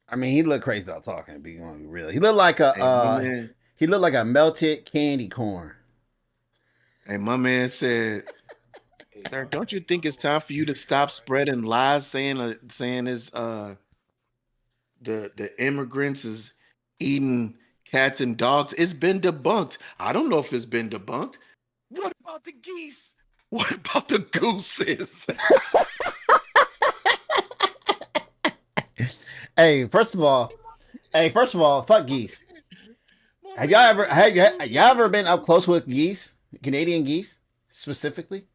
I mean, he looked crazy though talking. To be gonna be real, he looked like a Hey, my man. he looked like a melted candy corn. Hey, my man said, "Sir, don't you think it's time for you to stop spreading lies, saying is the immigrants is eating cats and dogs? It's been debunked. I don't know if it's been debunked. What about the geese? What about the gooses?" Hey, first of all, fuck geese. My Have y'all man ever said, y'all ever been up close with geese? Canadian geese specifically?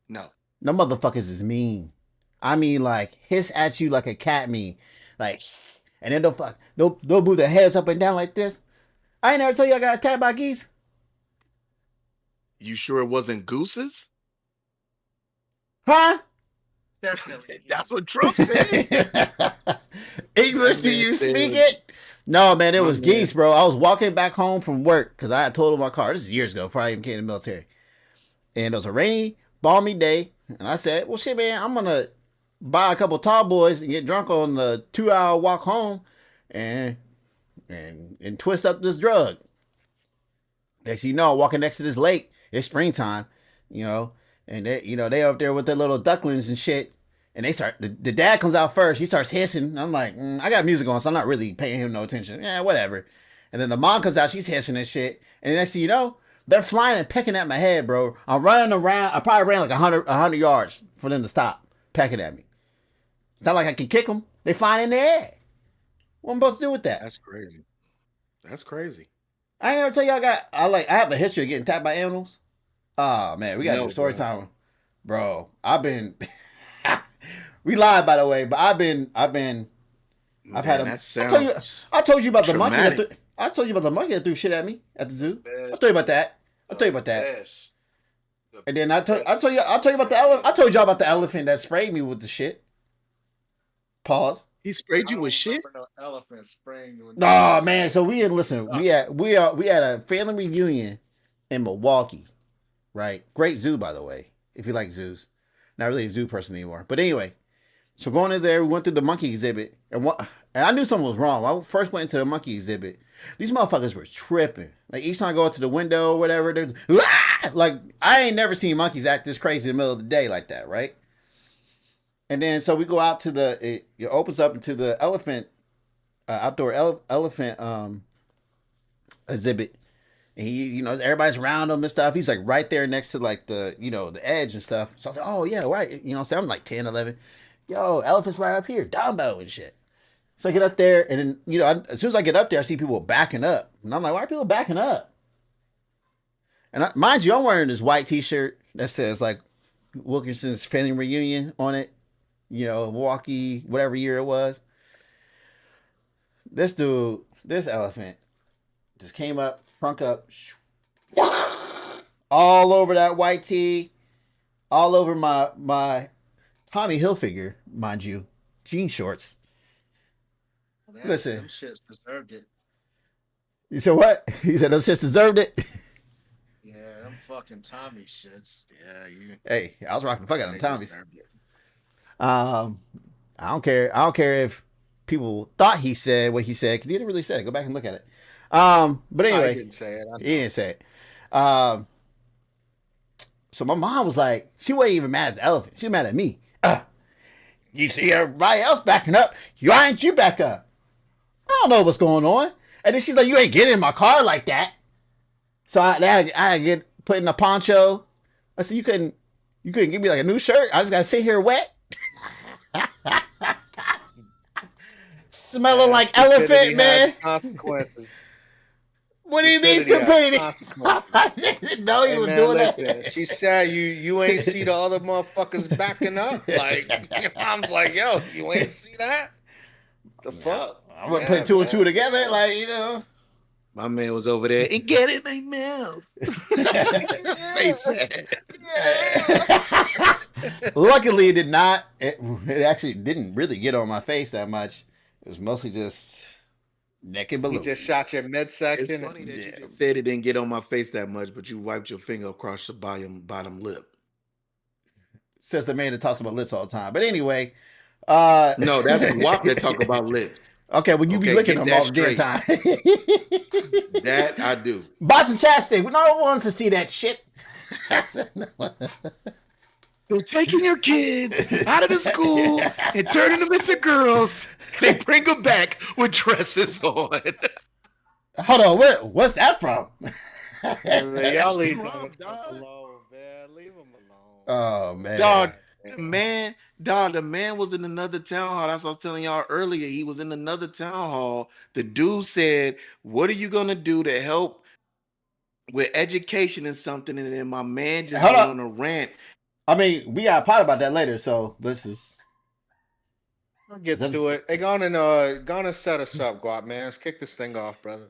"No, No motherfuckers is mean. I mean, like hiss at you like a cat mean, like, and then they'll move their heads up and down like this. I ain't never told you I got attacked by geese, you sure it wasn't gooses?" huh? Definitely That's what geese. Trump said. English, That do man you speak said, it? No, man, it "My was geese, man, bro. I was walking back home from work because I had totaled my car. This is years ago, before I even came to the military. And it was a rainy, balmy day. And I said, well, shit, man, I'm going to buy a couple tall boys and get drunk on the 2 hour walk home and and twist up this drug. Next thing you know, I'm walking next to this lake. It's springtime, you know, and they up there with their little ducklings and shit. And they start the dad comes out first. He starts hissing. I'm like, I got music on, so I'm not really paying him no attention. Yeah, whatever. And then the mom comes out. She's hissing and shit. And the next thing you know, they're flying and pecking at my head, bro. I'm running around. I probably ran like 100 yards for them to stop pecking at me. It's not like I can kick them. They flying in the air. What am I supposed to do with that? that's crazy. That's crazy." I ain't ever tell you I have a history of getting attacked by animals. Oh man, we gotta do No, story bro. time, bro. I've been we lied by the way, but I've had Man, a. that sounds I told you about the monkey traumatic. I told you about the monkey that threw shit at me at the zoo. I Best, told you about that. I told the you about that. best, the And then best I told you about the elephant. I told y'all about the elephant that sprayed me with the shit. Pause. He sprayed I you with don't shit? remember no elephant spraying with no Oh man, shit. so we didn't listen. We had a family reunion in Milwaukee, right? Great zoo, by the way. If you like zoos, not really a zoo person anymore. But anyway, so going in there, we went through the monkey exhibit, and I knew something was wrong. When I first went into the monkey exhibit, these motherfuckers were tripping. Like each time I go out to the window or whatever, they're like, I ain't never seen monkeys act this crazy in the middle of the day like that, right? And then so we go out to it opens up into the elephant outdoor elephant exhibit. And everybody's around him and stuff. He's like right there next to like the edge and stuff. So I was like, oh yeah, right. So I'm like 10, 11. Yo, elephant's right up here, Dumbo and shit. So I get up there, and then as soon as I get up there, I see people backing up, and I'm like, why are people backing up? And mind you, I'm wearing this white T-shirt that says like Wilkinson's family reunion on it. Milwaukee, whatever year it was. This elephant, just came up, trunk up, all over that white tee, all over my Tommy Hilfiger, mind you, jean shorts. Listen, Them shits deserved it. you said what? He said those shits deserved it. Yeah, them fucking Tommy shits. Yeah, Hey, I was rocking the fuck out of them they Tommies. deserved it. Um, I don't care. I don't care if people thought he said what he said because he didn't really say it. Go back and look at it. But I anyway, didn't say it. I he know. didn't say it. Um, so my mom was like, she wasn't even mad at the elephant. She was mad at me. You see everybody else backing up. Why ain't you back up? I don't know what's going on. And then she's like, you ain't getting in my car like that. So I had to get put in a poncho. I said, you couldn't give me like a new shirt. I just gotta sit here wet, smelling Yeah, like elephant, stupidity man. has consequences. What do you mean Stupidity has stupidity? consequences. I didn't know he Hey was man, doing listen. that. She said you ain't see the other motherfuckers backing up. Like your mom's like, yo, you ain't see that? The fuck? I wouldn't put Yeah, two and two man. together, Yeah. like My man was over there and get it in my mouth. They said. Luckily, it did not. It actually didn't really get on my face that much. It was mostly just neck and He below. just shot your It's midsection. funny that you Yeah. just said it didn't get on my face that much, but you wiped your finger across your bottom lip. Says the man that talks about lips all the time. But anyway, uh, No, that's WAP that talk about lips. Okay, well, you be Okay, licking get them that all the damn straight. time. That I do. Buy some chapstick. No one wants to see that shit. They're taking your kids out of the school and turning them into girls. They bring them back with dresses on. Hold on, what's that from? Hey, man, y'all leave Trump, Donald Trump dog. alone, man. Leave him alone. Oh man. Dog, Man. the man was in another town hall. That's what I was telling y'all earlier. He was in another town hall. The dude said, "What are you gonna do to help with education and something?" And then my man just Hold went up. on a rant. I mean, we got a pot about that later, so this is. I'll get That's- to it. Hey, go on and set us up, Guap, man. Let's kick this thing off, brother.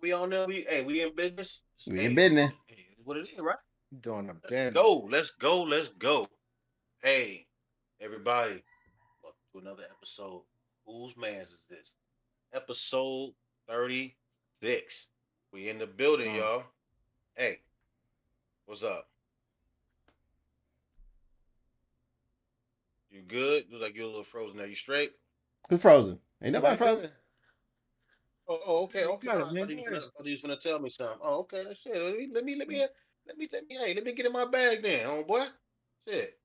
We on there. We in business. We in business. Hey, what it is, right? You doing a Let's bend. go. Let's go. Let's go. Hey, everybody. Welcome to another episode. Whose man's is this? Episode 36. We in the building, y'all. Hey, what's up? You good? Looks like you're a little frozen. Are you straight? Who's frozen? Ain't nobody frozen. Oh, okay, okay. got it, I thought man. you was gonna tell me something. Oh, okay, that's it. Let me get in my bag then, homeboy. Shit.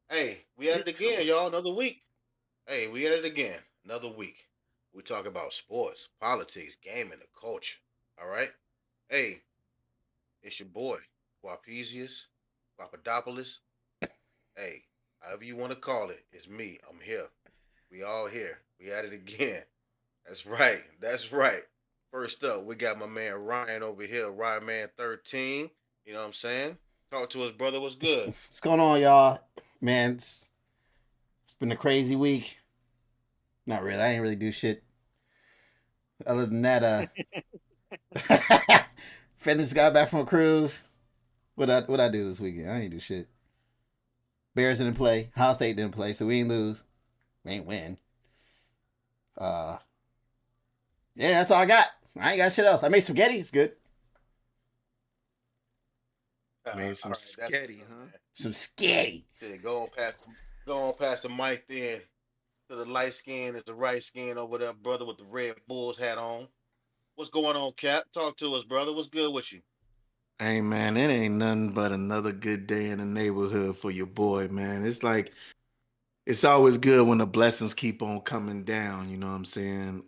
Hey, we at it again, y'all. Another week. Hey, we at it again. Another week. We talk about sports, politics, gaming, the culture. All right. Hey, it's your boy, Guapesius, Papadopoulos. Hey, however you want to call it, it's me. I'm here. We all here. We at it again. That's right. That's right. First up, we got my man Ryan over here, Ryan Man 13. You know what I'm saying? Talk to us, brother. What's good? What's going on, y'all? Man, it's been a crazy week. Not really. I ain't really do shit. Other than that, Fitness got back from a cruise. What I do this weekend? I ain't do shit. Bears didn't play. Ohio State didn't play, so we ain't lose. We ain't win. Yeah, that's all I got. I ain't got shit else. I made spaghetti. It's good. Made some sketty, huh? Some sketty. Shit, go on past the mic then to the light skin is the right skin over there, brother with the Red Bulls hat on. What's going on, Cap? Talk to us, brother. What's good with you? Hey man, it ain't nothing but another good day in the neighborhood for your boy, man. It's like it's always good when the blessings keep on coming down, you know what I'm saying?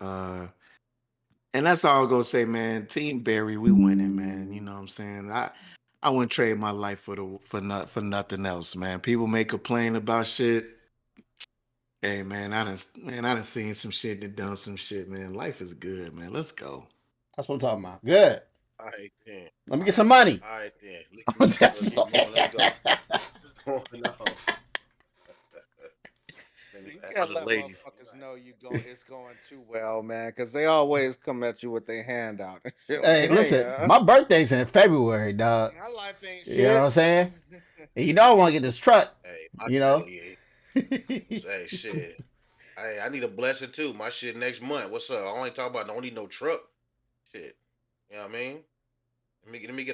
And that's all I'm gonna say, man. Team Barry, we winning, man. You know what I'm saying? I wouldn't trade my life for nothing else, man. People may complain about shit. Hey man, I done seen some shit and done some shit, man. Life is good, man. Let's go. That's what I'm talking about. Good. All right, then. Let me get some money. All right, then. That's Keep going. Let's go. What's going on? You gotta let motherfuckers know it's going too well, man, because they always come at you with their hand out. And shit. Hey, Like, listen, yeah. my birthday's in February, dog. My life ain't shit. You know what I'm saying? And you know I want to get this truck. Hey, You know? Hey, shit. Hey, I need a blessing too. My shit next month. What's up? I only talk about I don't need no truck. Shit. You know what I mean? Let me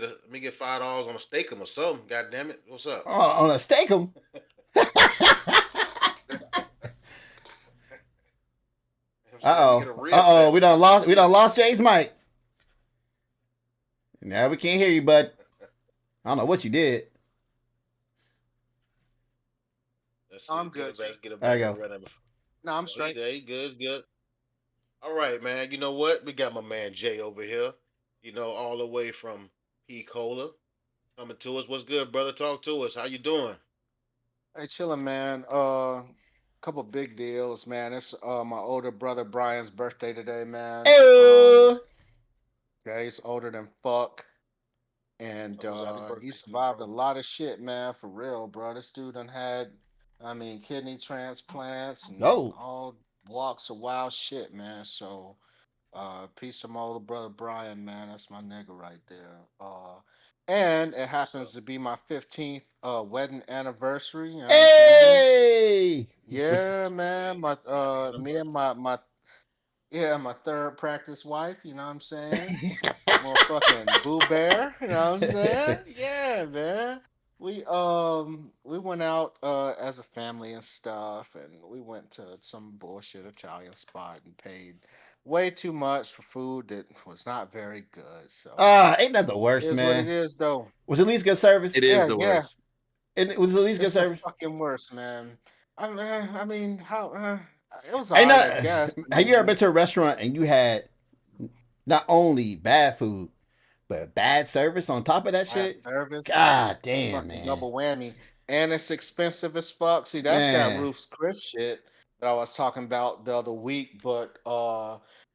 get $5 on a steak or something. God damn it. What's up? Oh, on a steakum. Uh-oh. We done lost Jay's mic. Now we can't hear you, bud. I don't know what you did. I'm good. There you go. No, I'm straight. Hey, good, good. All right, man. You know what? We got my man Jay over here. You know, all the way from P Cola coming to us. What's good, brother? Talk to us. How you doing? Hey, chilling, man. Couple big deals, man. It's my older brother Brian's birthday today, man. Hey. Yeah, he's older than fuck. And he survived a lot of shit, man, for real, bro. This dude done had, kidney transplants and Oh. all walks of wild shit, man. So, peace to my older brother Brian, man. That's my nigga right there. And it happens to be my 15th wedding anniversary. You know what I'm saying? Hey. Yeah, man. My me and my third practice wife, you know what I'm saying? Motherfucking Boo Bear, you know what I'm saying? Yeah, man. we went out as a family and stuff, and we went to some bullshit Italian spot and paid way too much for food that was not very good. So Ain't that the worst, is what it man? is, though. Was at least good service? It is Yeah, the yeah, worst. It was at least good it's the service. fucking worst, man. I mean, how it was Ain't alright, I not. guess. I Have you ever been mean, to a restaurant and you had not only bad food but bad service on top of that bad shit? service, God damn, fucking man. double whammy, and it's expensive as fuck. See, that's that Man. Ruth's Chris shit that I was talking about the other week. But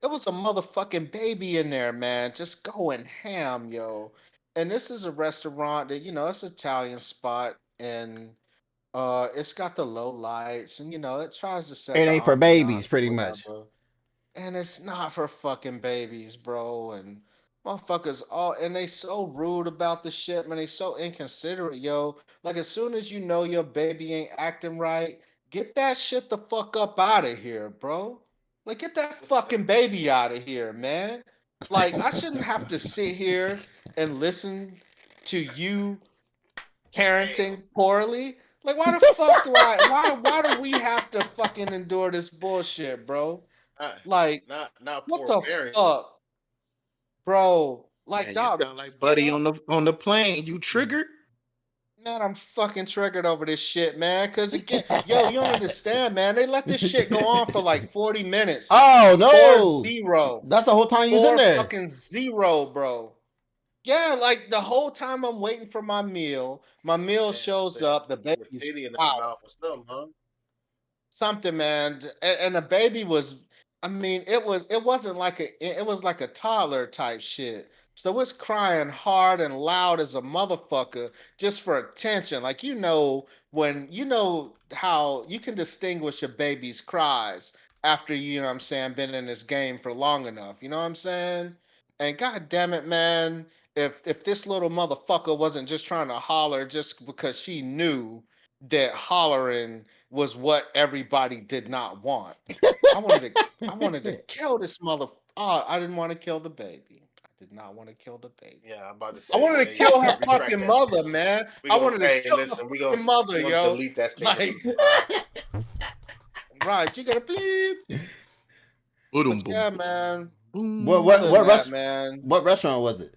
it was a motherfucking baby in there, man, just going ham, yo. And this is a restaurant that it's an Italian spot, and it's got the low lights, and it tries to set It the ain't for babies, ambiance or pretty much. whatever. And it's not for fucking babies, bro. And motherfuckers all and they so rude about the shit, man. They so inconsiderate, yo. Like as soon as you know your baby ain't acting right, get that shit the fuck up out of here, bro. Like get that fucking baby out of here, man. Like I shouldn't have to sit here and listen to you parenting poorly. Like why the fuck do I why do we have to fucking endure this bullshit, bro? Not, Like not what poor the parenting. fuck, bro? Like, Man, you dog, sound like just get Buddy up. on the plane. You triggered? Man, I'm fucking triggered over this shit, man. Cause again, yo, you don't understand, man. They let this shit go on for like 40 minutes. Oh Four no. zero. That's the whole time you was in Four there. fucking zero, bro. Yeah, like the whole time I'm waiting for my meal Man, shows say up, the put a baby's titty in their out. mouth or something, huh? Something, man. And the baby was, I mean, it wasn't like it was like a toddler type shit. So it's crying hard and loud as a motherfucker just for attention. Like when how you can distinguish a baby's cries after you know what I'm saying been in this game for long enough. You know what I'm saying? And god damn it, man, if this little motherfucker wasn't just trying to holler just because she knew that hollering was what everybody did not want. I wanted to kill this mother. Oh, I didn't want to kill the baby. I did not want to kill the baby. Yeah, I'm about to I say, wanted to yeah, you kill gotta her retract fucking that mother, statement. man. We I gonna, wanted to hey, kill her listen, fucking mother, we gonna yo. delete that statement Like, from the pod. right, you gotta bleep. Boom, But boom, yeah, man. What boom. what Other than what that, rest man. what restaurant was it?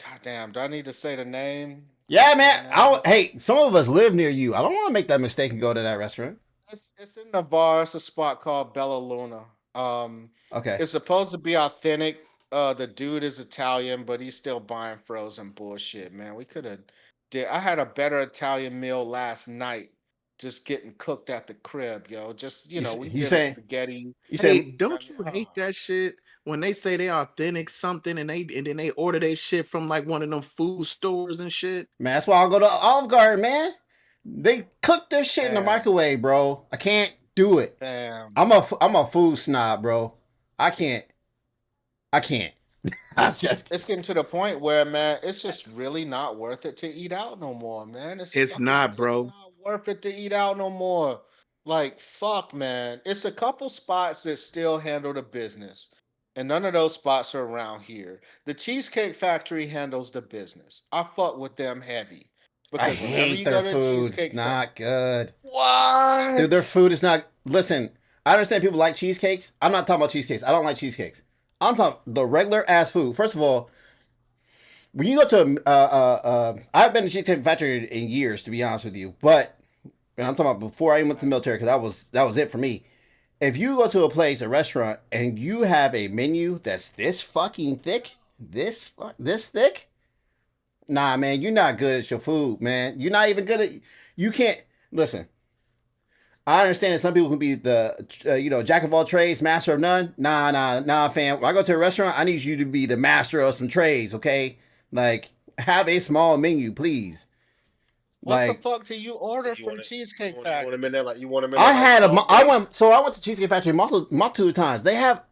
God damn, do I need to say the name? Can I Yeah, say the man. name? Hey, some of us live near you. I don't want to make that mistake and go to that restaurant. It's in Navarre. It's a spot called Bella Luna. Um, Okay. it's supposed to be authentic. The dude is Italian, but he's still buying frozen bullshit, man. We could have did. I had a better Italian meal last night, just getting cooked at the crib, yo. Just we You did a saying spaghetti. you Hey, saying don't you hate that shit when they say they authentic something and then they order their shit from like one of them food stores and shit? man? That's why I'll go to Olive Garden, man. They cook their shit in the Damn, microwave, bro. I can't do it. damn. I'm a food snob, bro. I can't. I can't. I just It's getting to the point where, man, it's just really not worth it to eat out no more, man. It's not, It's bro. not worth it to eat out no more. Like, fuck, man. It's a couple spots that still handle the business, and none of those spots are around here. The Cheesecake Factory handles the business. I fuck with them heavy I because whenever hate you their go to the food. It's Cheesecake Factory, not good. Dude, their what? food is not. Listen, I understand people like cheesecakes. I'm not talking about cheesecakes. I don't like cheesecakes. I'm talking the regular ass food. First of all, when you go to I've been to Cheesecake Factory in years, to be honest with you. But and I'm talking about before I even went to the military, because that was it for me. If you go to a place, a restaurant, and you have a menu that's this fucking thick, this thick, nah, man, you're not good at your food, man. You're not even good at. You can't listen. I understand that some people can be the jack of all trades, master of none. Nah, fam. When I go to a restaurant, I need you to be the master of some trades, okay? Like, have a small menu, please. What the Like, fuck do you order You from want it? Cheesecake You want Factory? them in there like you want them in I there like had salt bae? I went to Cheesecake Factory multiple times. They have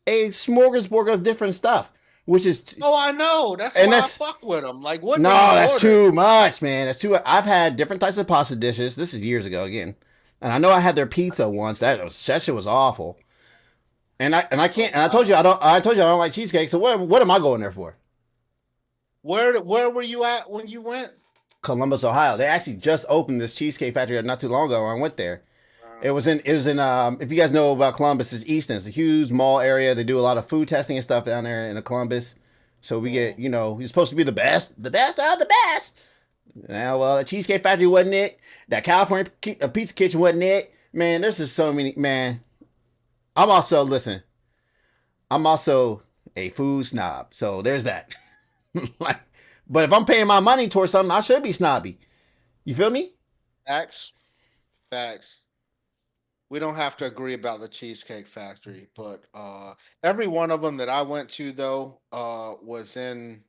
a smorgasbord of different stuff, which is Oh, I know. That's and why I that's fuck with them. Like, what no, do you that's order? too much, man. That's too. I've had different types of pasta dishes. This is years ago again, and I know I had their pizza once. That shit was awful. And I Oh can't. And I told you wow. I told you I don't like cheesecake. So what am I going there for? Where were you at when you went? Columbus, Ohio. They actually just opened this cheesecake factory not too long ago. I went there. It was in if you guys know about Columbus, it's Easton. It's a huge mall area. They do a lot of food testing and stuff down there in Columbus. So we get, you're supposed to be the best of the best. Now, well, the Cheesecake Factory wasn't it. That California Pizza Kitchen wasn't it. Man, there's just so many, man. I'm also a food snob. So there's that. Like, but if I'm paying my money towards something, I should be snobby. You feel me? Facts. We don't have to agree about the Cheesecake Factory, but every one of them that I went to though was in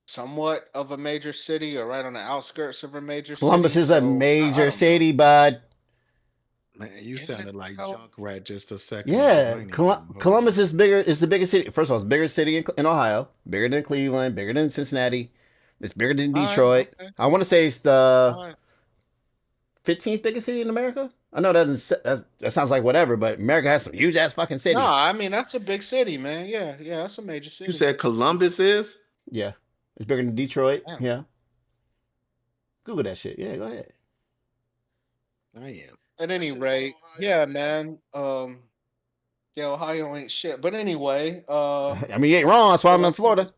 somewhat of a major city or right on the outskirts of a major Columbus city. is a So major know. city, bud. Man, you Is it sounded like though? Junkrat just a second Yeah, ago. I ain't even gonna hold Columbus you. is bigger. It's the biggest city. First of all, it's the biggest city in Ohio, bigger than Cleveland, bigger than Cincinnati. It's bigger than All right, Detroit. okay. I want to say it's the All right. 15th biggest city in America. I know that sounds like whatever, but America has some huge ass fucking cities. No, I mean that's a big city, man. Yeah, that's a major city. You said Columbus is? Yeah, it's bigger than Detroit. Damn. Yeah, Google that shit. Yeah, go ahead. I am. At any Shit, rate, Ohio, yeah, man. man. Yeah, Ohio ain't shit. But anyway, I mean, you ain't wrong. That's why I'm in let's get Florida.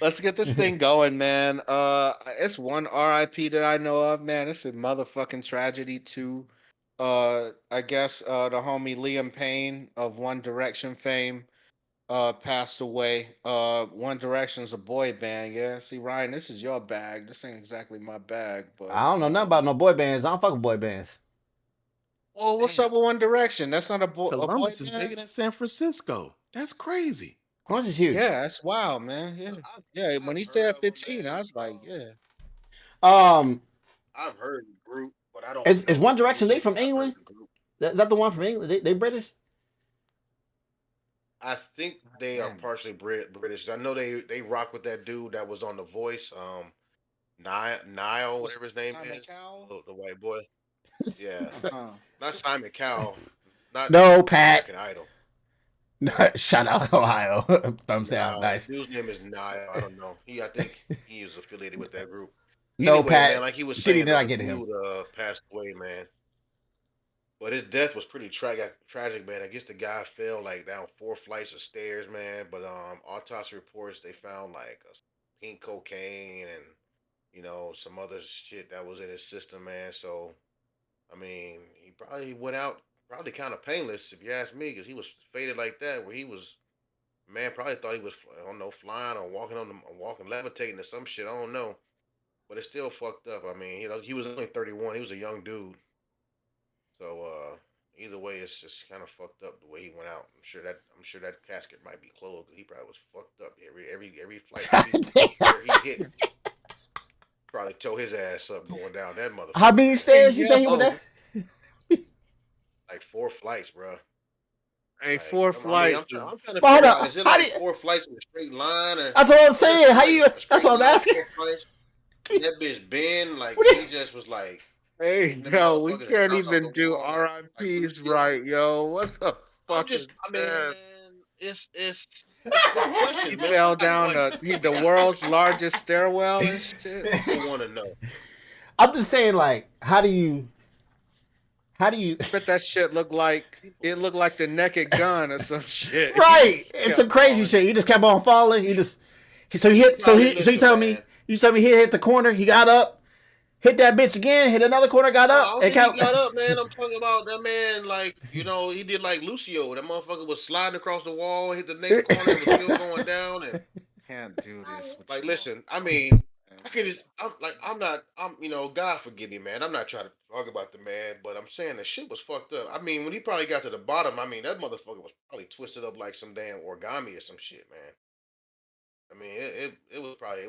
let's get this thing going, man. It's one RIP that I know of, man. It's a motherfucking tragedy too. I guess the homie Liam Payne of One Direction fame passed away. One Direction's a boy band, yeah. See, Ryan, this is your bag. This ain't exactly my bag, but I don't know nothing about no boy bands. I don't fuck with boy bands. well, what's Damn. up with One Direction? That's not a boy Columbus is band. bigger than San Francisco. That's crazy. Columbus is huge. Yeah, that's wild, man. Yeah, yeah. When he I've heard said of 'em, 15, man. I was like, yeah. I've heard the group, but I don't. Is know One the Direction they music. from I've heard England? the group. Is that the one from England? They British? I think they are Man, partially British. I know they rock with that dude that was on The Voice, Niall, what's whatever his name Simon is, Cowell? the white boy. Yeah, Uh, not Simon Cowell, not No, Pat. American Idol. Shout out Ohio. Thumbs down. Nah, Nice. dude's name is Niall. I don't know. I think he is affiliated with that group. No, Anyway, Pat. man, like he was Diddy saying, did though, not the get him. dude passed away, man. But his death was pretty tragic, man. I guess the guy fell like down 4 flights of stairs, man. But autopsy reports they found like pink cocaine and some other shit that was in his system, man. So I mean, he probably went out probably kind of painless, if you ask me, because he was faded like that, where he was man probably thought he was I don't know flying or walking walking levitating or some shit. I don't know, but it's still fucked up. I mean, he was only 31. He was a young dude. So either way, it's just kind of fucked up the way he went out. I'm sure that casket might be closed. 'Cause he probably was fucked up every flight, where he hit probably tore his ass up going down that How motherfucker, many man. stairs you say he went yo, down? Like 4 flights, bro. hey, Like 4 I mean, flights I'm is trying to But hold figure out on. is it How do like 4 flights in a straight line or That's what I'm I'm just saying. How like you? a That's straight what I was line asking. 4 flights? Did that bitch bend like What he is- just was like hey, them yo, we motherfuckers and can't bounced off even the do wall like RIPs Lucio? right, yo. What the I'm fuck is just I mean, this? it's He questions, man. fell I'm down like the world's largest stairwell and shit. people want to know. I'm just saying, like, how do you? Bet that shit looked like the Naked Gun or some shit. He Right, just it's kept some crazy falling. shit. He just kept on falling. So he hit. So you Listen, tell me man. he hit the corner. He got up, hit that bitch again, hit another corner, got No, I up, don't and think he count. got up, man. I'm talking about that man, like, he did like Lucio. That motherfucker was sliding across the wall, hit the next corner, and was still going down. And Can't do this. With like, you, listen, I man. mean, I could just, God forgive me, man. I'm not trying to talk about the man, but I'm saying the shit was fucked up. I mean, when he probably got to the bottom, I mean, that motherfucker was probably twisted up like some damn origami or some shit, man. I mean, it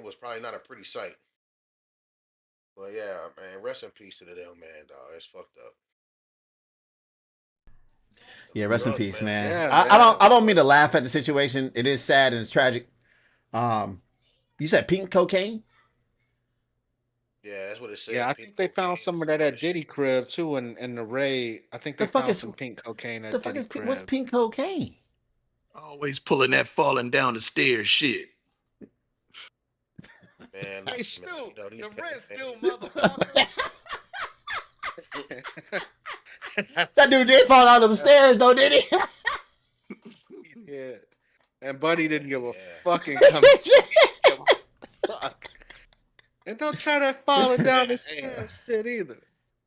was probably not a pretty sight. But yeah, man, rest in peace to the damn man, dog. It's fucked up. Yeah, rest in Drugs, peace, man. It's man. Yeah, I man. don't mean to laugh at the situation. It is sad and it's tragic. You said pink cocaine? Yeah, that's what it said. Yeah, I Pink think they found cocaine, some of some that other at Diddy shit. crib too in the raid. I think The they fuck found is some pink cocaine the at fuck Diddy is what's crib. pink cocaine? Always pulling that falling down the stairs shit. Man, Hey, listen, man. Stu, You know these the guys, rent man. still, motherfucker. That dude did fall down them stairs, though, did he? Yeah. And Buddy didn't give a Yeah. fucking come give a fuck. And don't try that falling down the Man, hey, stairs shit either.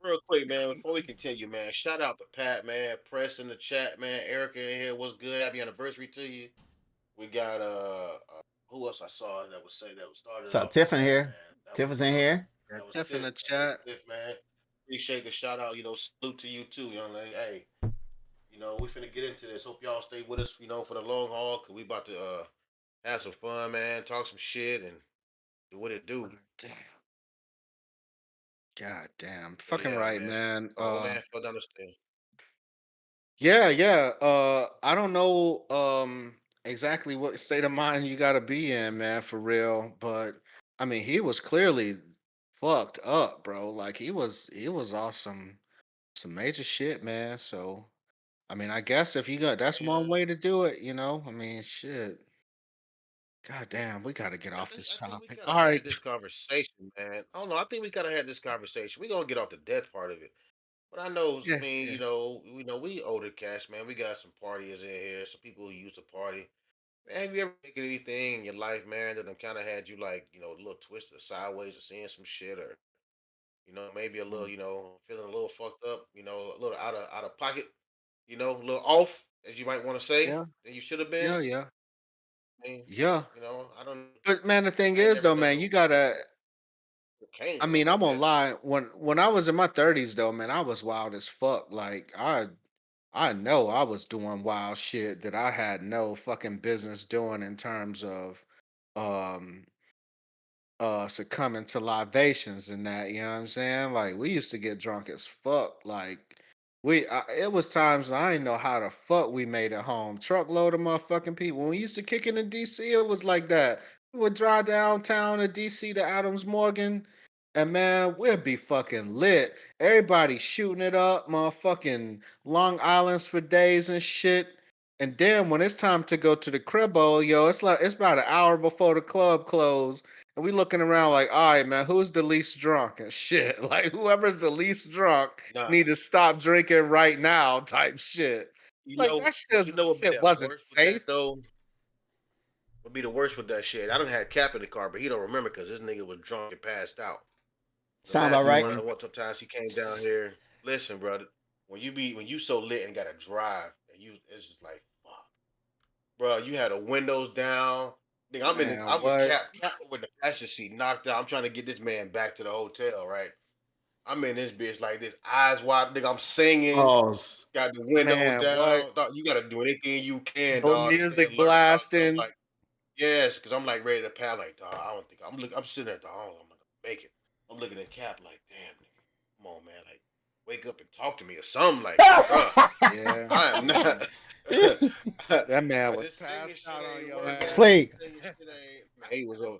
real quick, man, before we continue, man, shout out to Pat, man, Press in the chat, man, Erica in here. What's good? Happy anniversary to you. We got who else I saw that was saying that was started So off the Tiff in chat, here. man. Tiff is in here. Yeah, That was Tiff in Tiff. the That was chat. Tiff, man. Appreciate the shout out. You know, salute to you too, young lady. Hey, you know, we finna get into this. Hope y'all stay with us, you know, for the long haul, cause we about to have some fun, man. Talk some shit and do what it do. Damn. God damn. But Fucking yeah, right, man. man. Oh man, fell down the stairs. Yeah. I don't know exactly what state of mind you gotta be in, man, for real. But I mean, he was clearly fucked up, bro. Like he was off some major shit, man. So I mean, I guess if you got that's Yeah. one way to do it, you know. I mean, shit. God damn, we gotta get off this I think we topic. kind All of right. had this conversation, man. I don't know. I think we kind of had this conversation. We gonna get off the death part of it. But I know, I Yeah, mean, yeah. we older cats, man. We got some partiers in here, some people who used to party. Man, have you ever taken anything in your life, man, that kind of had you like, a little twisted or sideways or seeing some shit, or maybe a little, Mm. feeling a little fucked up, a little out of pocket, a little off, as you might want to say, Yeah, than you should have been. yeah. I mean, Yeah. I don't, But man, the thing I ain't is never though, done man, no you gotta cocaine I or nothing mean, I'm like gonna that. lie. When I was in my 30s though, man, I was wild as fuck. Like I know I was doing wild shit that I had no fucking business doing in terms of um succumbing to libations and that, you know what I'm saying? Like we used to get drunk as fuck. Like it was times I didn't know how the fuck we made it home. Truckload of motherfucking people. When we used to kick it in DC, it was like that. We would drive downtown to DC to Adams Morgan, and man, we'd be fucking lit. Everybody shooting it up, motherfucking Long Islands for days and shit. And then when it's time to go to the cribbo, yo, it's about an hour before the club closed. And we looking around like, all right, man, who's the least drunk and shit? Like whoever's the least drunk Nah, need to stop drinking right now, type shit. Like that but what be shit that wasn't worst with that safe. though? Would be the worst with that shit. I done had Cap in the car, but he don't remember because this nigga was drunk and passed out. The Sound about last right. one times he came down here. Listen, brother, when you so lit and gotta drive, and it's just like fuck, bro. You had the windows down. Nigga, Man, I'm with what? Cap with the passenger seat knocked out. I'm trying to get this man back to the hotel, right? I'm in this bitch like this, eyes wide, nigga. I'm singing, Pause. got the window Man, what? down. Dog, you gotta do anything you can, No dog, to stay music alert, dog. 'Cause I'm blasting. like, yes, because I'm like ready to pass. Like, dog, I don't think I'm sitting at the home. I'm gonna make it. I'm looking at Cap like, damn, nigga, come on, man, like, wake up and talk to me or something, like, bro. Yeah. I am not. That man was This singing passed shit out on ain't your working. ass. Sleep. This singing shit ain't. Man, he was over.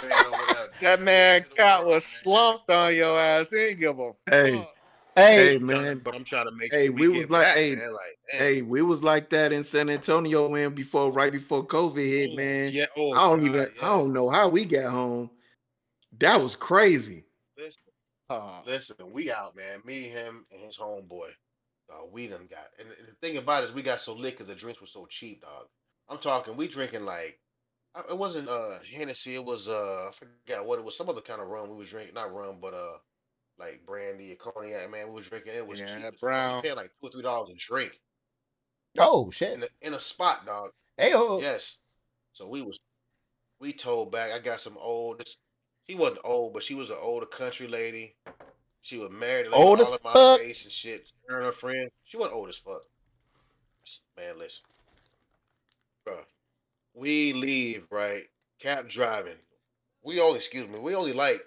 Man over there, That the best man shit in the Cat world, was man. slumped on Fuck, your dog. ass. He didn't give a Hey, fuck. Hey, hey, man. But I'm trying to make Hey, sure we we was get like, back, hey, man. Like, damn. hey, we was like that in San Antonio, man. Right before COVID hit, Oh man. yeah. Oh God. I Yes. don't know how we got home. That was crazy. Listen. Uh, Listen. We out, man. Me, him, and his homeboy. We done got. And the thing about it is, we got so lit because the drinks were so cheap, dog. I'm talking. We drinking like. It wasn't Hennessy. It was I forgot what it was. Some other kind of rum we was drinking. Not rum, but like brandy or cognac. Man, we was drinking. It was cheap yeah, as fuck. You Brown. paying like $2 or $3 a drink oh shit. in a spot, dog. Hey, oh, Yes. So we told back. I got some old. She wasn't old, but she was an older country lady. She was married, laid old all as in my fuck. face and shit. Her and her friend. She wasn't old as fuck. Man, listen, bro. We leave right. Cap driving. We only like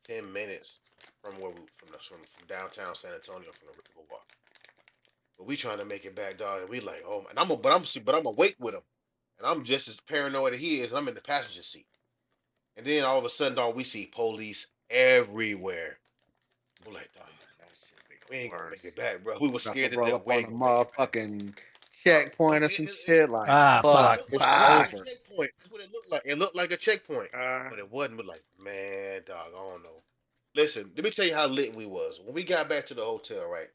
10 minutes from from downtown San Antonio from the Riverwalk. But we trying to make it back, dog. And we like, oh, and I'm awake with him, and I'm just as paranoid as he is. And I'm in the passenger seat. And then all of a sudden, dog, we see police everywhere. We're like, dog, That shit be we the ain't gonna make it worst. back, bro. We were About to scared to roll death. up We on ain't a gonna make it back. motherfucking Dog, checkpoint or some it shit like Ah, looked fuck. fuck, it, It's it looked like fuck. a over. checkpoint. That's what it looked looked like a checkpoint, but it wasn't. But like, man, dog, I don't know. Listen, let me tell you how lit we was when we got back to the hotel. Right,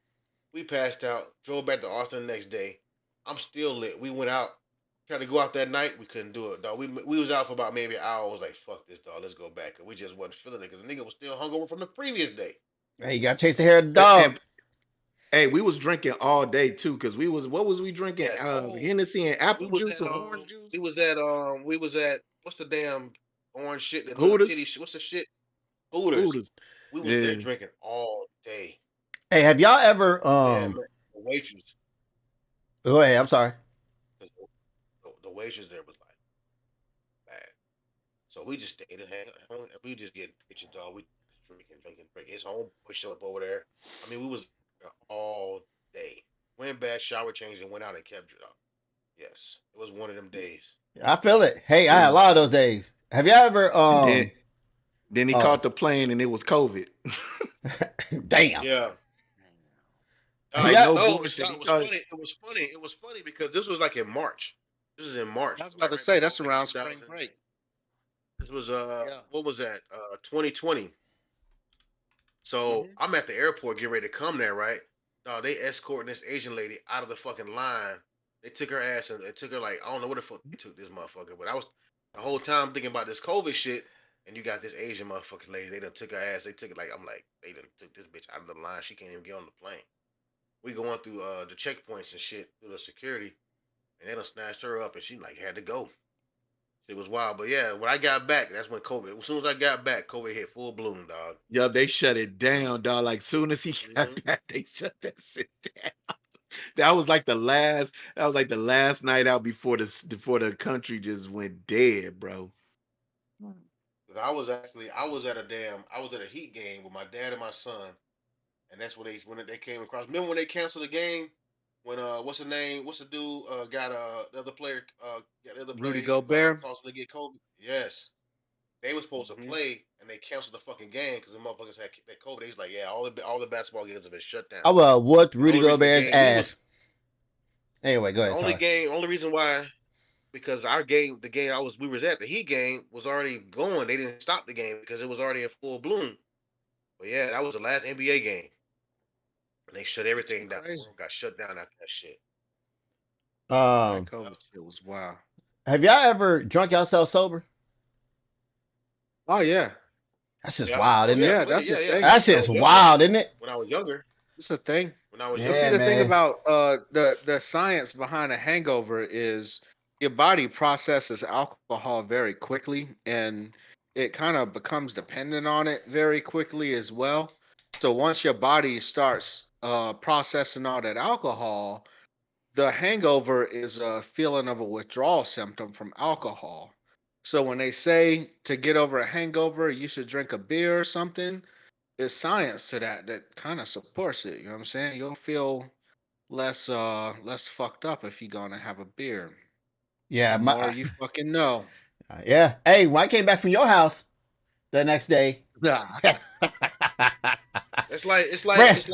we passed out, drove back to Austin the next day. I'm still lit. We went out, tried to go out that night. We couldn't do it, dog. We was out for about maybe an hour. I was like, fuck this, dog. Let's go back. And we just wasn't feeling it because the nigga was still hungover from the previous day. Hey, you got to chase the hair of the dog. And, hey, we was drinking all day too, because what was we drinking? Hennessy and apple juice or orange juice? We was at what's the damn orange shit? That Hooters? titty what's the shit? Hooters. We was there Yeah. drinking all day. Hey, have y'all ever Man, the waitress, Go ahead. I'm sorry. the waitress there was like bad. So we just stayed and hung. We just getting picture, dog. We drinking. His homeboy showed up over there. I mean, we was there all day. Went back, shower, changed, and went out and kept it up. Yes, it was one of them days. I feel it. Hey, I had a lot of those days. Have y'all ever Then he caught the plane and it was COVID. Damn. Yeah. Yeah. No No, bullshit. it was funny. It was funny because this was like in March. This is in March. I was about to say that's around spring break. This was what was that? 2020. So I'm at the airport getting ready to come there, right? No, they escorting this Asian lady out of the fucking line. They took her ass and it took her like I don't know what the fuck they took this motherfucker, but I was the whole time thinking about this COVID shit. And you got this Asian motherfucking lady. They done took her ass. They took it like I'm like they done took this bitch out of the line. She can't even get on the plane. We going through the checkpoints and shit through the security, and they done snatched her up, and she like had to go. It was wild, but yeah, when I got back, that's when COVID. As soon as I got back, COVID hit full bloom, dog. Yup, they shut it down, dog. Like soon as he got back, they shut that shit down. That was like the last night out before the country just went dead, bro. I was at a Heat game with my dad and my son, and that's when they came across. Remember when they canceled the game? When what's the name? What's the dude got the other player got the other Rudy player, Gobert? caused him to get COVID? Yes, they were supposed to play and they canceled the fucking game because the motherfuckers had that COVID. They was like, yeah, all the basketball games have been shut down. I will whooped Rudy Only reason the Gobert's game- ass. Anyway, go ahead. Only reason why, because our game, the game we was at, the Heat game was already going. They didn't stop the game because it was already in full bloom. But yeah, that was the last NBA game. And they shut everything down. Crazy. Got shut down after that shit. That COVID shit was wild. Have y'all ever drunk yourself sober? Oh yeah, That's just Yeah. wild, isn't Yeah, it? that's the thing. That shit's wild, isn't it? When I was younger. it's a thing. When I was Yeah, You younger. see, the thing man. about the science behind a hangover is your body processes alcohol very quickly, and it kind of becomes dependent on it very quickly as well. So once your body starts processing all that alcohol, the hangover is a feeling of a withdrawal symptom from alcohol. So when they say to get over a hangover, you should drink a beer or something, there's science to that kind of supports it. You know what I'm saying? You'll feel less fucked up if you're gonna have a beer. Yeah, The more you fucking know. yeah. Hey, when I came back from your house the next day, It's like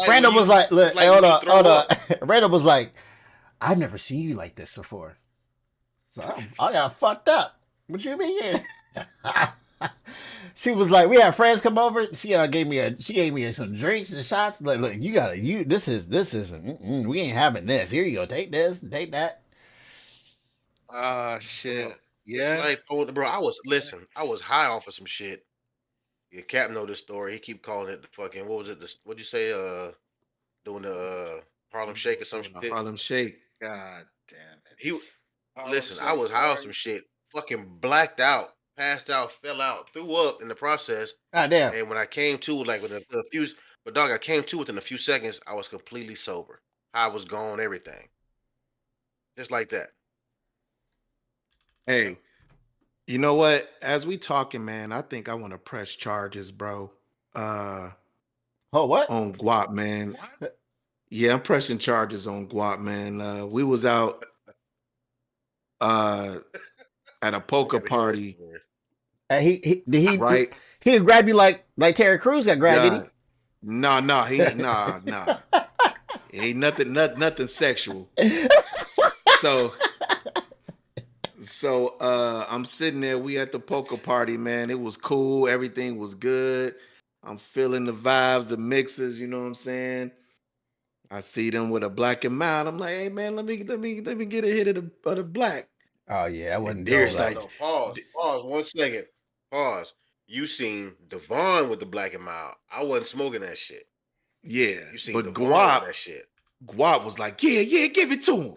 Randall when was you- like, look, it's like hey, hold when you on, throw hold on. up. Randall was like, I've never seen you like this before. So I got fucked up. What you mean? She was like, we had friends come over. She gave me some drinks and shots. Like, look, this isn't. We ain't having this. Here you go. Take this and take that. Shit. Yeah. Like, bro, I was high off of some shit. Yeah, Cap know this story. He keep calling it the fucking what was it? What'd you say? Doing the Harlem Shake or some shit. Harlem Shake. God damn it. Listen, I was high off some shit. Fucking blacked out, passed out, fell out, threw up in the process. God damn. And when I came to, like within a few, but dog, I came to within a few seconds. I was completely sober. I was gone, everything, just like that. Hey, you know what? As we talking, man, I think I want to press charges, bro. Oh, what? On Guap, man. Yeah, I'm pressing charges on Guap, man. We was out at a poker party, And he right? He didn't grab you like Terry Crews got grabbed, did he? No, nah. Ain't nothing sexual. So So I'm sitting there. We at the poker party, man. It was cool. Everything was good. I'm feeling the vibes, the mixes. You know what I'm saying? I see them with a black and mild. I'm like, hey man, let me get a hit of the black. Oh yeah, I And wasn't there's doing like, that. No, pause. Pause. 1 second. Pause. You seen Devon with the black and mild. I wasn't smoking that shit. yeah. You seen But Devon with that shit. Guap was like, yeah, give it to him.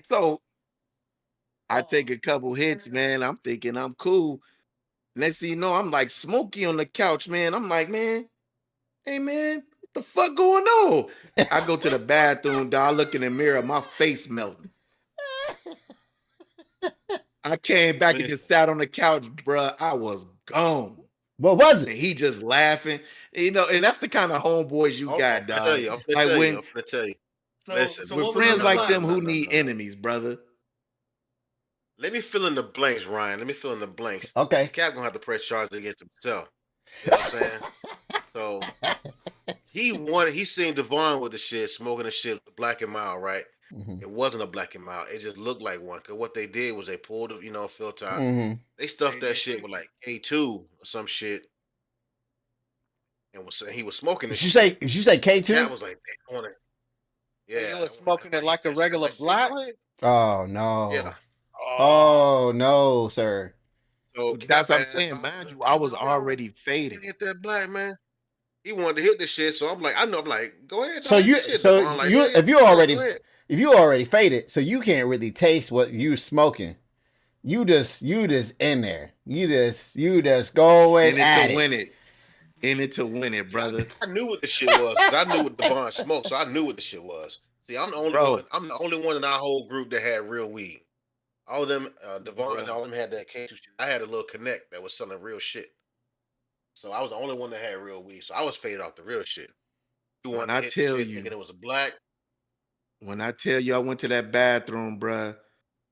So I take a couple hits, man. I'm thinking I'm cool. Next thing you know, I'm like Smokey on the couch, man. I'm like, man, hey man, what the fuck going on? I go to the bathroom, dog. I look in the mirror, my face melting. I came back and Listen. just sat on the couch, bruh. I was gone. What was And it? he just laughing, you know, and that's the kind of homeboys you I'm got, gonna tell dog. you. I'm Like gonna tell you. with what was friends in the like black? them who need enemies, brother. Let me fill in the blanks, Ryan. Let me fill in the blanks. Okay. Cap gonna have to press charges against himself. You know what I'm saying? So he seen Devon with the shit, smoking the shit, the black and mild, right? Mhm. It wasn't a black and mild. It just looked like one. Cause what they did was they pulled a filter out. Mhm. They stuffed that shit with like K2 or some shit, and he was smoking this shit. Did you say Cat K2? was like, "Damn, I wanna-" Yeah, yeah, you I was smoking it like a that shit regular like black. Oh no. Yeah. Oh no, sir. So That's Cap what I'm asked, saying. Mind you, I was already faded. hit that black man. He wanted to hit this shit, so I'm like, I'm like, go ahead. So dog, hit you the shit, so Devon. Like, you yeah, if you go already ahead. faded, so you can't really taste what you smoking. You just in there. You just going In it at to it. win it. In it to win it, See, brother. I knew what the shit was. 'Cause I knew what Devon smoked, so I knew what the shit was. See, I'm the only Bro. one. I'm the only one in our whole group that had real weed. All of them, Devon, and Bro. all of them had that K2 shit. I had a little connect that was selling real shit. So I was the only one that had real weed. So I was faded off the real shit. You When wanted I to hit the tell shit you, thinking it was a black. when I tell you I went to that bathroom, bruh,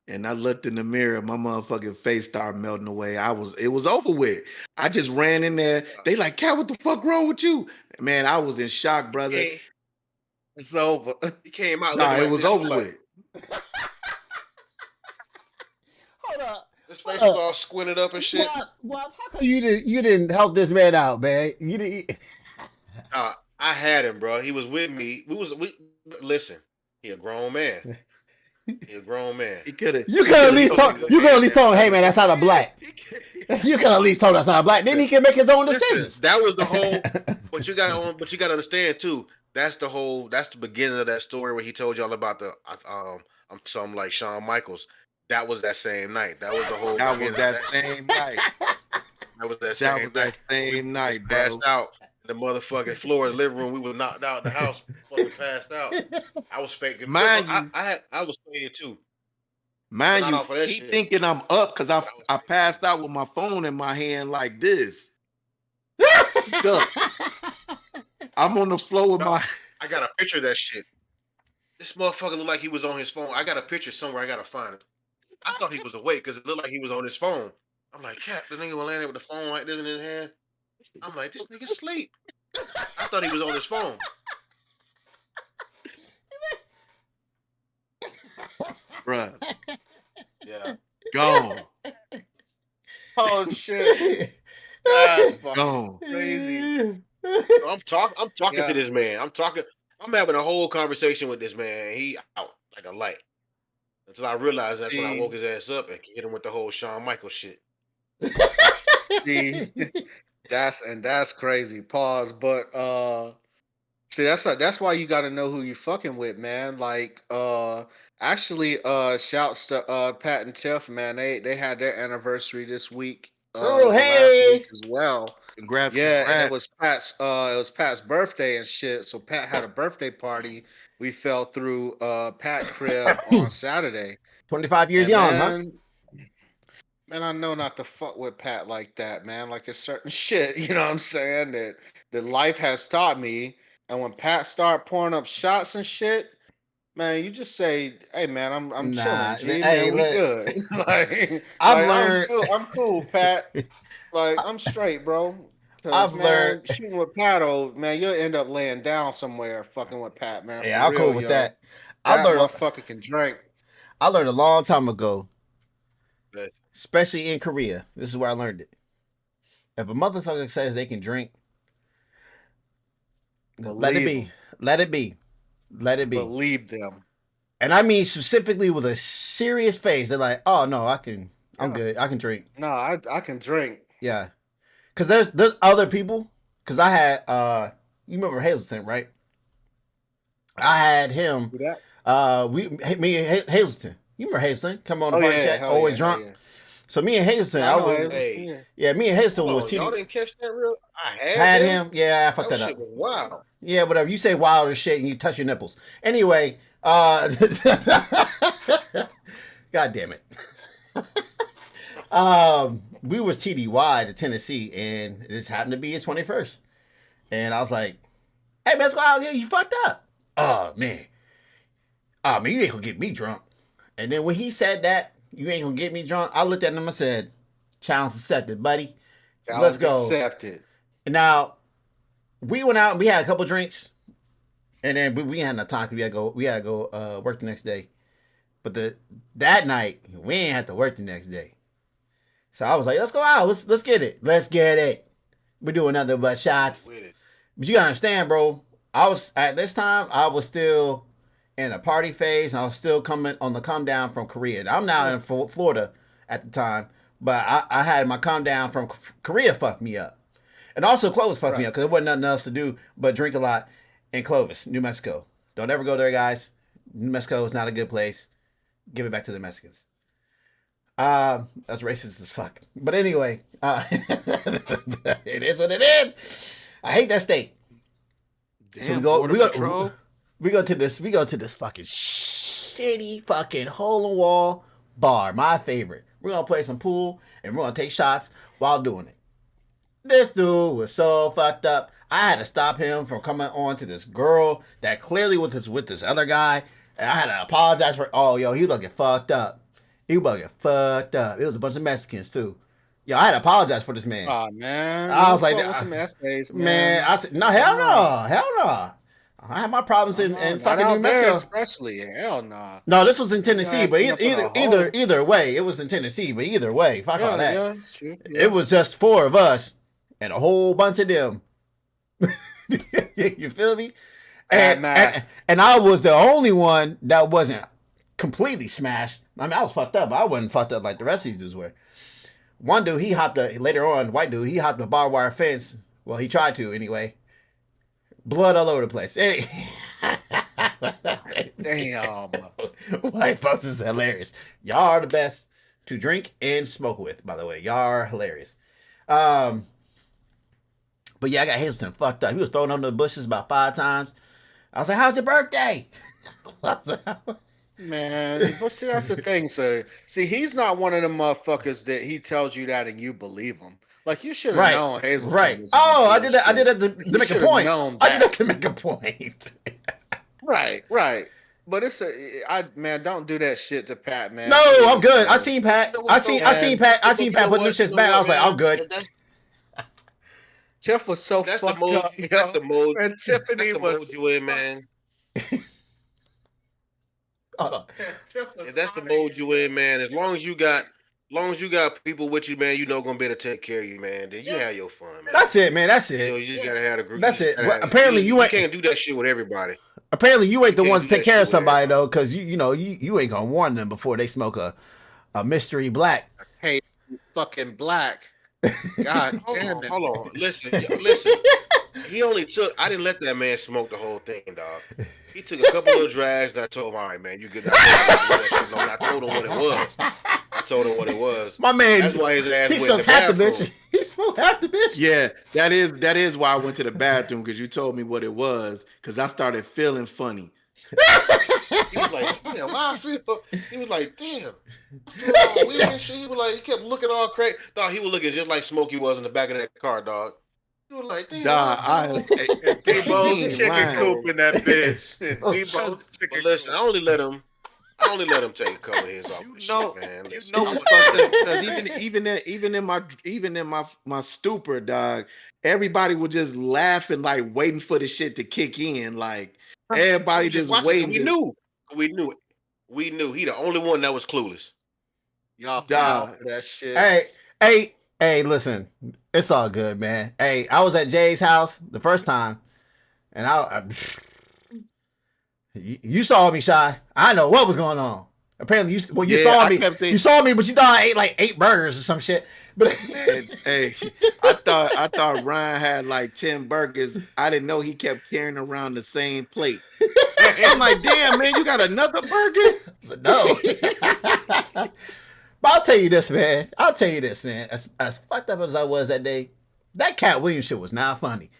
and I looked in the mirror, my motherfucking face started melting away. It was over with. I just ran in there. They like, Cat, what the fuck wrong with you? Man, I was in shock, brother. It's over. He came out Nah, looking it like was this. over Like, with. Hold up. his face was all squinted up and shit. How come you didn't help this man out, man? You didn't. I had him, bro. He was with me. We listen. He a grown man. He a grown man. He could have. You could at least told him, hey man, that's not a black. You could at least told us not a black. Then he can make his own decisions. Listen, that was the whole. But you got to understand too. That's the beginning of that story where he told y'all about the I'm something like Shawn Michaels. That was that same night. That was the whole. That was beginning that of same night. That was that That same was night. that same night, We bro. passed out in the motherfucking floor of the living room. We were knocked out in the house. Fucking passed out. I was faking. Mind you, I was faded too. Mind Not you, off of that he shit. thinking I'm up because I passed out with my phone in my hand like this. Look, I'm on the floor with my. I got a picture of that shit. This motherfucker looked like he was on his phone. I got a picture somewhere. I gotta find it. I thought he was awake because it looked like he was on his phone. I'm like, Cat, the nigga was laying there with the phone like this in his hand. I'm like, this nigga sleep. I thought he was on his phone. Bruh, Yeah. gone, Oh shit. That's fucking gone. crazy. So I'm talking Yeah. to this man. I'm having a whole conversation with this man. He out like a light. Until I realized that's when I woke his ass up and hit him with the whole Shawn Michaels shit. See, that's crazy. Pause. But see, that's why you got to know who you fucking with, man. Like actually shouts to Pat and Tiff, man. They had their anniversary this week. Oh, Last hey. week as well. Congrats, Yeah, and congrats. it was Pat's birthday and shit. So Pat had a birthday party. We fell through Pat crib on Saturday. 25 years And young, huh? man, I know not to fuck with Pat like that, man. Like it's certain shit, you know what I'm saying, that life has taught me. And when Pat start pouring up shots and shit, man, you just say, "Hey, man, I'm Nah, chilling, G, hey, man, we look, good." like, I've like, learned- I'm cool, Pat. Like I'm straight, bro. Cause I've man, learned- shooting with Pat, man, you'll end up laying down somewhere fucking with Pat, man. Yeah, for I'm real, cool with yo. that. That motherfucker can drink. I learned a long time ago especially in Korea. This is where I learned it. If a motherfucker says they can drink, let it Believe be. 'em. Let it be. Let it be. Believe them. And I mean specifically with a serious face. They're like, "Oh no, I'm Yeah. good. I can drink." No, I can drink. Yeah, because there's other people. Because I had you remember Hazelton, right? I had him. Do that. Me and Hazelton. You remember Hazelton? Come on the Oh party yeah, chat, hell always yeah, hell drunk. yeah. So me and Hazelton, Yeah, I I know was Hazelton, Hey, yeah. yeah, me and Hazelton hold was on. CD. Y'all didn't catch that real? I Had him. him. Yeah, I fucked That that shit up. was wild. Yeah, whatever. You say wild as shit and you touch your nipples. Anyway, God damn it. We was TDY to Tennessee, and this happened to be his 21st. And I was like, "Hey, man, let's go out here. You fucked up." Oh man, you ain't gonna get me drunk. And then when he said that, you ain't gonna get me drunk, I looked at him and said, "Challenge accepted, buddy. Let's Challenge go." accepted. Now we went out and we had a couple drinks, and then we had enough time because we had to go work the next day. But that night we ain't had to work the next day, so I was like, "Let's go out. Let's get it. Let's get it. We're doing nothing but shots." With it. But you gotta understand, bro. I was at this time I was still in a party phase, and I was still coming on the come down from Korea. I'm now in Florida at the time, but I had my come down from Korea fucked me up. And also Clovis fucked me Right. up because there wasn't nothing else to do but drink a lot in Clovis, New Mexico. Don't ever go there, guys. New Mexico is not a good place. Give it back to the Mexicans. That's racist as fuck. But anyway, it is what it is. I hate that state. Damn, So we Patrol. go to this fucking shitty fucking hole in wall bar, my favorite. We're gonna play some pool and we're gonna take shots while doing it. This dude was so fucked up. I had to stop him from coming on to this girl that clearly was with this other guy. And I had to apologize for he was looking fucked up. He was looking fucked up. It was a bunch of Mexicans too. Yo, I had to apologize for this man. Oh man. I was like, with them essays, man, I said, no, hell no. I had my problems in Not fucking out New there, Mexico. especially. Hell nah. No, this was in Tennessee, guys but came up in a hole. either way, it was in Tennessee, but either way, fuck all that. Yeah, it's true. Yeah. It was just 4 of us and a whole bunch of them. You feel me? Bad math. And I was the only one that wasn't completely smashed. I mean, I was fucked up, but I wasn't fucked up like the rest of these dudes were. One dude, later on, white dude, he hopped a barbed wire fence. Well, he tried to anyway. Blood all over the place. Damn. White folks is hilarious. Y'all are the best to drink and smoke with, by the way. Y'all are hilarious. But yeah, I got Hazelton fucked up. He was thrown under the bushes about 5 times. I was like, "How's your birthday?" I was like, Man, but see, that's the thing, sir. See, he's not one of them motherfuckers that he tells you that and you believe him. Like you should have right, known Hazelton. right. was Oh, I gonna did do that. I did shit. that to You make a should have point. known I did that. that to make a point. Right. But man, don't do that shit to Pat, man. No, Please, I'm good. I man. seen Pat. You know I what, seen though, Pat. I man? seen You Pat know putting them what, shits you back. know I was what, like, I'm man? good. Tiff was so That's the fucked mode. up. That's the mode. And Tiffany That's the was. mode you in, man. Hold on. Tiff was If that's the outta here. mode you in, man. As long as you got people with you, man, you know gonna be able to take care of you, man. Then you have your fun, man. That's it, man. That's You know, it. you just gotta have a group. That's you just it. gotta But have- apparently you ain't- can't do that shit with everybody. Apparently, you ain't the Can't ones to do take that care of shit with somebody everybody. though, because you ain't gonna warn them before they smoke a mystery black. Hey, you fucking black. God damn it. Hold on. Listen. He only took. I didn't let that man smoke the whole thing, dog. He took a couple of drags, and I told him, "All right, man, you good." I told him what it was. My man, That's why his ass he went in smoked the half the bathroom. bitch. He smoked half the bitch. Yeah, that is why I went to the bathroom, because you told me what it was, because I started feeling funny. He was like, "Damn, why I feel?" He was like, "Damn, I feel all weird and shit." He was like, he kept looking all crazy. Dog, he was looking just like Smokey was in the back of that car, dog. He was like, "Damn." D-Bo's chicken lying. coop in that bitch. Oh, D-Bo's chicken But listen, I coop. only let him take a couple of his off. You the know- shit, man. You Listen, know what's fucked up? 'Cause even in my stupor, dog, everybody was just laughing, like waiting for the shit to kick in. Like everybody we just watching it. waiting. We knew. He the only one that was clueless. Y'all foul Dog. for that shit. Hey, listen, it's all good, man. Hey, I was at Jay's house the first time, and you saw me, Shy. I know what was going on. Apparently, you Yeah, saw I me. kept You thinking, saw me, but you thought I ate like 8 burgers or some shit. But man, hey, I thought Ryan had like 10 burgers. I didn't know he kept carrying around the same plate. I'm like, damn, man, you got another burger? so, no. But I'll tell you this, man. As fucked up as I was that day, that Cat Williams shit was not funny.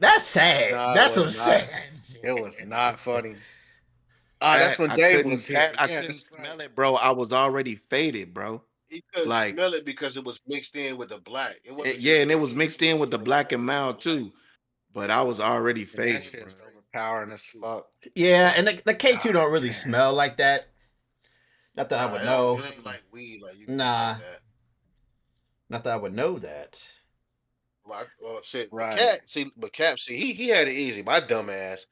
That's sad. No, it That's some was not. sad shit. It was not funny. That's when I Dave was couldn't, here. I Yeah, couldn't that's smell right. it, bro. I was already faded, bro. He couldn't Like, smell it because it was mixed in with the black. It wasn't yeah, just and it straight. was mixed in with the black and mild too. But I was already And that faded, bro. shit's overpowering as fuck. Yeah, and the K2 God don't really damn. smell like that. Not that I Nah, would it don't- know. it ain't like weed. Like you can Nah, like that. not that I would know that. Well, shit. Right. Cap, he had it easy. My dumb ass.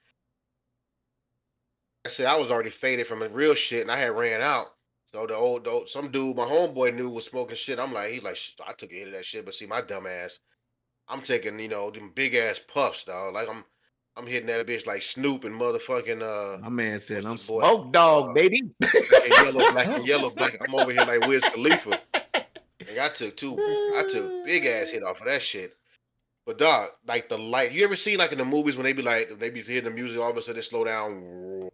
I said I was already faded from the real shit, and I had ran out. So some dude, my homeboy knew was smoking shit. I'm like, I took a hit of that shit, but see, my dumb ass, I'm taking, them big ass puffs, dog. Like I'm hitting that bitch like Snoop and motherfucking My man said, what's I'm his boy? smoke dog, baby. Black and yellow, black. I'm over here like Wiz Khalifa. And I took big ass hit off of that shit. But dog, like the light, you ever see like in the movies when they be hearing the music, all of a sudden it slow down.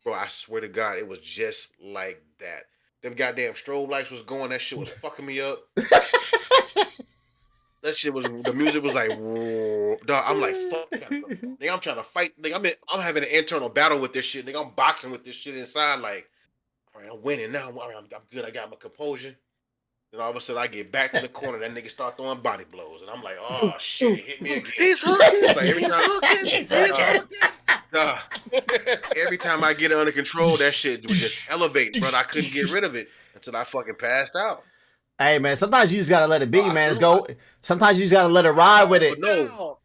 Bro, I swear to God, it was just like that. Them goddamn strobe lights was going. That shit was fucking me up. That shit was the music was like, whoa. Dog. I'm like, fuck. Nigga, I'm trying to fight. Nigga, I'm having an internal battle with this shit. Nigga, I'm boxing with this shit inside. Like, all right, I'm winning now. All right, I'm good. I got my composure. Then all of a sudden, I get back to the corner. That nigga start throwing body blows, and I'm like, oh shit, it hit me again. He's hooking. Like every He's time, hooking. He's He's hooking. hooking. Nah. Every time I get it under control, that shit was just elevating, brother. I couldn't get rid of it until I fucking passed out. Hey, man, sometimes you just gotta let it be, Bro, man. It's go. Sometimes you just gotta let it ride with it. But no,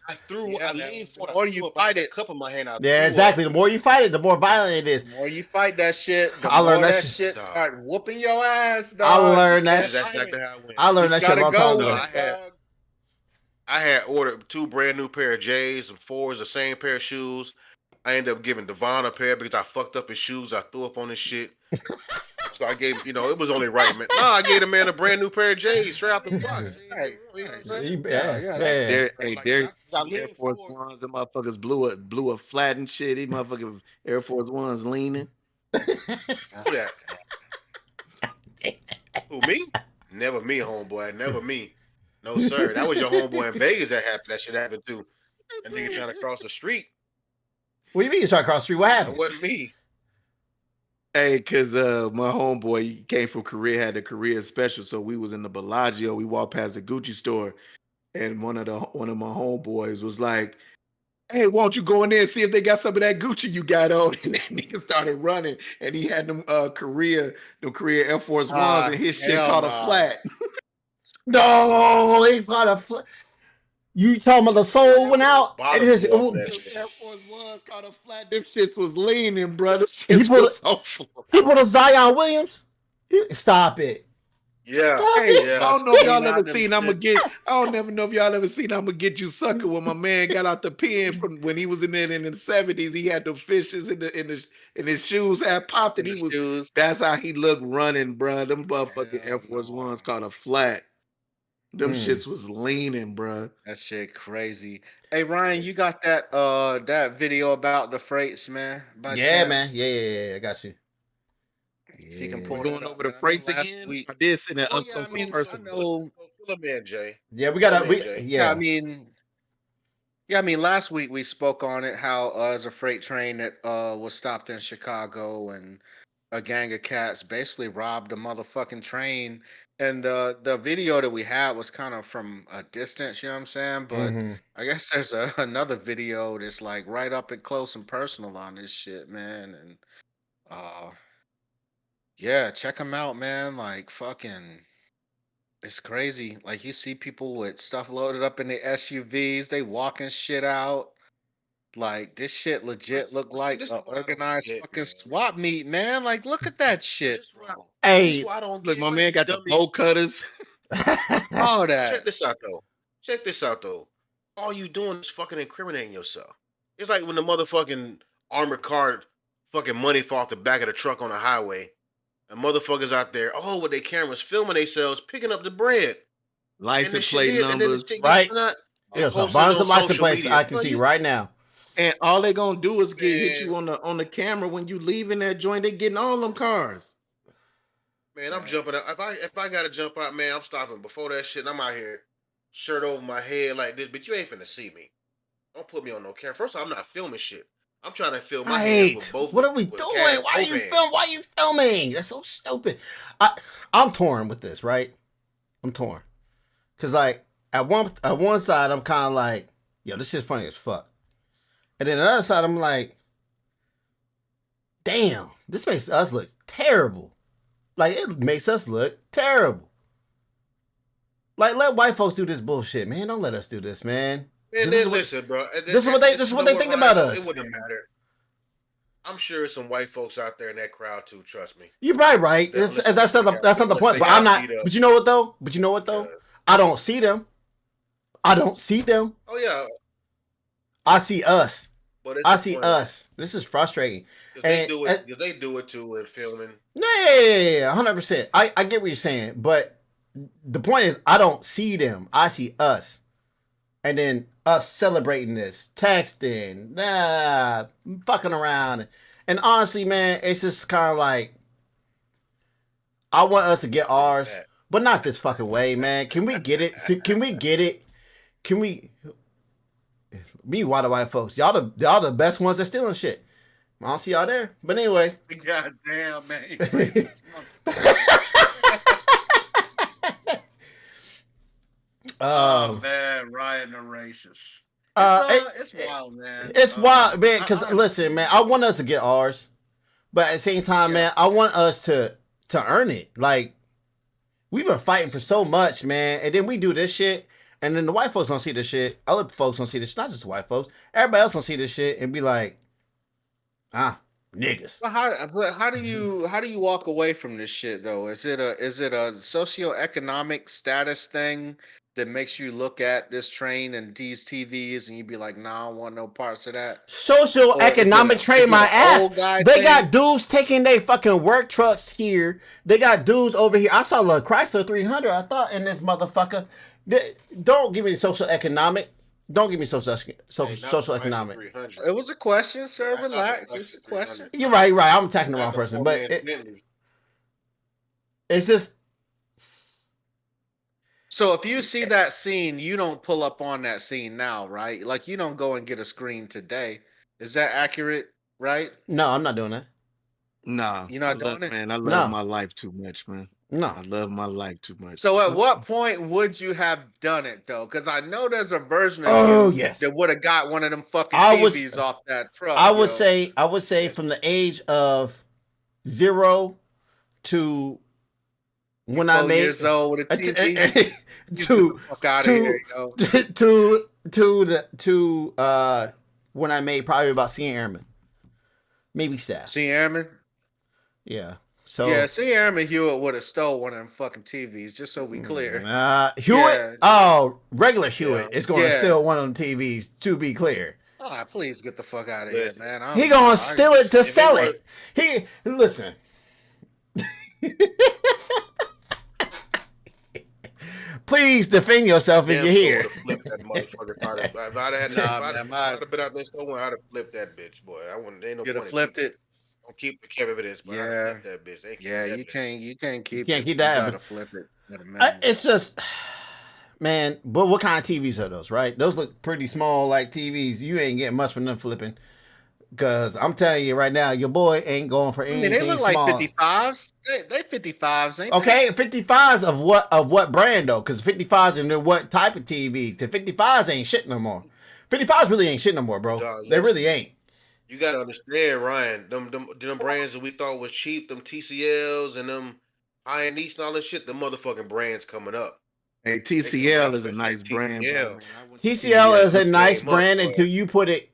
I Yeah, man. leaned The forward. more you fight it, cup of my hand. I Yeah, threw exactly. up. The more you fight it, the more violent it is. the more you fight that shit, the I more learned that that shit. shit Dog. start whooping your ass, dog. I You learned that can't That's fight exactly it. how it went. I learned Just that shit a gotta long go time with ago. it, I had ordered 2 brand new pair of J's and 4s, the same pair of shoes. I ended up giving Devon a pair because I fucked up his shoes. I threw up on his shit. So I gave, it was only right, man. No, I gave the man a brand new pair of J's straight out the box. Right, You know what I'm right. saying? Yeah, Yeah, yeah. There, I Air leaned Force forward. Ones, the motherfuckers blew a flat and shit. These motherfucking Air Force Ones leaning. Who that? Who, me? Never me, homeboy. Never me. No, sir. That was your homeboy in Vegas that shit happened to. That nigga trying to cross the street. What do you mean you try to cross the street? What That happened? wasn't me. Hey, cause my homeboy he came from Korea, had the Korea special. So we was in the Bellagio. We walked past the Gucci store, and one of my homeboys was like, "Hey, why don't you go in there and see if they got some of that Gucci you got on?" And that nigga started running, and he had them Korea Air Force Ones, and his shit hell caught a nah. flat. No, he got a. You talking about the soul went out? Bottom And his, blew off that Them shit. Air Force Ones caught a flat. Them shits was leaning, bro. Them He shits put was so flat. he put a Zion Williams. Stop it. Yeah. Stop Hey, it. Yeah. I don't know if y'all Clean out ever them seen. shit. I don't never know if y'all ever seen. I'm gonna get you sucker. When my man got out the pen from when he was in there in the '70s, he had the fishes in his shoes had popped, and In he the was. shoes. That's how he looked running, bro. Them motherfucking Hell Air Force no. Ones caught a flat. Them Mm. shits was leaning, bro. That shit crazy. Hey Ryan, you got that video about the freights, man? By Yeah, chance? man. Yeah. I got you. If you can Yeah. pull We that going up, over the man. I know freights last again. week. I did send that Oh up yeah, so I mean, first. I know. Fill him in, Jay. Yeah, we got Fill him in, to. Jay. Yeah, I Yeah. mean, last week we spoke on it. How as a freight train that was stopped in Chicago, and a gang of cats basically robbed the motherfucking train. And the video that we had was kind of from a distance, you know what I'm saying? But Mm-hmm. I guess there's another video that's like right up and close and personal on this shit, man. And uh, yeah, check them out, man. Like fucking, it's crazy. Like you see people with stuff loaded up in the SUVs, they walking shit out. Like this shit legit look like This an is what I don't organized get, fucking man. swap meet, man. Like look at that shit, This why bro. Hey, I don't Look, get my like man got the dummy bow cutters. All Check that. this out though. Check this out though. All you doing is fucking incriminating yourself. It's like when the motherfucking armored car fucking money fall off the back of the truck on the highway. And motherfuckers out there, with their cameras filming themselves picking up the bread. And the License shit plate and then the numbers. shit gets right? sent and There's a posted bunch on of license social plates media. I can see right now. And all they gonna do is hit you Man. on the camera when you leaving that joint. They getting all them cars. Man, I'm jumping out. If I gotta jump out, man, I'm stopping before that shit. And I'm out here, shirt over my head like this, but you ain't finna see me. Don't put me on no camera. First of all, I'm not filming shit. I'm trying to film my hands with Right. both. What are we with doing? gas, Why are both you hands. film? Why are you filming? That's so stupid. I'm torn with this, right? I'm torn. Cause like at one side I'm kind of like, yo, this shit's funny as fuck. And then the other side I'm like, damn, this makes us look terrible. Like it makes us look terrible. Like let white folks do this bullshit, man. Don't let us do this, man. Man, This is what- listen, bro. this is what they think about us. It wouldn't matter. I'm sure some white folks out there in that crowd too. Trust me. You're probably right. That's That's not the point. But I'm not. But you know what though? Yeah. I don't see them. I don't see them. Oh yeah, I see us. but it's I the see point. us. This is frustrating. 'Cause they And- do it. 'Cause they do it too in filming. Yeah, 100%. I get what you're saying, but the point is, I don't see them. I see us, and then us celebrating this, texting, fucking around, and honestly, man, it's just kind of like I want us to get ours, but not this fucking way, man. Can we get it? Can we get it? Can we? Me, white folks, y'all the best ones that stealing shit. I don't see y'all there, but anyway. God damn, man. Oh man, Ryan the racist. It's wild, man. It's wild, man. Because listen, man, I want us to get ours, but at the same time, man, I want us to earn it. Like we've been fighting for so much, man, and then we do this shit, and then the white folks don't see this shit. Other folks don't see this. Not just the white folks. Everybody else don't see this shit and be like, niggas. But how do you walk away from this shit though? Is it a socioeconomic status thing that makes you look at this train and these TVs and you be like, nah, I don't want no parts of that? Social economic trade my ass. They got dudes taking their fucking work trucks here. They got dudes over here. I saw a Chrysler 300. I thought in this motherfucker. Don't give me social economic. Don't give me social economic. It was a question, sir. Relax. It's a question. You're right. I'm attacking the wrong person, but it's just. So if you see that scene, you don't pull up on that scene now, right? Like you don't go and get a screen today. Is that accurate? Right? No, I'm not doing that. Nah, You're not doing it? man. I love my life too much, man. No. I love my life too much. So at what point would you have done it though? Because I know there's a version of you that would have got one of them fucking TVs off that truck. I would say from the age of 0 to when I made years old with a TV. to when I made probably about Seeing Airman, maybe staff. Seeing Airman. Yeah. So yeah, see, Airman Hewitt would have stole one of them fucking TVs, just so we clear. Hewitt, regular Hewitt is going to steal one of them TVs. To be clear. Oh, please get the fuck out of here, man. He gonna steal it to sell it. He listen. Please defend yourself if you're here. Flip that motherfucker. If I'd have been out there somewhere, I'd have flipped that bitch, boy. I wouldn't. Ain't no You'd have point flipped it. Don't keep the evidence, but yeah, that bitch. You can't keep. You can't keep that. You gotta flip it. It's just, man. But what kind of TVs are those? Right? Those look pretty small, like TVs. You ain't getting much from them flipping. Cause I'm telling you right now, your boy ain't going for anything. They look small. like 55s. They 55s, ain't okay, 55s of what brand though? Cause 55s and what type of TVs? The 55s ain't shit no more. 55s really ain't shit no more, bro. They really ain't. You gotta understand, Ryan. Them brands that we thought was cheap, them TCLs and them Iron East and all this shit, the motherfucking brands coming up. Hey, TCL is a nice brand. Yeah, TCL is a nice brand until you put it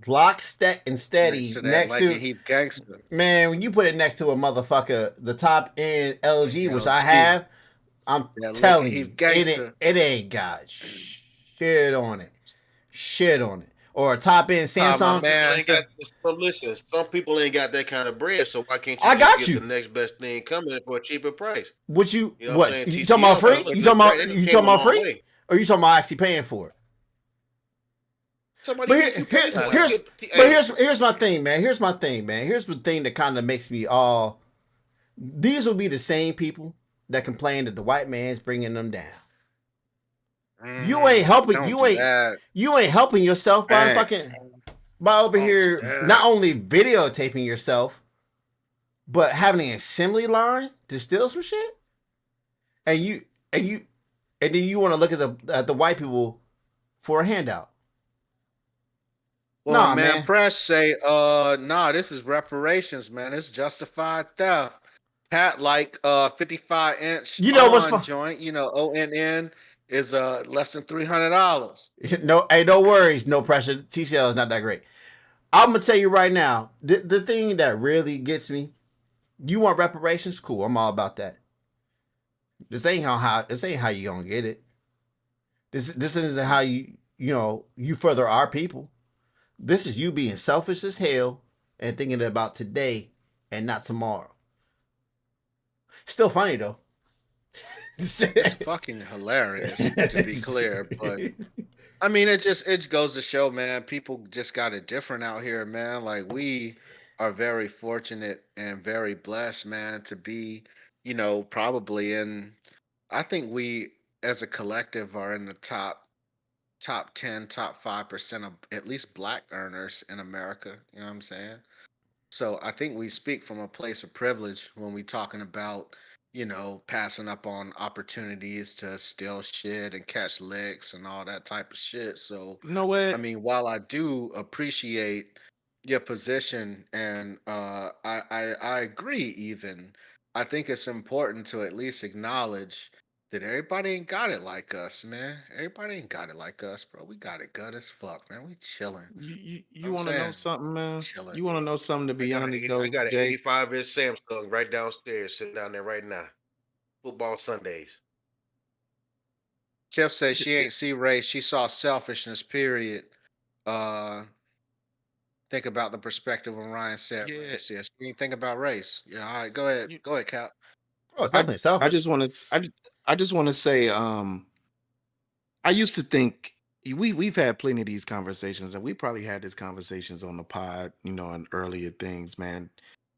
lock, step, and Next steady to that next Leggett to Heath gangster. man. When you put it next to a motherfucker, the top end LG, which I LG. have, I'm That Leggett telling Heath you, gangster. it ain't got shit on it, shit on it, or a top end Ah, my Samsung. People man. ain't got. So listen, some people ain't got that kind of bread. So why can't you I just got get the you. next best thing coming for a cheaper price? What you You know what I'm what saying? you talking about TCL, free? look, right, they done You came talking a about long free? way. Or you talking about actually paying for it? Somebody But make you pay for it. here's Hey, here's my thing, man. Here's my thing, man. Here's the thing that kind of makes me all. These will be the same people that complain that the white man's bringing them down. You ain't helping. Don't do that. You ain't helping yourself by Thanks. by over Don't do here not that. only videotaping yourself, but having an assembly line to steal some shit. And you and you and then you want to look at the white people for a handout. Well, my Nah, man man. Press say, nah, this is reparations, man. It's justified theft. Pat like 55-inch You know what's on fun? joint, ONN is less than $300. No, hey, no worries, no pressure. TCL is not that great. I'm gonna tell you right now, the thing that really gets me. You want reparations? Cool, I'm all about that. This ain't how you gonna get it. This isn't how you further our people. This is you being selfish as hell and thinking about today and not tomorrow. Still funny though. It's fucking hilarious, to be clear. But I mean, it goes to show, man, people just got it different out here, man. Like we are very fortunate and very blessed, man, to be, probably in I think we as a collective are in the top 10, top 5% of at least black earners in America. You know what I'm saying? So I think we speak from a place of privilege when we talking about, passing up on opportunities to steal shit and catch licks and all that type of shit. So You know I what? mean, while I do appreciate your position and I agree even, I think it's important to at least acknowledge that everybody ain't got it like us, man. Everybody ain't got it like us, bro. We got it good as fuck, man. We chilling. You I'm want to know saying something, man? chilling. You want to know something? To I be got honest, though, I got an Jay. 85-inch Samsung right downstairs, sitting down there right now. Football Sundays. Tiff says J- she ain't see race. She saw selfishness, period. Uh think about the perspective when Ryan said Yeah. race. Yeah, she didn't think about race. Yeah, all right, go ahead. You, Go ahead, Cap. Oh, it's I definitely I selfish. just want to I just want to say I used to think we've had plenty of these conversations, and we probably had these conversations on the pod, and earlier things, man.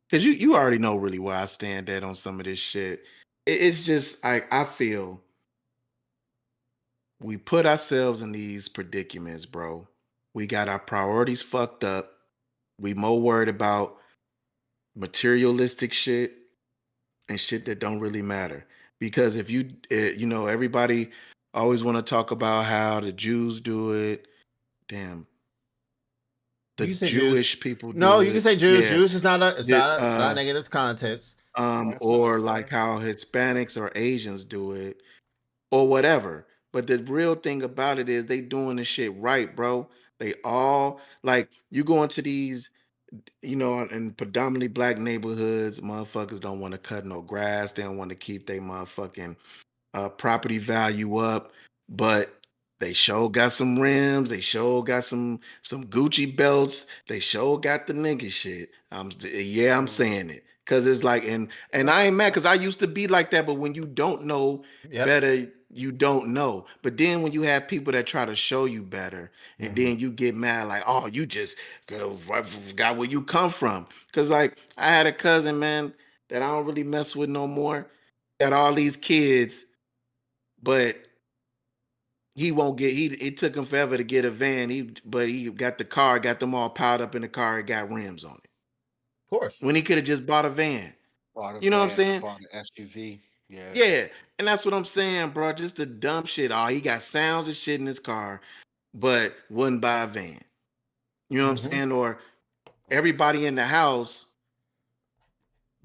Because you already know really where I stand at on some of this shit. It's just I feel we put ourselves in these predicaments, bro. We got our priorities fucked up. We more worried about materialistic shit and shit that don't really matter. Because if everybody always want to talk about how the Jews do it. Damn, the You can say Jews. Jewish people No, do you can it. say Jews. Yeah. Jews is not a. It's The, not a. It's not negative context. That's or fair. like how Hispanics or Asians do it, or whatever. But the real thing about it is they doing the shit right, bro. They all like you go into these, in predominantly black neighborhoods, motherfuckers don't want to cut no grass. They don't want to keep their motherfucking property value up, but they sure got some rims. They sure got some Gucci belts. They sure got the nigga shit. I'm Mhm. saying it because it's like, and I ain't mad because I used to be like that. But when you don't know Yep. better, you don't know. But then when you have people that try to show you better, and Mm-hmm. then you get mad like, oh, you just forgot where you come from. Because like I had a cousin, man, that I don't really mess with no more. Got all these kids, but he won't get. It took him forever to get a van. But he got the car, got them all piled up in the car. It got rims on it. Of course. When he could have just bought a van. Bought a You know what I'm van, saying? bought an SUV. Yeah. Yeah, and that's what I'm saying, bro. Just the dumb shit. Oh, he got sounds and shit in his car, but wouldn't buy a van. You know what I'm Mm-hmm. saying? Or everybody in the house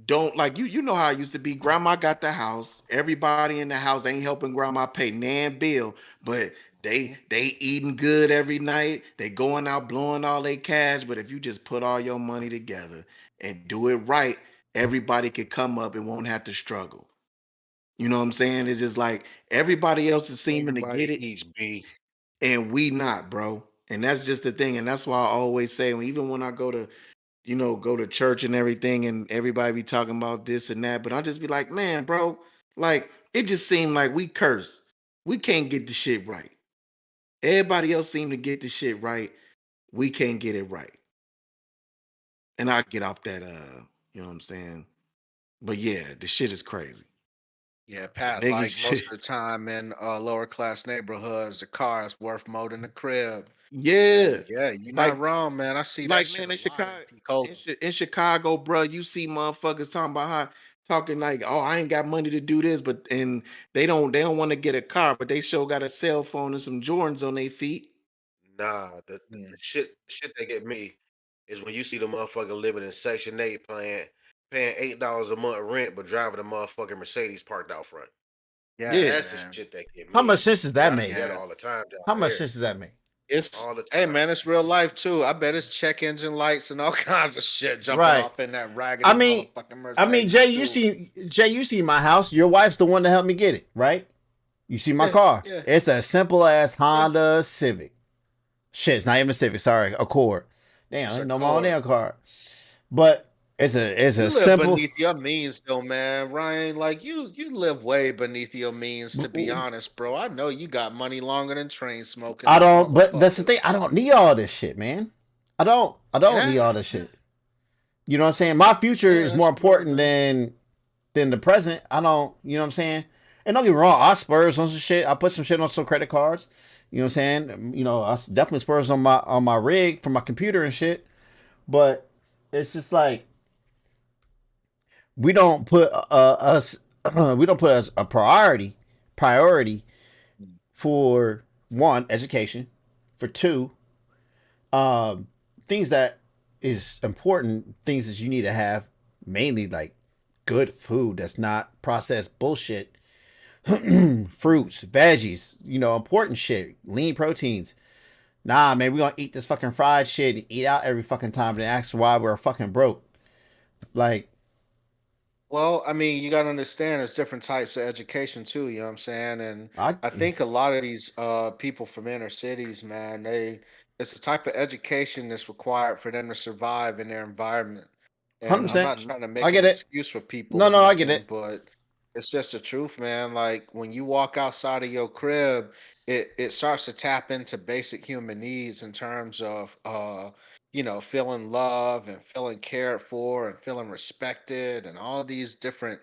don't like you. You know how it used to be. Grandma got the house. Everybody in the house ain't helping grandma pay nan bill, but They eating good every night. They going out blowing all their cash. But if you just put all your money together and do it right, everybody could come up and won't have to struggle. You know what I'm saying? It's just like everybody else is seeming to get Everybody it, eats, B. and we not, bro. And that's just the thing. And that's why I always say, even when I go to, go to church and everything, and everybody be talking about this and that, but I just be like, man, bro, like it just seemed like we curse. We can't get the shit right. Everybody else seem to get the shit right. We can't get it right. And I get off that, you know what I'm saying? But yeah, the shit is crazy. Yeah, The Pat, niggas like most shit. of the time in lower class neighborhoods, the car is worth more than the crib. Yeah. And yeah, you're not Like wrong, man. I see that shit man, a in lot in Chicago, P. in Chicago, bro, you see motherfuckers talking about how talking like, oh, I ain't got money to do this, but and they don't want to get a car, but they sure got a cell phone and some Jordans on their feet. Nah, the Mm. shit that get me is when you see the motherfucker living in Section 8 paying $8 a month rent, but driving a motherfucking Mercedes parked out front. Yes, Yeah. That's the man. shit that get How much me. sense does And that I see make? that Yeah. all the time down How much there. sense does that make? It's All the hey time. man, it's real life too. I bet it's check engine lights and all kinds of shit jumping Right. off in that raggedy I mean, motherfucking Mercedes Jay, too. You see my house. Your wife's the one that helped me get it, right? You see my Yeah, car. yeah, It's a simple ass yeah. Honda Civic. Shit, it's not even a Civic. Sorry, Accord. Damn, I It's a didn't know my own car. damn car. But it's a You live simple. beneath your means though, man. Ryan, like you live way beneath your means to be honest, bro. I know you got money longer than train smoking I this don't. But that's the motherfucker. thing. I don't need all this shit, man. I don't. I don't need Yeah, all this shit. You know what I'm saying? My future yeah, is more that's true, important man. than the present. I don't. You know what I'm saying? And don't get me wrong. I spurs on some shit. I put some shit on some credit cards. You know what I'm saying? I definitely spurs on my rig for my computer and shit. But it's just like we don't put us we don't put us a priority for one education, for two things that is important, things that you need to have, mainly like good food that's not processed bullshit, Mhm. fruits, veggies, important shit, lean proteins. Nah, man, we gonna eat this fucking fried shit and eat out every fucking time and ask why we're fucking broke. Like, Well, I mean, you gotta understand there's different types of education too, you know what I'm saying? And I I think a lot of these people from inner cities, man, it's a type of education that's required for them to survive in their environment. And I'm 100%. not trying to I make an get it. excuse for people No, or no, I get nothing, it. but it's just the truth, man. Like when you walk outside of your crib, it starts to tap into basic human needs in terms of feeling love and feeling cared for and feeling respected and all these different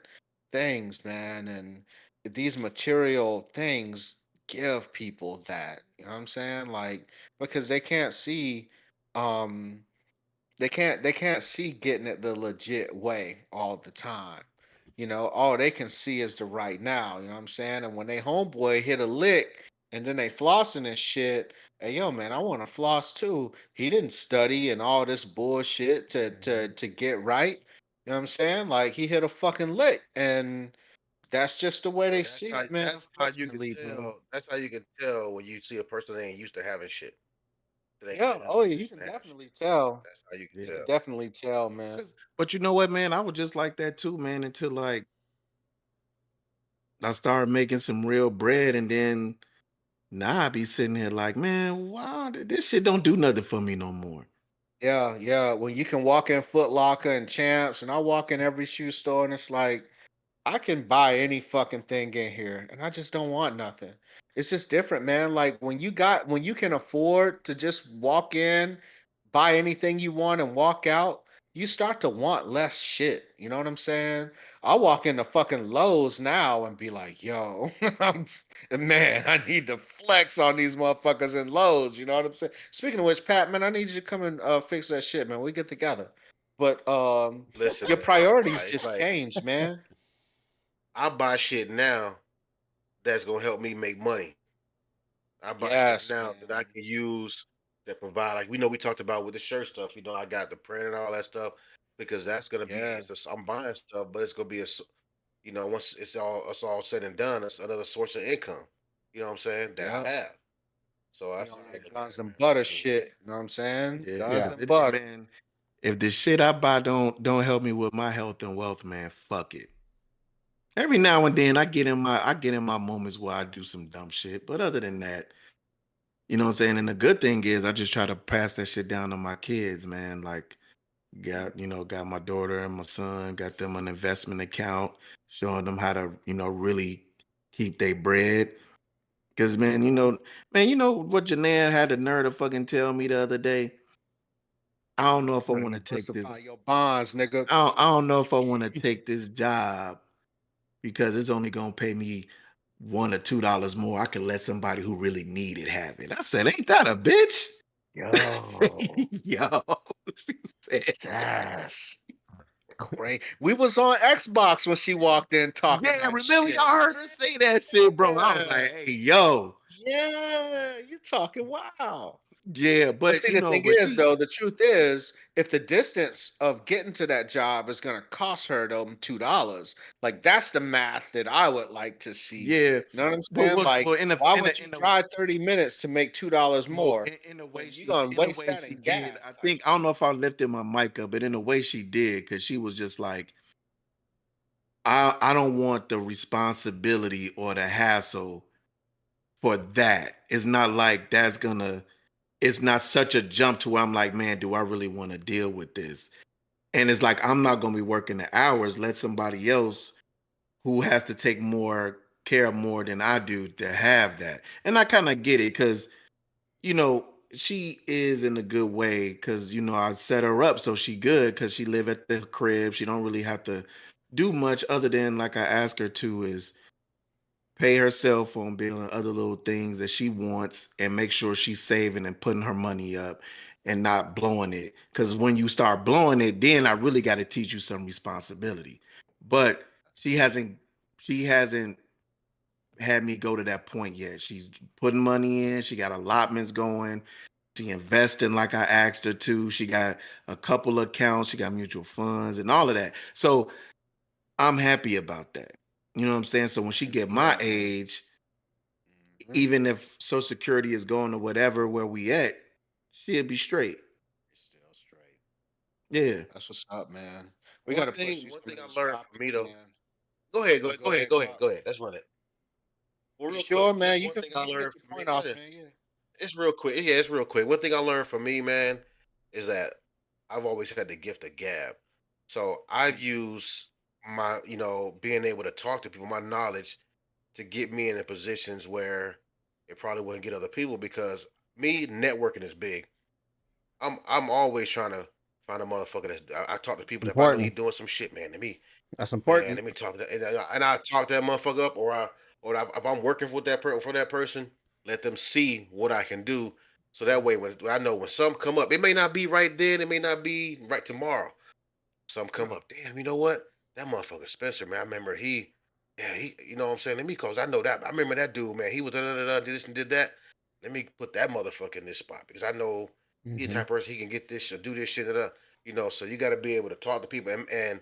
things, man. And these material things give people that, you know what I'm saying? Like, because um, they can't see getting it the legit way all the time. All they can see is the right now. You know what I'm saying? And when they homeboy hit a lick and then they flossing and shit, hey yo, man, I want to floss too. He didn't study and all this bullshit to get right. You know what I'm saying? Like he hit a fucking lick, and that's just the way they That's see how it, man. that's how you can Unfortunately, bro. tell. That's how you can tell when you see a person that ain't used to having shit. That ain't Yeah. been in a Oh yeah, you position can to have shit. definitely tell. That's how you can You Yeah. can tell. definitely tell, man. But you know what, man? I was just like that too, man, until like I started making some real bread, and then now I be sitting here like, man, wow, this shit don't do nothing for me no more. Yeah, yeah. When you can walk in Foot Locker and Champs, and I walk in every shoe store, and it's like I can buy any fucking thing in here, and I just don't want nothing. It's just different, man. Like when you can afford to just walk in, buy anything you want, and walk out, you start to want less shit. You know what I'm saying? I walk into fucking Lowe's now and be like, yo, man, I need to flex on these motherfuckers in Lowe's. You know what I'm saying? Speaking of which, Pat, man, I need you to come and fix that shit, man. We get together. But Listen, your man. priorities It's just like changed, man. I buy shit now that's gonna help me make money. I buy shit Yes, now that I man. can use that provide. Like we talked about with the shirt stuff. I got the print and all that stuff because that's gonna be. Yeah. I'm buying stuff, but it's gonna be once it's all said and done, it's another source of income. You know what I'm saying? That Yeah. I have. So He that's on how I that look at guns it, and man. butter Absolutely. shit. You know what I'm saying? Yeah, Guns Yeah. and butter. man, if the shit I buy don't help me with my health and wealth, man, fuck it. Every now and then I get in my moments where I do some dumb shit. But other than that, you know what I'm saying? And the good thing is I just try to pass that shit down to my kids, man. Like got my daughter and my son, got them an investment account, showing them how to, really keep their bread. Cause man, you know what Janan had the nerve to fucking tell me the other day? I don't know if I Better want to take diversify this. your bonds, nigga. I don't know if I want to take this job because it's only gonna pay me $1 or $2 more. I can let somebody who really need it have it. I said, ain't that a bitch? Yo, Yo, she said, yes. Great. We was on Xbox when she walked in talking yeah, that remember shit. y'all heard her say that shit, bro. I was Yeah. like, hey, yo, Yeah, you talking wow. yeah, But but see, the thing but is, she, though, the truth is, if the distance of getting to that job is going to cost her them $2, like that's the math that I would like to see. yeah, You know what I'm but saying? Like, in a why in a would you in a drive 30 minutes to make $2 well, more in a way when you're she going to in a waste way that she in did. I gas type think I don't know if I lifted my mic up, but in a way she did because she was just like, I don't want the responsibility or the hassle for that. It's not like it's not such a jump to where I'm like, man, do I really want to deal with this? And it's like I'm not gonna be working the hours. Let somebody else who has to take more care of more than I do to have that. And I kind of get it because you know she is in a good way because I set her up so she good because she live at the crib. She don't really have to do much other than like I ask her to is pay her cell phone bill and other little things that she wants and make sure she's saving and putting her money up and not blowing it. Because when you start blowing it, then I really got to teach you some responsibility. But she hasn't she hasn't had me go to that point yet. She's putting money in, she got allotments going, she investing like I asked her to. She got a couple accounts, she got mutual funds and all of that. So I'm happy about that. You know what I'm saying? So when she That's get my good, man. age, Mhm. even if Social Security is going to whatever where we at, she'll be straight. It's still straight. Yeah. That's what's up, man. We got One to push thing, these one through thing I these learned from me topics, though. man. Go ahead, go Oh, ahead, go go ahead, ahead, go ahead, Guap. go ahead. Let's run it. Well, You real quick, sure, man? one thing I You can learned get your from me, point off, man. Yeah. it's real quick. Yeah, it's real quick. One thing I learned from me, man, is that I've always had the gift of gab. So I've Mm. used my, being able to talk to people, my knowledge to get me in positions where it probably wouldn't get other people because me networking is big. I'm always trying to find a motherfucker I talk to It's people that if I know he important. doing some shit, man. That's Man, important. let me talk to that, and I talk that motherfucker up, if I'm working with for that person, let them see what I can do, so that way when I know when some come up, it may not be right then, it may not be right tomorrow. Some come Right. up, damn, you know what? That motherfucker Spencer, man. I remember yeah, you know what I'm saying. Let me, cause I know that I remember that dude, man. He was did this and did that. Let me put that motherfucker in this spot because I know he the Hmm. type of person he can get this or do this shit. So you got to be able to talk to people and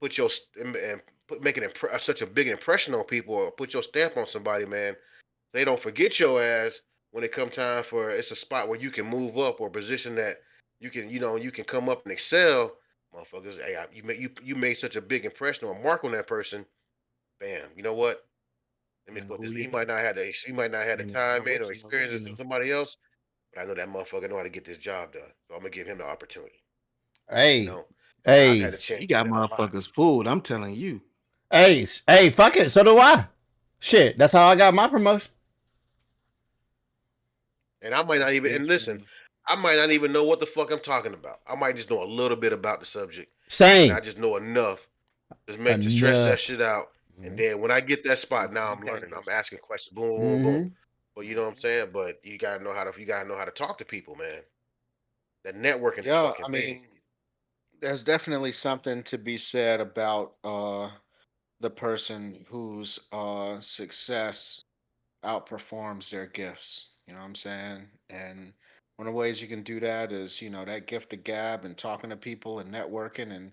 put your and make such a big impression on people or put your stamp on somebody, man. They don't forget your ass when it come time for it's a spot where you can move up or position that you can come up and excel. Motherfuckers, hey, you made such a big impression or mark on that person. Bam, you know what? Let You me know put who this. you He might not have the I time know in what or you experience know. of somebody else, but I know that motherfucker know how to get this job done. So I'm gonna give him the opportunity. You Hey, know, and I've had hey, a chance He to do got that a lot. motherfuckers fooled. I'm telling you. hey, fuck it. So do I. Shit, that's how I got my promotion. And I might not That's even and that's listen, funny. I might not even know what the fuck I'm talking about. I might just know a little bit about the subject, and I Same. just know enough to stretch that Enough. shit out. And then when I get that spot, Enough to now be I'm learning. I'm dangerous. asking questions. Boom, boom, boom, boom. Hmm. But you know what I'm Mhm. saying. But you gotta know how to talk to people, man. That networking is Yeah, fucking I big. mean, there's definitely something to be said about the person whose success outperforms their gifts. You know what I'm saying? And one of the ways you can do that is, that gift of gab and talking to people and networking and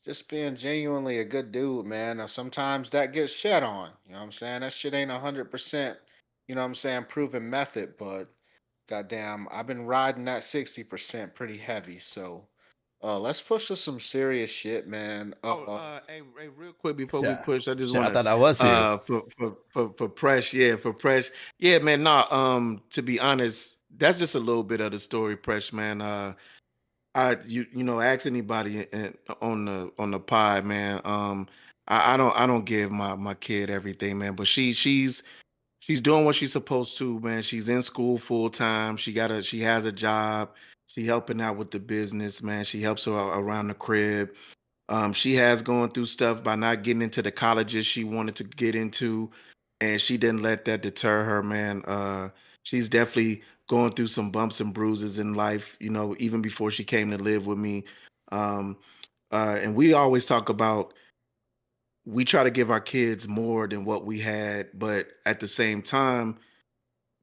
just being genuinely a good dude, man. Now, sometimes that gets shed on. You know what I'm saying? That shit ain't 100%, you know what I'm saying, proven method, but goddamn, I've been riding that 60% pretty heavy. So let's push to some serious shit, man. Oh, hey, real quick before we Yeah. push, I just Shit, I want to, thought that was serious. for Presh, yeah, man. Nah, to be honest, that's just a little bit of the story, Presh, man. Ask anybody on the pod, man. I don't give my kid everything, man, but she's doing what she's supposed to, man. She's in school full time. She has a job. She helping out with the business, man. She helps her around the crib. She has gone through stuff by not getting into the colleges she wanted to get into, and she didn't let that deter her, man. She's definitely going through some bumps and bruises in life, even before she came to live with me. Um, and we always talk about we try to give our kids more than what we had, but at the same time,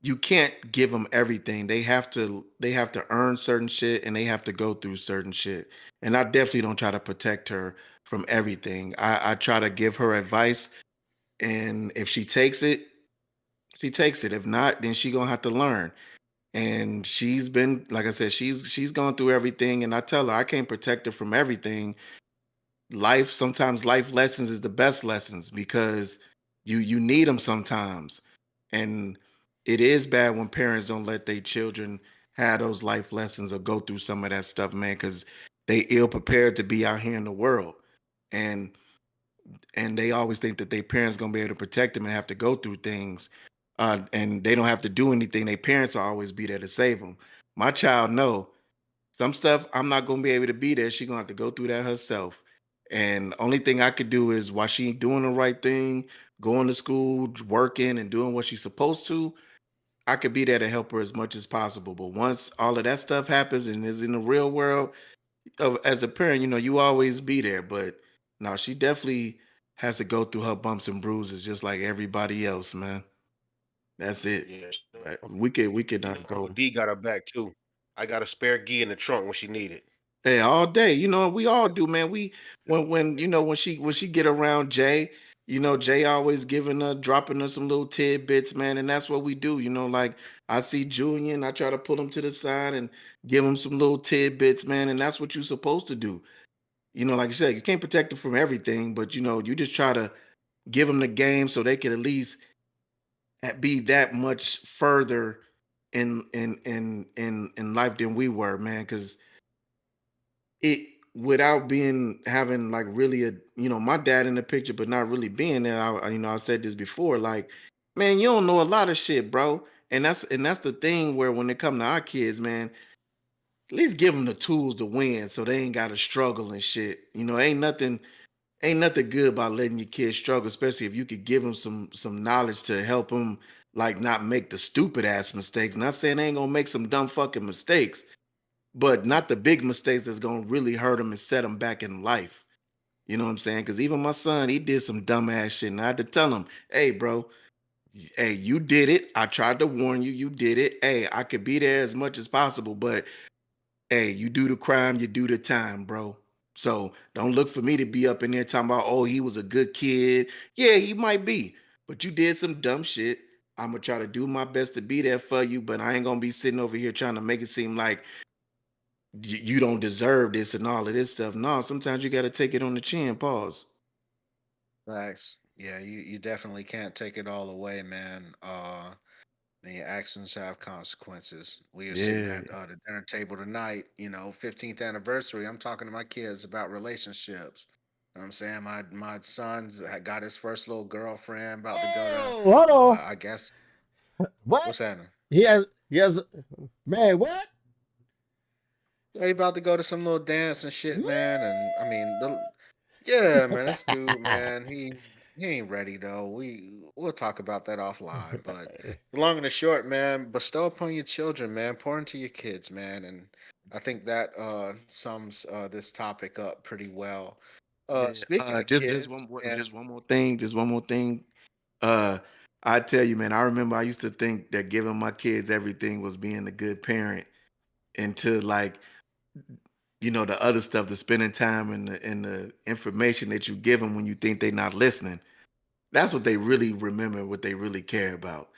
you can't give them everything. They have to earn certain shit and they have to go through certain shit. And I definitely don't try to protect her from everything. I try to give her advice, and if she takes it, she takes it. If not, then she gonna have to learn. And she's been, like I said, she's gone through everything. And I tell her I can't protect her from everything. Sometimes life lessons is the best lessons because you need them sometimes. And it is bad when parents don't let their children have those life lessons or go through some of that stuff, man, because they ill prepared to be out here in the world. And and they always think that their parents gonna be able to protect them and have to go through things, and they don't have to do anything. Their parents will always be there to save them. My child know some stuff I'm not gonna be able to be there. She gonna have to go through that herself. And only thing I could do is while she doing the right thing, going to school, working, and doing what she's supposed to, I could be there to help her as much as possible. But once all of that stuff happens and is in the real world, as a parent, you always be there. But no, she definitely has to go through her bumps and bruises just like everybody else, man. That's it. Yeah, We could not Uncle go. D got her back too. I got a spare gi in the trunk when she need it. Hey, all day. We all do, man. When she get around Jay, Jay always dropping her some little tidbits, man, and that's what we do. Like I see Julian, I try to pull him to the side and give him some little tidbits, man, and that's what you're supposed to do. Like you said, you can't protect them from everything, but you just try to give them the game so they can at least be that much further in life than we were, man, because it without being having like really my dad in the picture but not really being there. I said this before, like, man, you don't know a lot of shit, bro. And that's the thing where when it come to our kids, man, at least give them the tools to win so they ain't got to struggle and shit. Ain't nothing good about letting your kids struggle, especially if you could give them some knowledge to help them like not make the stupid ass mistakes. Not saying they ain't gonna make some dumb fucking mistakes, but not the big mistakes that's gonna really hurt him and set him back in life. You know what I'm saying? Because even my son, he did some dumbass shit, and I had to tell him, "Hey, bro, hey, you did it. I tried to warn you. You did it. Hey, I could be there as much as possible, but hey, you do the crime, you do the time, bro. So don't look for me to be up in there talking about, oh, he was a good kid. Yeah, he might be, but you did some dumb shit. I'm gonna try to do my best to be there for you, but I ain't gonna be sitting over here trying to make it seem like you don't deserve this and all of this stuff. No, sometimes you got to take it on the chin. Pause. Facts. Yeah, you definitely can't take it all away, man. And your actions have consequences. We are sitting Yeah, at the dinner table tonight, 15th anniversary. I'm talking to my kids about relationships. You know what I'm saying? My son's had got his first little girlfriend, about to go to, Oh, hold on. I guess, What? what's happening? He has, man, what? Yeah, he about to go to some little dance and shit, man. And I mean, yeah, man, this dude, man, he ain't ready though. We'll talk about that offline. But the long and the short, man, bestow upon your children, man. Pour into your kids, man. And I think that sums this topic up pretty well. yeah. Speaking of Just kids, one, more- and just one more thing. Just one more thing. Uh, I tell you, man. I remember I used to think that giving my kids everything was being a good parent, until like the other stuff, the spending time and the information that you give them when you think they're not listening. That's what they really remember. What they really care about.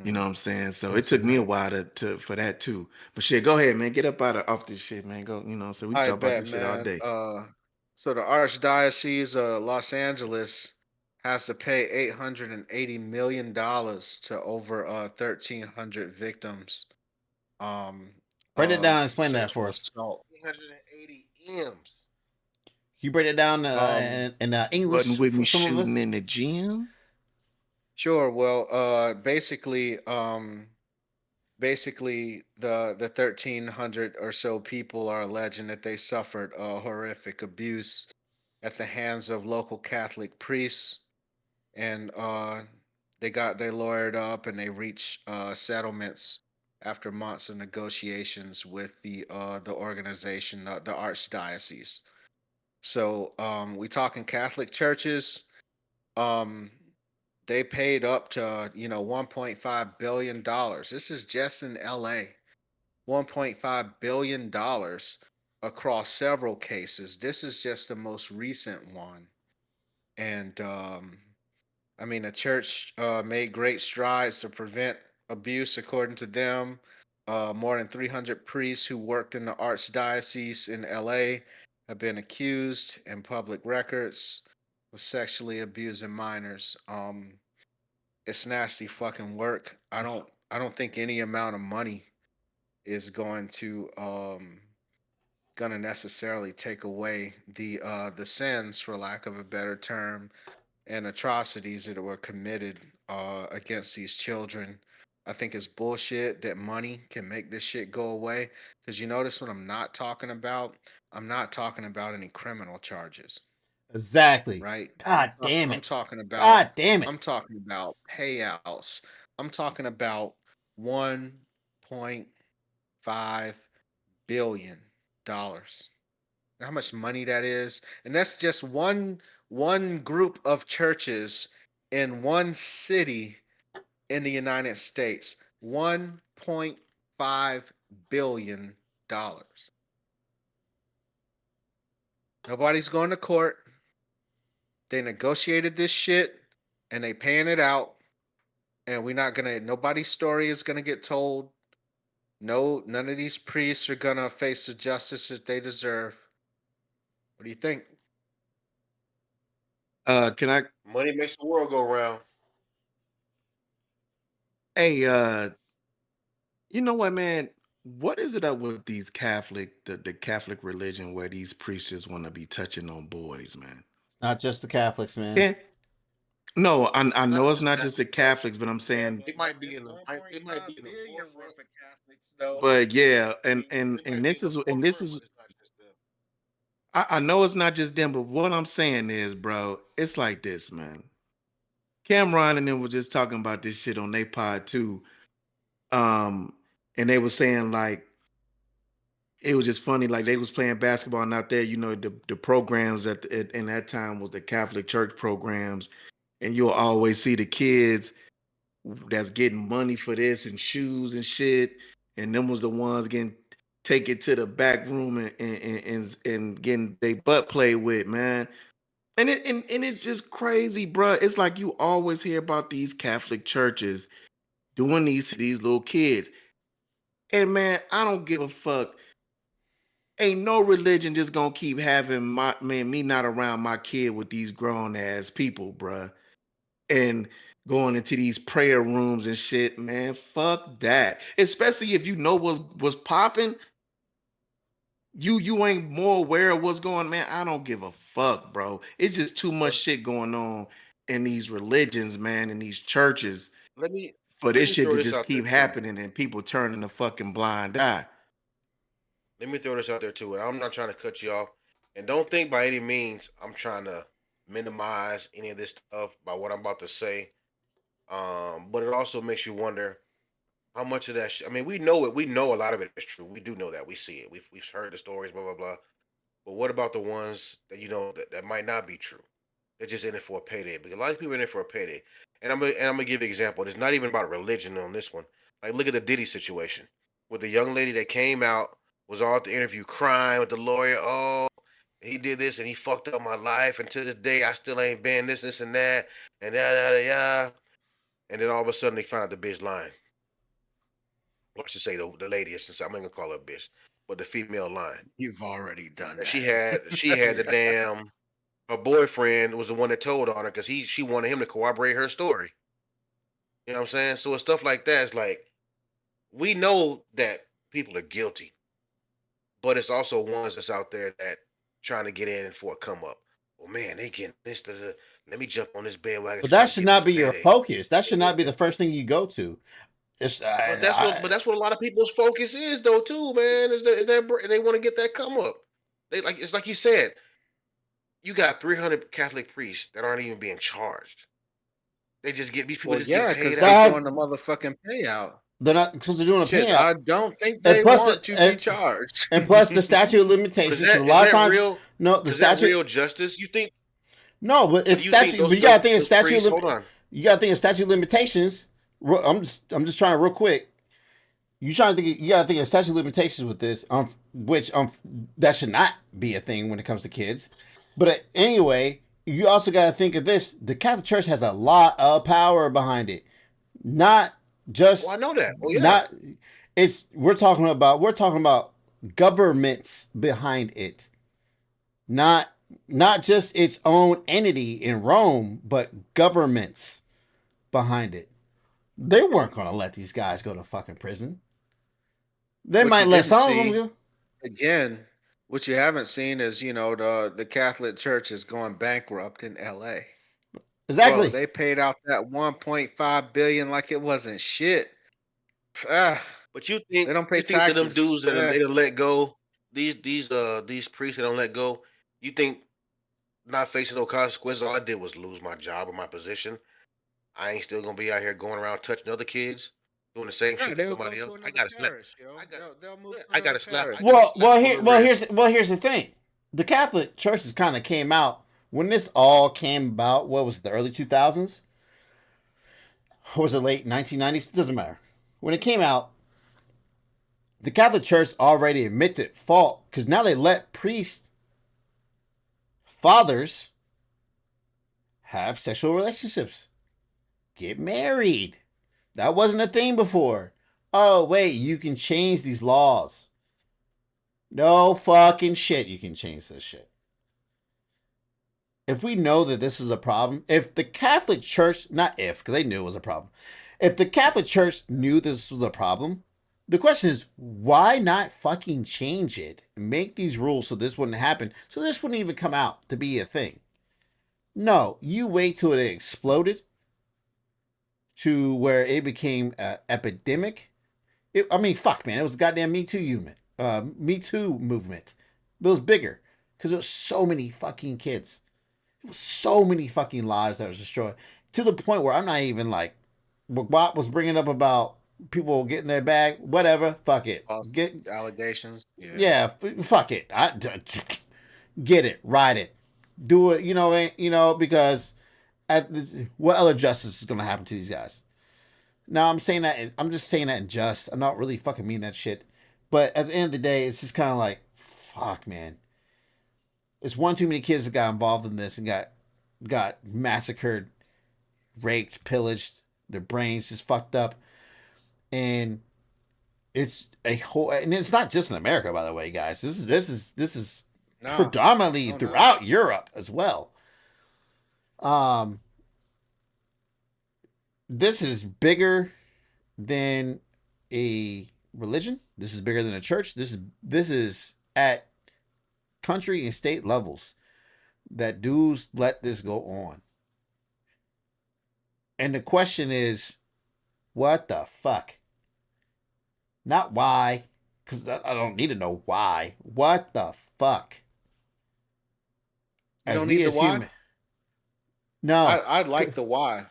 You know what I'm saying? So it Listen, took me a man. while for that too. But shit, go ahead, man. Get up off this shit, man. Go, so we can I talk about bet, this shit all man. day. So the Archdiocese of Los Angeles has to pay $880 million to over 1,300 victims Break it down and of explain that for sexual us. assault. 380 M's. You break it down Um, in Wasn't English with me for some of shooting us. in the gym. sure. Well, basically the 1,300 or so people are alleging that they suffered horrific abuse at the hands of local Catholic priests, and they lawyered up and they reached settlements after months of negotiations with the organization, the Archdiocese. So we talking Catholic churches. Um, they paid up to 1.5 billion dollars. This is just in L.A. 1.5 billion dollars across several cases. This is just the most recent one, and I mean, the church made great strides to prevent abuse, according to them. More than 300 priests who worked in the archdiocese in LA have been accused in public records of sexually abusing minors. It's nasty fucking work. I don't think any amount of money is gonna necessarily take away the sins, for lack of a better term, and atrocities that were committed against these children. I think it's bullshit that money can make this shit go away. Because you notice what I'm not talking about? I'm not talking about any criminal charges, Exactly. right? God damn I'm it. talking about God damn I'm it. talking about payouts. I'm talking about 1.5 billion dollars. How much money that is? And that's just one group of churches in one city in the United States. 1.5 billion dollars. Nobody's going to court. They negotiated this shit and they paying it out, and we're not gonna nobody's story is gonna get told. No, none of these priests are gonna face the justice that they deserve. What do you think? Can I? Money makes the world go round. Hey, you know what, man? What is it up with these the Catholic religion where these priests just want to be touching on boys, man? Not just the Catholics, man. Yeah. No, I Not know it's just not just the Catholic, but Catholics, but I'm saying, they might be in the forefront. Catholics, though. but yeah, They might be in the and this forefront, is but it's not just them. I know it's not just them, but what I'm saying is, bro, it's like this, man. Cameron and them were just talking about this shit on their pod too. Um, and they were saying like it was just funny, like they was playing basketball and out there, the programs in that time was the Catholic Church programs, and you'll always see the kids that's getting money for this and shoes and shit, and them was the ones getting take it to the back room and getting they butt played with, man. And it's just crazy, bro. It's like you always hear about these Catholic churches doing these to these little kids. And man, I don't give a fuck. Ain't no religion just gonna keep having me not around my kid with these grown ass people, bruh. And going into these prayer rooms and shit, man. Fuck that. Especially if you know what's popping. You ain't more aware of what's going, man. I don't give a fuck, bro. It's just too much But shit going on in these religions, man, in these churches let me for let this me shit throw to this just out there keep too. happening and people turning a fucking blind eye. Let me throw this out there too. And I'm not trying to cut you off. And don't think by any means I'm trying to minimize any of this stuff by what I'm about to say. But it also makes you wonder how much of that. I mean, we know it. We know a lot of it is true. We do know that. We see it. We've heard the stories. Blah blah blah. But what about the ones that that might not be true? They're just in it for a payday. Because a lot of people are in it for a payday. And I'm gonna give you an example. It's not even about religion on this one. Like look at the Diddy situation with the young lady that came out, was all at the interview crying with the lawyer. Oh, he did this and he fucked up my life, and to this day I still ain't been this and that and da da da. and then all of a sudden they find out the bitch lying. Or I should say the lady. Since I'm not gonna call her a bitch, but the female lying. You've already done And that. she had the damn her boyfriend was the one that told on her because she wanted him to corroborate her story. You know what I'm saying? So it's stuff like that. It's like we know that people are guilty, but it's also ones that's out there that trying to get in for a come up. Well, man, they getting this. Let me jump on this bandwagon. But To try that to should get not this be your band-aid. focus. That should not be the first thing you go to. It's But that's what a lot of people's focus is, though, too, man. They want to get that come up. They like it's like you said. You got 300 Catholic priests that aren't even being charged. They just get these people Well, just getting yeah, paid because out. they're That has- doing the motherfucking payout. they're not because they're doing a Shit, payout. I don't think And they plus want the- to be charged. And plus the statute of But limitations. is 'Cause that a lot is of that times, real? no, the Is that statute. real justice? You think? No, but it's You think statute. But you gotta think of those statute. priests? Hold on. You gotta think of statute of limitations. I'm just trying to real quick. You trying to think? You gotta think of statute of limitations with this. Which that should not be a thing when it comes to kids. But anyway, you also gotta think of this. The Catholic Church has a lot of power behind it. Not just Well, I know that. Oh yeah. not. It's we're talking about governments behind it. Not just its own entity in Rome, but governments behind it. They weren't going to let these guys go to fucking prison. They What might you let didn't some of them see- go. Again, what you haven't seen is the Catholic Church is going bankrupt in L.A. Exactly. Bro, they paid out that 1.5 billion like it wasn't shit. Ah, But you think They don't pay you think that them taxes. dudes that Yeah. they don't let go, these priests that don't let go, you think not facing no consequences, all I did was lose my job or my position. I ain't still gonna be out here going around touching other kids, doing the same Yeah, shit to they'll go somebody to else. I another gotta snap. parish, yo. I got- They'll move yeah, to I gotta another snap. parish. I gotta Well, snap on the wrist. here's the thing. The Catholic churches kind of came out when this all came about. What was it, the early 2000s? Or was it late 1990s? It doesn't matter. When it came out, the Catholic Church already admitted fault because now they let priests, fathers, have sexual relationships, get married. That wasn't a thing before. Oh, wait, you can change these laws. No fucking shit, you can change this shit. If we know that this is a problem, if the Catholic Church, not if, because they knew it was a problem, if the Catholic Church knew this was a problem, the question is, why not fucking change it and make these rules so this wouldn't happen, so this wouldn't even come out to be a thing? No, you wait till it exploded to where it became an epidemic. I mean, fuck, man, it was a goddamn Me Too movement. But it was bigger because there was so many fucking kids. It was so many fucking lives that was destroyed to the point where I'm not even like what Bob was bringing up about people getting their bag, whatever. Fuck it, False get allegations. fuck it. Get it, ride it, do it. Because what other justice is gonna happen to these guys? Now I'm saying that I'm just saying that in jest. I'm not really fucking mean that shit. But at the end of the day, it's just kind of like, fuck, man. It's one too many kids that got involved in this and got massacred, raped, pillaged, their brains just fucked up. And it's a whole, and it's not just in America, by the way, guys. This is No. predominantly No. throughout Europe as well. This is bigger than a religion. This is bigger than a church. This is at country and state levels that dudes let this go on. And the question is, what the fuck? Not why, because I don't need to know why. What the fuck? You As don't we need the as why? human- No. I'd like the why.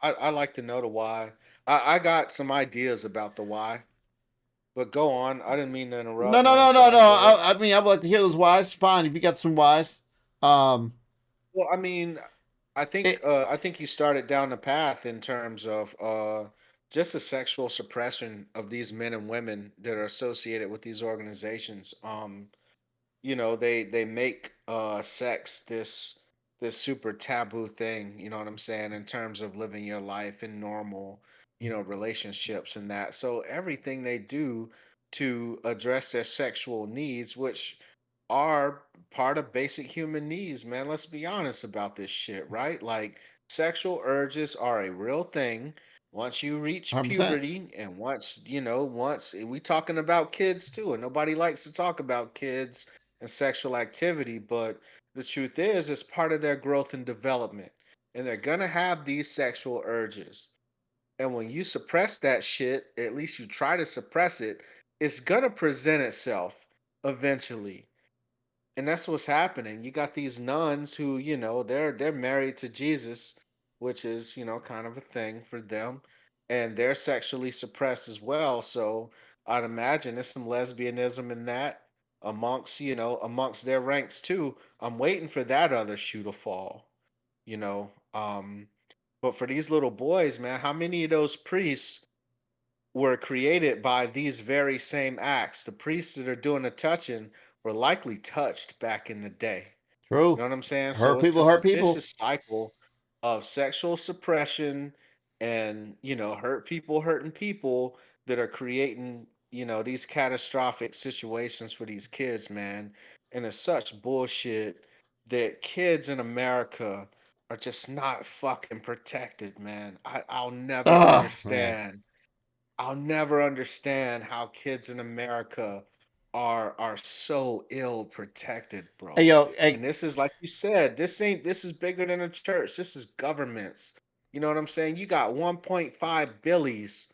I like to know the why. I got some ideas about the why. But go on. I didn't mean to interrupt. No. man. Sorry, go ahead. I mean, I would like to hear those whys. Fine, if you got some whys. Well, I mean, I think It- I think you started down the path in terms of just the sexual suppression of these men and women that are associated with these organizations. They make sex this this super taboo thing, you know what I'm saying, in terms of living your life in normal, relationships and that. So everything they do to address their sexual needs, which are part of basic human needs, man. Let's be honest about this shit, right? Like sexual urges are a real thing. Once you reach 100%. puberty and once we talking about kids too, and nobody likes to talk about kids and sexual activity, but the truth is, it's part of their growth and development. And they're going to have these sexual urges. And when you suppress that shit, at least you try to suppress it, it's going to present itself eventually. And that's what's happening. You got these nuns who, they're married to Jesus, which is, kind of a thing for them, and they're sexually suppressed as well. So I'd imagine there's some lesbianism in that amongst their ranks too. I'm waiting for that other shoe to fall, you know. But for these little boys, man, how many of those priests were created by these very same acts? The priests that are doing the touching were likely touched back in the day. You True. know what I'm saying? So Hurt it's people just a hurt people. vicious cycle of sexual suppression and, hurt people hurting people that are creating, these catastrophic situations for these kids, man. And it's such bullshit that kids in America are just not fucking protected, man. I'll never Oh man. understand. I'll never understand how kids in America are so ill protected, Hey bro. yo, And hey this is like you said, this is bigger than a church. This is governments. You know what I'm saying? You got 1.5 billies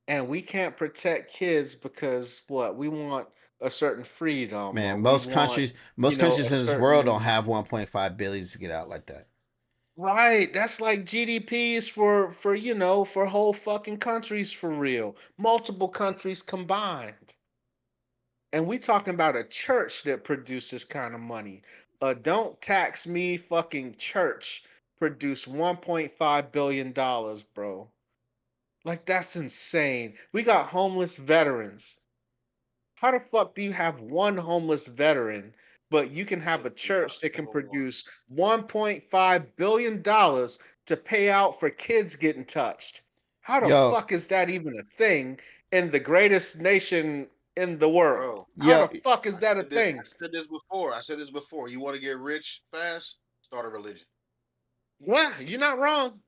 and we can't protect kids because what? We want a certain freedom or man, we want, most a countries in this world don't certain have 1.5 billions to get out like that. right. That's like GDPs for whole fucking countries for real. Multiple countries combined. And we talking about a church that produced this kind of money. A don't tax me fucking church produced $1.5 billion, bro. Like that's insane. We got homeless veterans. How the fuck do you have one homeless veteran, but you can have a church that can Number one. produce $1.5 billion to pay out for kids getting touched? How the Yo, fuck is that even a thing in the greatest nation in the world? Bro, How the yo, fuck is that a I thing? said this before. I said this before. You want to get rich fast? Start a religion. Well, you're not wrong.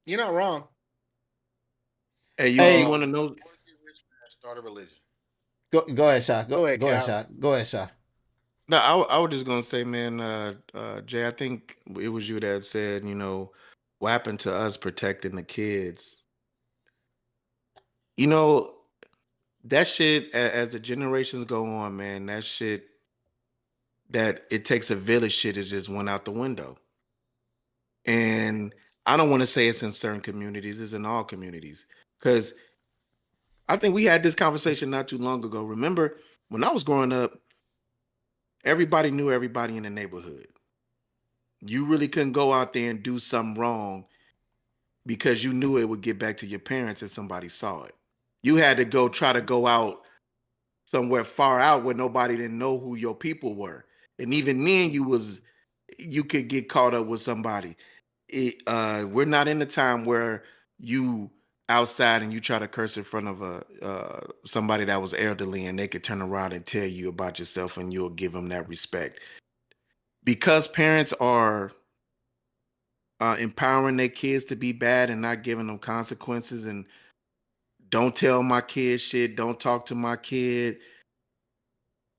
You're not wrong. Hey, you hey, want to Um, know? You want to get rich fast? Start a religion. go ahead, Shot. Go ahead, Go ahead, Cal. Shot. Go ahead, Shot. No, I was just gonna say, man, Jay. I think it was you that said, what happened to us protecting the kids. You know, that shit. As the generations go on, man, that shit that it takes a village shit is just went out the window. And I don't want to say it's in certain communities; it's in all communities. Because I think we had this conversation not too long ago. Remember when I was growing up, everybody knew everybody in the neighborhood. You really couldn't go out there and do something wrong because you knew it would get back to your parents if somebody saw it. You had to go try to go out somewhere far out where nobody didn't know who your people were. And even then you could get caught up with somebody. We're not in the time where you outside and you try to curse in front of a somebody that was elderly and they could turn around and tell you about yourself and you'll give them that respect. Because parents are empowering their kids to be bad and not giving them consequences and don't tell my kid shit, don't talk to my kid,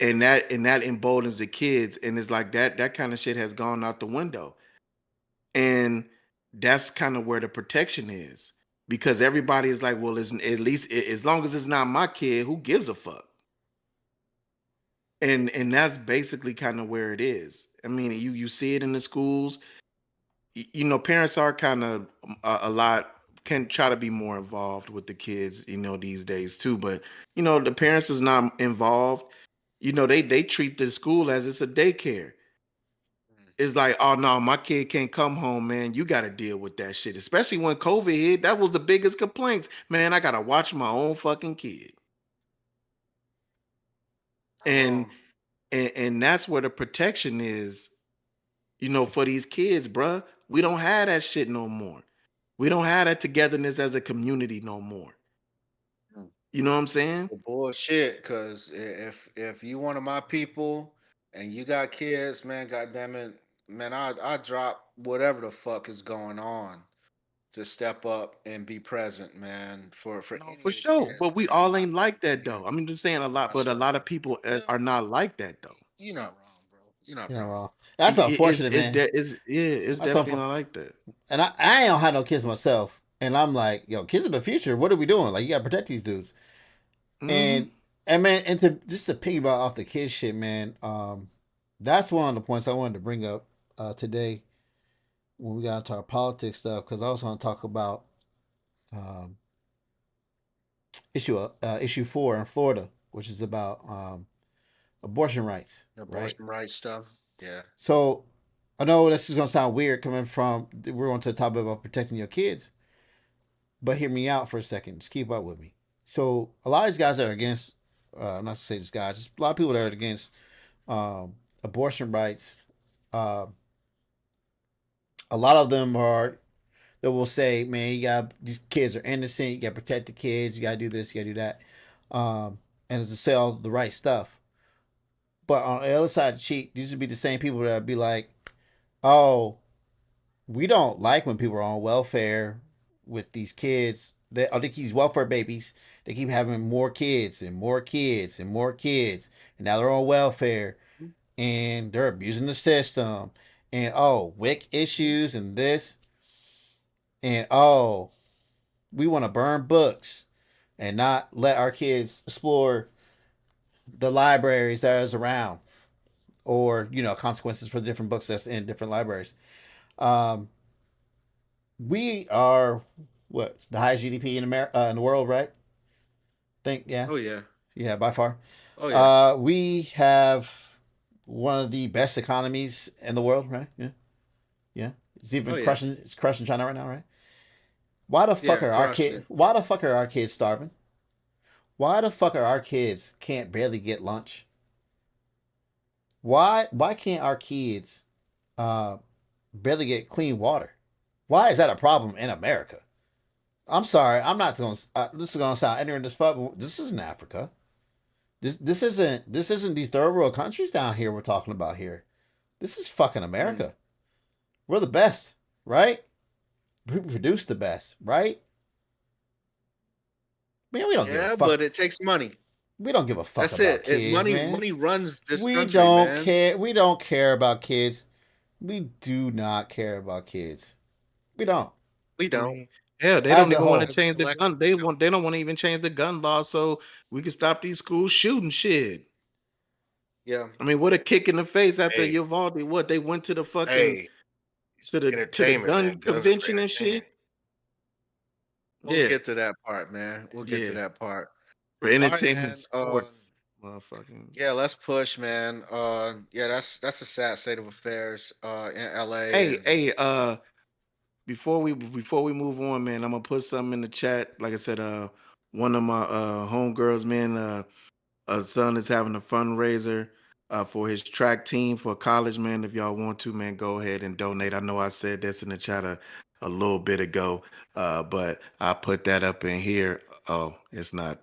and that emboldens the kids, and it's like that kind of shit has gone out the window, and that's kind of where the protection is because everybody is like, well, at least as long as it's not my kid, who gives a fuck? And that's basically kind of where it is. I mean, you see it in the schools. Parents are kind of a lot can try to be more involved with the kids, these days too. But the parents is not involved. They treat the school as it's a daycare. It's like, oh no, my kid can't come home, man. You got to deal with that shit. Especially when COVID hit, that was the biggest complaints. Man, I gotta watch my own fucking kid, and Um, and that's where the protection is for these kids, bruh. We don't have that shit no more. We don't have that togetherness as a community no more. Mm. You know what I'm saying? Well, bullshit. Cause if you one of my people and you got kids, man, goddamn it, man, I drop whatever the fuck is going on to step up and be present, man, for No, any for of the sure. kids, But we man. all ain't like that though. I'm just saying a lot, but a Myself. lot of people Yeah, are not like that though. you're not wrong, bro. You're not You know, wrong. that's It's unfortunate, it's man. de- it's yeah, it's That's definitely unfortunate. not like that. And I ain't had no kids myself, and I'm like, yo, kids of the future. What are we doing? Like, you gotta protect these dudes. Hmm. And man, and to just to piggyback off the kid shit, man. That's one of the points I wanted to bring up today when we got into our politics stuff, because I was going to talk about um, issue 4 in Florida, which is about abortion rights, right? Abortion rights stuff. Yeah. So I know this is going to sound weird coming from we're going to the topic about protecting your kids, but hear me out for a second. Just keep up with me. So a lot of these guys that are against, I'm not to say these guys, just a lot of people that are against abortion rights. Uh, a lot of them are that will say, "Man, you got these kids are innocent. You got to protect the kids. You got to do this. You got to do that," and it's to say all the right stuff. But on the other side of the cheek, these would be the same people that would be like, "Oh, we don't like when people are on welfare with these kids. They keep these welfare babies. They keep having more kids and more kids and more kids, and now they're on welfare and they're abusing the system. And oh, WIC issues and this, and oh, we want to burn books and not let our kids explore the libraries that is around, or consequences for the different books that's in different libraries. Um, we are what the highest GDP in America in the world, right? Think yeah, Oh yeah. yeah, by far. Oh yeah. We have one of the best economies in the world, right? Yeah, yeah. Oh yeah. It's crushing China right now, right? Why the fuck Yeah. are our Crushing kids? it. Why the fuck are our kids starving? Why the fuck are our kids can't barely get lunch? Why can't our kids uh, barely get clean water? Why is that a problem in America? I'm sorry, I'm not going. This is going to sound ignorant as fuck. But this isn't Africa. This isn't these third world countries down here we're talking about here. This is fucking Mm. America. We're the best, right? We produce the best, right? Man, we don't give a Yeah, fuck. but it takes money. We don't give a fuck That's about it. kids, Money man. money runs this We country, don't man. care. We don't care about kids. We do not care about kids. We don't. We I don't. mean, hell, they As don't a even want to whole. As a change the collective, gun. They don't want to even change the gun law so we can stop these schools shooting shit. yeah. I mean, what a kick in the face after Hey, Uvalde. What they went to the fucking hey, to the entertainment, gun man. Guns are for convention and shit. entertainment. We'll Yeah, get to that part, man. We'll get to yeah. that part. For All right, entertainment, man. sports, motherfucking. Yeah, let's push, man. Yeah, that's a sad state of affairs in LA. Hey, And hey, before we move on, man, I'm gonna put something in the chat. Like I said, one of my homegirls, man, son is having a fundraiser for his track team for college, man. If y'all want to, man, go ahead and donate. I know I said this in the chat a little bit ago, but I put that up in here. Oh, it's not.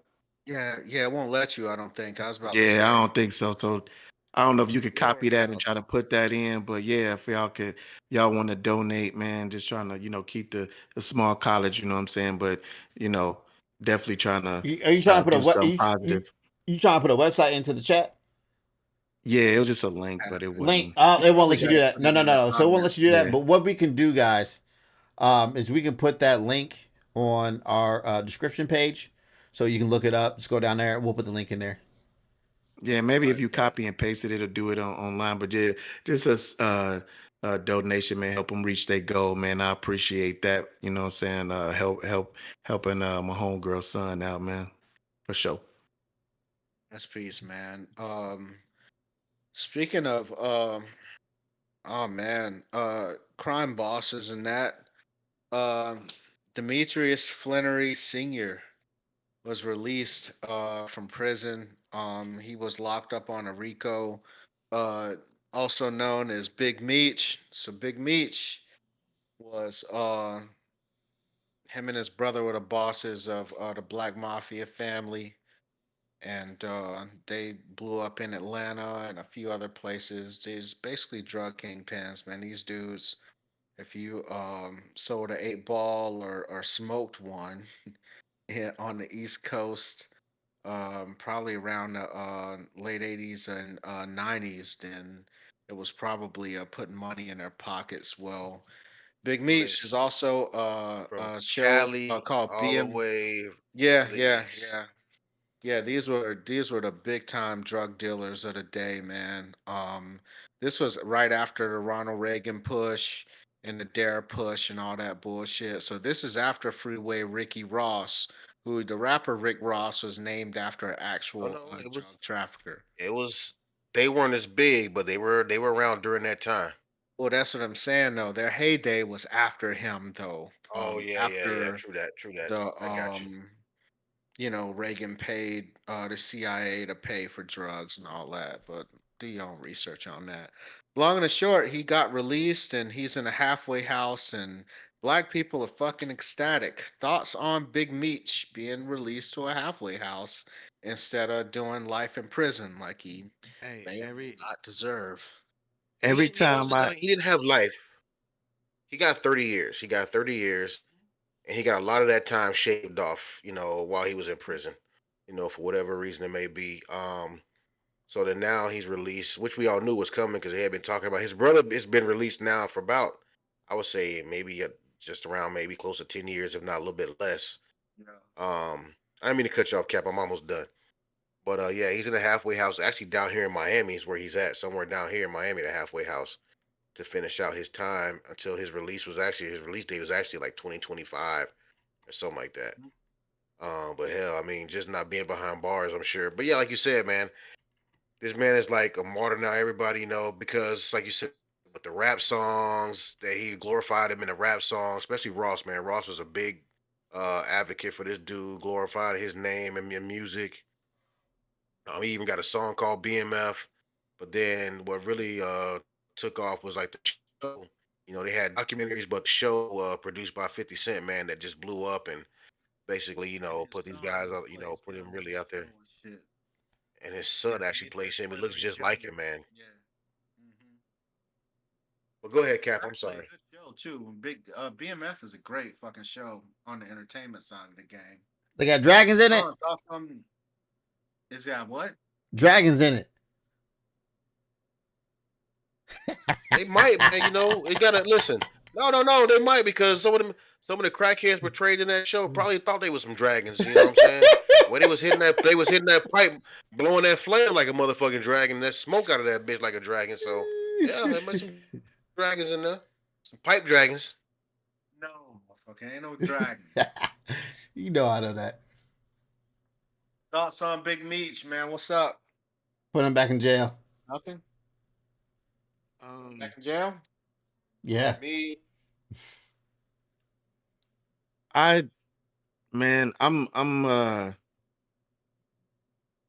yeah, it won't let you, I don't think. I was about to Yeah, I say. don't think so. So I don't know if you could It'll copy work that and out try to though. put that in, but yeah, if y'all want to donate, man, just trying to, keep the small college, you know what I'm saying? But, you know, definitely trying to Are you trying to put do are something you, positive. you trying to put a website into the chat? Yeah, it was just a link, Yeah, but it Link. wasn't. It won't we let you got do to that. put No, it no, in the no, no. So it won't let you comments. do that. Yeah. But what we can do, guys, is we can put that link on our description page, so you can look it up. Just go down there. We'll put the link in there. Yeah, maybe All if right, you bet. copy and paste it, it'll do it online. But yeah, just a donation, man, help them reach their goal, man. I appreciate that. You know what I'm saying? Helping my homegirl son out, man. For sure. That's peace, man. Speaking of oh man, crime bosses and that, um Demetrius Flannery Sr. was released from prison. He was locked up on a RICO. Uh also known as Big Meech. So Big Meech was him and his brother were the bosses of the Black Mafia family, and they blew up in Atlanta and a few other places. These basically drug kingpins, man. These dudes, if you sold an 8 ball or smoked one on the East Coast, probably around the late 80s and 90s, then it was probably putting money in their pockets. Well, Big Meats is Listen, also from a show Cali called all the BM. way Yeah, to the yeah, east. yeah. Yeah, these were the big time drug dealers of the day, man. This was right after the Ronald Reagan push and the Dare push and all that bullshit. So this is after Freeway Ricky Ross, who the rapper Rick Ross was named after an Oh actual no, drug trafficker. it was they weren't as big, but they were around during that time. Well, that's what I'm saying though. Their heyday was after him though. Oh yeah, yeah, yeah. After True that, true that. the I got you. Reagan paid the CIA to pay for drugs and all that, but do your own research on that. Long and the short, he got released and he's in a halfway house, and black people are fucking ecstatic. Thoughts on Big Meech being released to a halfway house instead of doing life in prison like he Hey, may or may not deserve? every He time wasn't I gonna. He didn't have life. He got 30 years. He got 30 years, and he got a lot of that time shaved off. While he was in prison. For whatever reason it may be. So then now he's released, which we all knew was coming because they had been talking about. His brother has been released now for about, I would say, maybe just around maybe close to 10 years, if not a little bit less. Yeah. I didn't mean to cut you off, Cap. I'm almost done. But yeah, he's in a halfway house. Actually, down here in Miami is where he's at. Somewhere down here in Miami, the halfway house to finish out his time until his release date was actually like 2025 or something like that. But hell, I mean, just not being behind bars, I'm sure. But yeah, like you said, man, this man is like a martyr now. Everybody because, like you said, with the rap songs that he glorified him in the rap songs, especially Ross. Man, Ross was a big advocate for this dude, glorified his name and music. He even got a song called BMF. But then what really took off was like the show. They had documentaries, but the show produced by 50 Cent, man, that just blew up and basically, And his put these son guys even out, plays put him him in really the out show there. and shit. And his Yeah, son actually he plays him. He looks literally just like him, Joey. man. Yeah. Hmm. But go ahead, Cap. I'm Actually, a sorry. good show too. Big BMF is a great fucking show on the entertainment side of the game. They got dragons in it. Thoughts on is that what? Dragons in it. They might, man. It gotta listen. No, no, no. They might because some of the crackheads portrayed in that show probably thought they was some dragons. You know what I'm saying? Where they was hitting that pipe, blowing that flame like a motherfucking dragon, and that smoke out of that bitch like a dragon. So yeah, there might some dragons in there, some pipe dragons. No, motherfucker, ain't no dragon. You know I know that. Thoughts on Big Meech, man? What's up? Put him back in jail. Nothing. um Back in jail? Yeah. Me, I man, I'm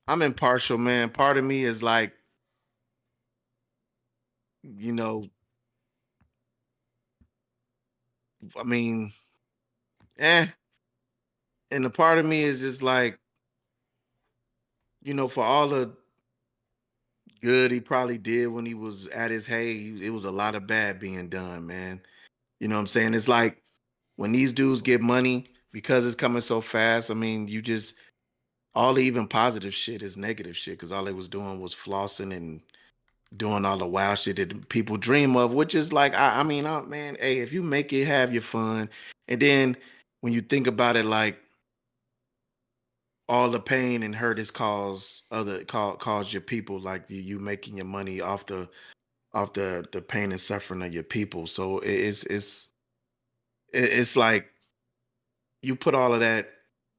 impartial, man. Part of me is like, you know, I mean, eh. And the part of me is just like, for all the good he probably did when he was at his it was a lot of bad being done, man. You know what I'm saying? It's like when these dudes get money because it's coming so fast, I mean, you just all the even positive shit is negative shit because all they was doing was flossing and doing all the wild shit that people dream of, which is like, I mean, man, hey, if you make it, have your fun. And then when you think about it, like all the pain and hurt is cause your people, like you making your money off the pain and suffering of your people. So it's like you put all of that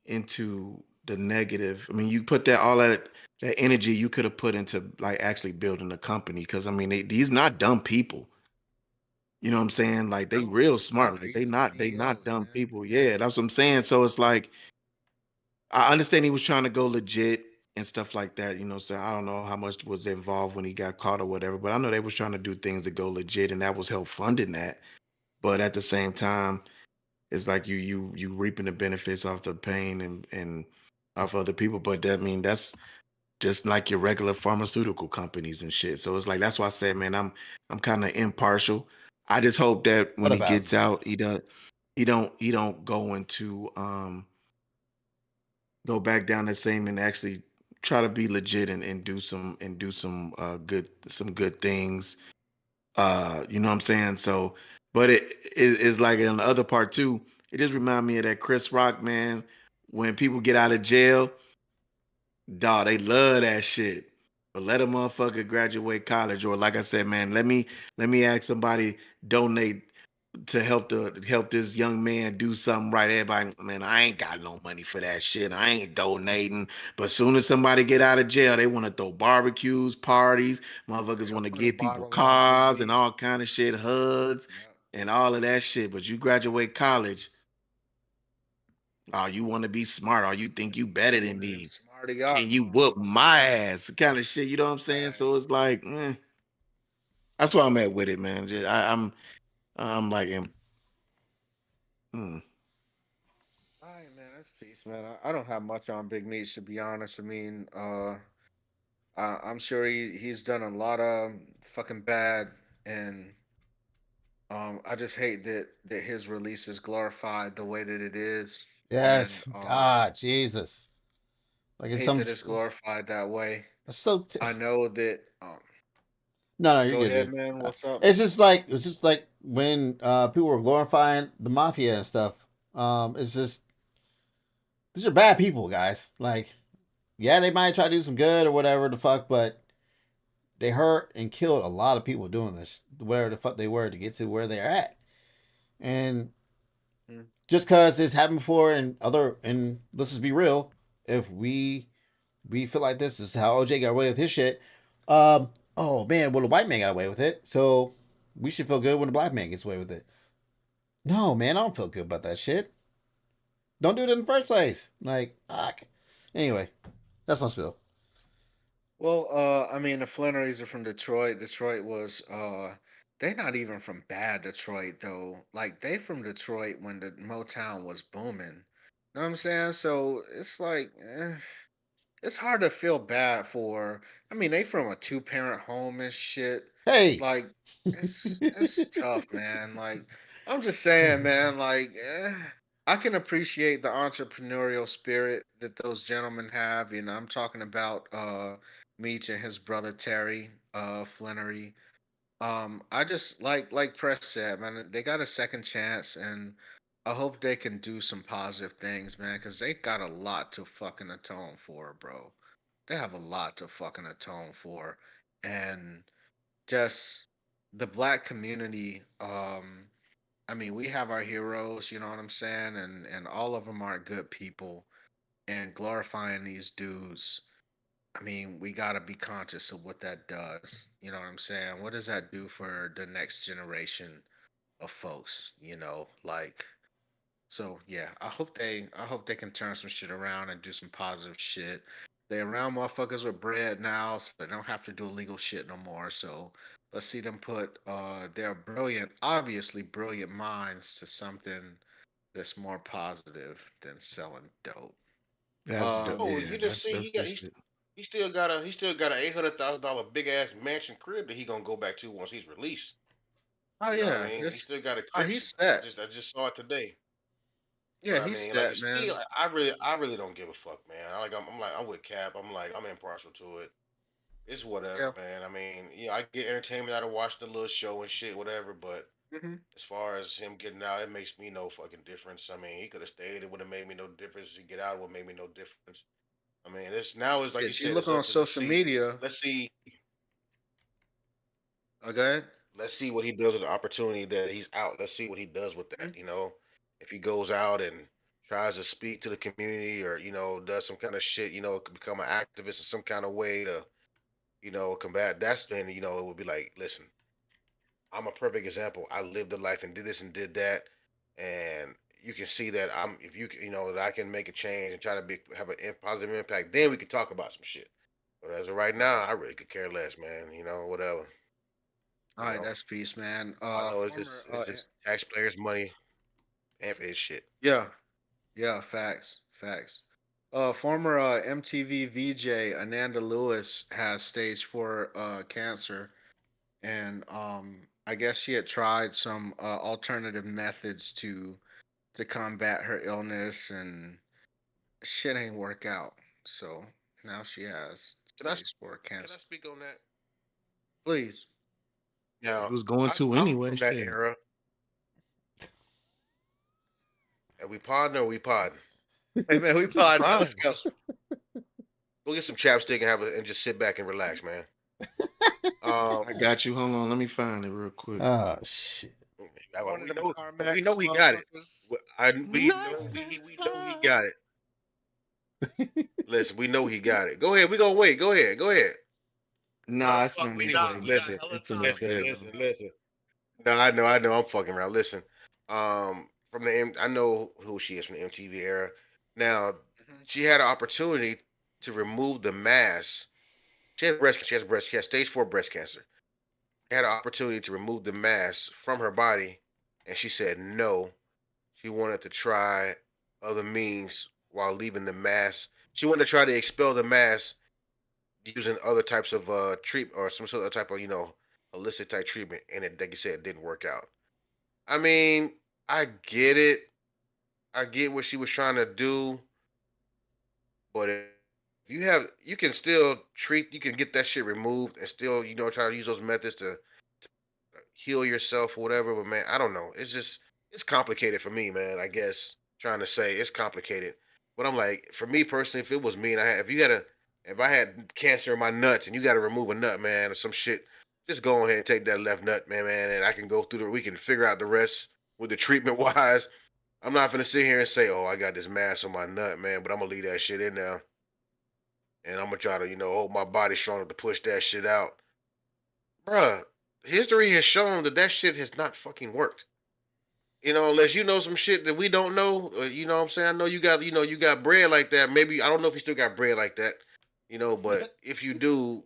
into the negative. I mean, you put that energy you could have put into like actually building a company. Because I mean, these not dumb people. You know what I'm saying? Like they No, real no, smart. Like these are they not CEOs, dumb man. people. Yeah, that's what I'm saying. So it's like I understand he was trying to go legit. and stuff like that. So I don't know how much was involved when he got caught or whatever, but I know they was trying to do things to go legit, and that was help funding that. But at the same time, it's like you reaping the benefits off the pain and off other people. But that's just like your regular pharmaceutical companies and shit. So it's like that's why I said, man, I'm kind of impartial. I just hope that when What he about? gets out, he don't go into go back down the same and actually try to be legit and do some good things. You know what I'm saying? So, but it is like in the other part too. It just remind me of that Chris Rock, man. When people get out of jail, dog, they love that shit. But let a motherfucker graduate college, or like I said, man, let me ask somebody donate to help this young man do something right. Everybody, man, I ain't got no money for that shit. I ain't donating. But soon as somebody get out of jail, they want to throw barbecues, parties. Motherfuckers Yeah, want to put a give people bottle on Big cars and Meech. all kind of shit, hugs Yeah, and all of that shit. But you graduate college, oh, you want to be smart, or you think you better one than of them me, smarty yacht and you whoop motherfuckers. my ass, kind of shit. You know what I'm saying? Right. So it's like, that's where I'm at with it, man. I'm like, mm, All right, man. That's peace, man. I don't have much on Big Meech to be honest. I mean, I'm sure he's done a lot of fucking bad, and I just hate that his release is glorified the way that it is, and Yes, God, Jesus. Like it's hate some. that it's glorified that way. It's so. I know that. No, no, you're Go good, ahead, dude. man. What's up? It's just like when people were glorifying the mafia and stuff. It's just these are bad people, guys. Like, yeah, they might try to do some good or whatever the fuck, but they hurt and killed a lot of people doing this, whatever the fuck they were to get to where they're at. And Mm. just because it's happened before and let's just be real, if we feel like this is how OJ got away with his shit, oh man, well the white man got away with it, so we should feel good when the black man gets away with it. No, man, I don't feel good about that shit. Don't do it in the first place. Like, anyway, that's my spill. Well, I mean, the Flannerys are from Detroit. Detroit was, they not even from bad Detroit though. Like they from Detroit when the Motown was booming. Know what I'm saying? So it's like, it's hard to feel bad for. I mean, they from a two-parent home and shit. Hey. Like, it's tough, man. Like, I'm just saying, man. Like, I can appreciate the entrepreneurial spirit that those gentlemen have. You know, I'm talking about Meech and his brother Terry Flannery. I just like Press said, man, they got a second chance, and I hope they can do some positive things, man, because they got a lot to fucking atone for, bro. They have a lot to fucking atone for, and just the black community. I mean, we have our heroes, you know what I'm saying, and all of them are good people, and glorifying these dudes. I mean, we got to be conscious of what that does. You know what I'm saying? What does that do for the next generation of folks? You know, like so yeah, I hope they can turn some shit around and do some positive shit. They around motherfuckers with bread now, so they don't have to do illegal shit no more. So let's see them put their brilliant, obviously brilliant minds to something that's more positive than selling dope. Oh, Um you yeah, just that's see that's good shit. he still got a $800,000 big ass mansion crib that he gonna go back to once he's released. oh You know what I yeah, mean? He it's still got a he's crib. set. I just saw it today. But Yeah, I he's mean, like set, it's still, man. I really don't give a fuck, man. I'm like, I'm with Cap. I'm like, I'm impartial to it. It's whatever, Yeah. man. I mean, yeah, I get entertainment out of watching the little show and shit, whatever. But Hmm. as far as him getting out, it makes me no fucking difference. I mean, he could have stayed. It would have made me no difference. To get out would make me no difference. I mean, it's now it's like you If you said, look it's on up to the social see. media, Let's see, okay. let's see what he does with the opportunity that he's out. Let's see what he does with that. Mhm. You know, if he goes out and tries to speak to the community, or does some kind of shit, could become an activist in some kind of way to combat. That's when it would be like, listen, I'm a perfect example. I lived a life and did this and did that, and you can see that I'm if you you know that I can make a change and try to have a positive impact, then we can talk about some shit. But as of right now, I really could care less, man. You know, whatever. All You right, know, that's peace, man. I know Former it's just taxpayers' money and for his shit. yeah, yeah, facts. Former MTV VJ Ananda Lewis has stage 4 cancer, and I guess she had tried some alternative methods to combat her illness, and shit ain't work out. So now she has Can I stage 4 can I cancer. speak on that? Please. He Now, was going to I'm anyway. from that Shit. era. And we pardon or we pardon. Hey man, we pod now. Let's Fine. go. Go get some chapstick and and just sit back and relax, man. Um, I got you. Hold on. Let me find it real quick. Oh shit. One of we them know we Carmex know he got it. motherfuckers. We know he got it. Listen, we know he got it. Go ahead. We gonna wait. Go ahead. Go ahead. Nah, it's Fuck, not we anyway. not. We got Listen, hella It's in my time. listen, bed, listen, bro. listen. No, I know. I'm fucking around. Listen, from I know who she is from the MTV era. Now, Mhm. she had an opportunity to remove the mass. She had breast. She has stage 4 breast cancer. She had an opportunity to remove the mass from her body, and she said no. She wanted to try other means while leaving the mass. She wanted to try to expel the mass using other types of treatment or some sort of type of holistic type treatment, and it, like you said, it didn't work out. I mean, I get it. I get what she was trying to do, but if you can still treat, you can get that shit removed and still, try to use those methods to heal yourself or whatever. But man, I don't know. It's complicated for me, man. I guess trying to say it's complicated. But I'm like, for me personally, if it was me and if I had cancer in my nuts and you got to remove a nut, man, or some shit, just go ahead and take that left nut, man, and I can go through we can figure out the rest with the treatment wise. I'm not gonna sit here and say, oh, I got this mass on my nut, man, but I'm gonna leave that shit in there and I'm gonna try to, hold my body strong enough to push that shit out. Bruh, history has shown that shit has not fucking worked. Unless you know some shit that we don't know, you know what I'm saying? I know you got bread like that. Maybe I don't know if you still got bread like that, but if you do,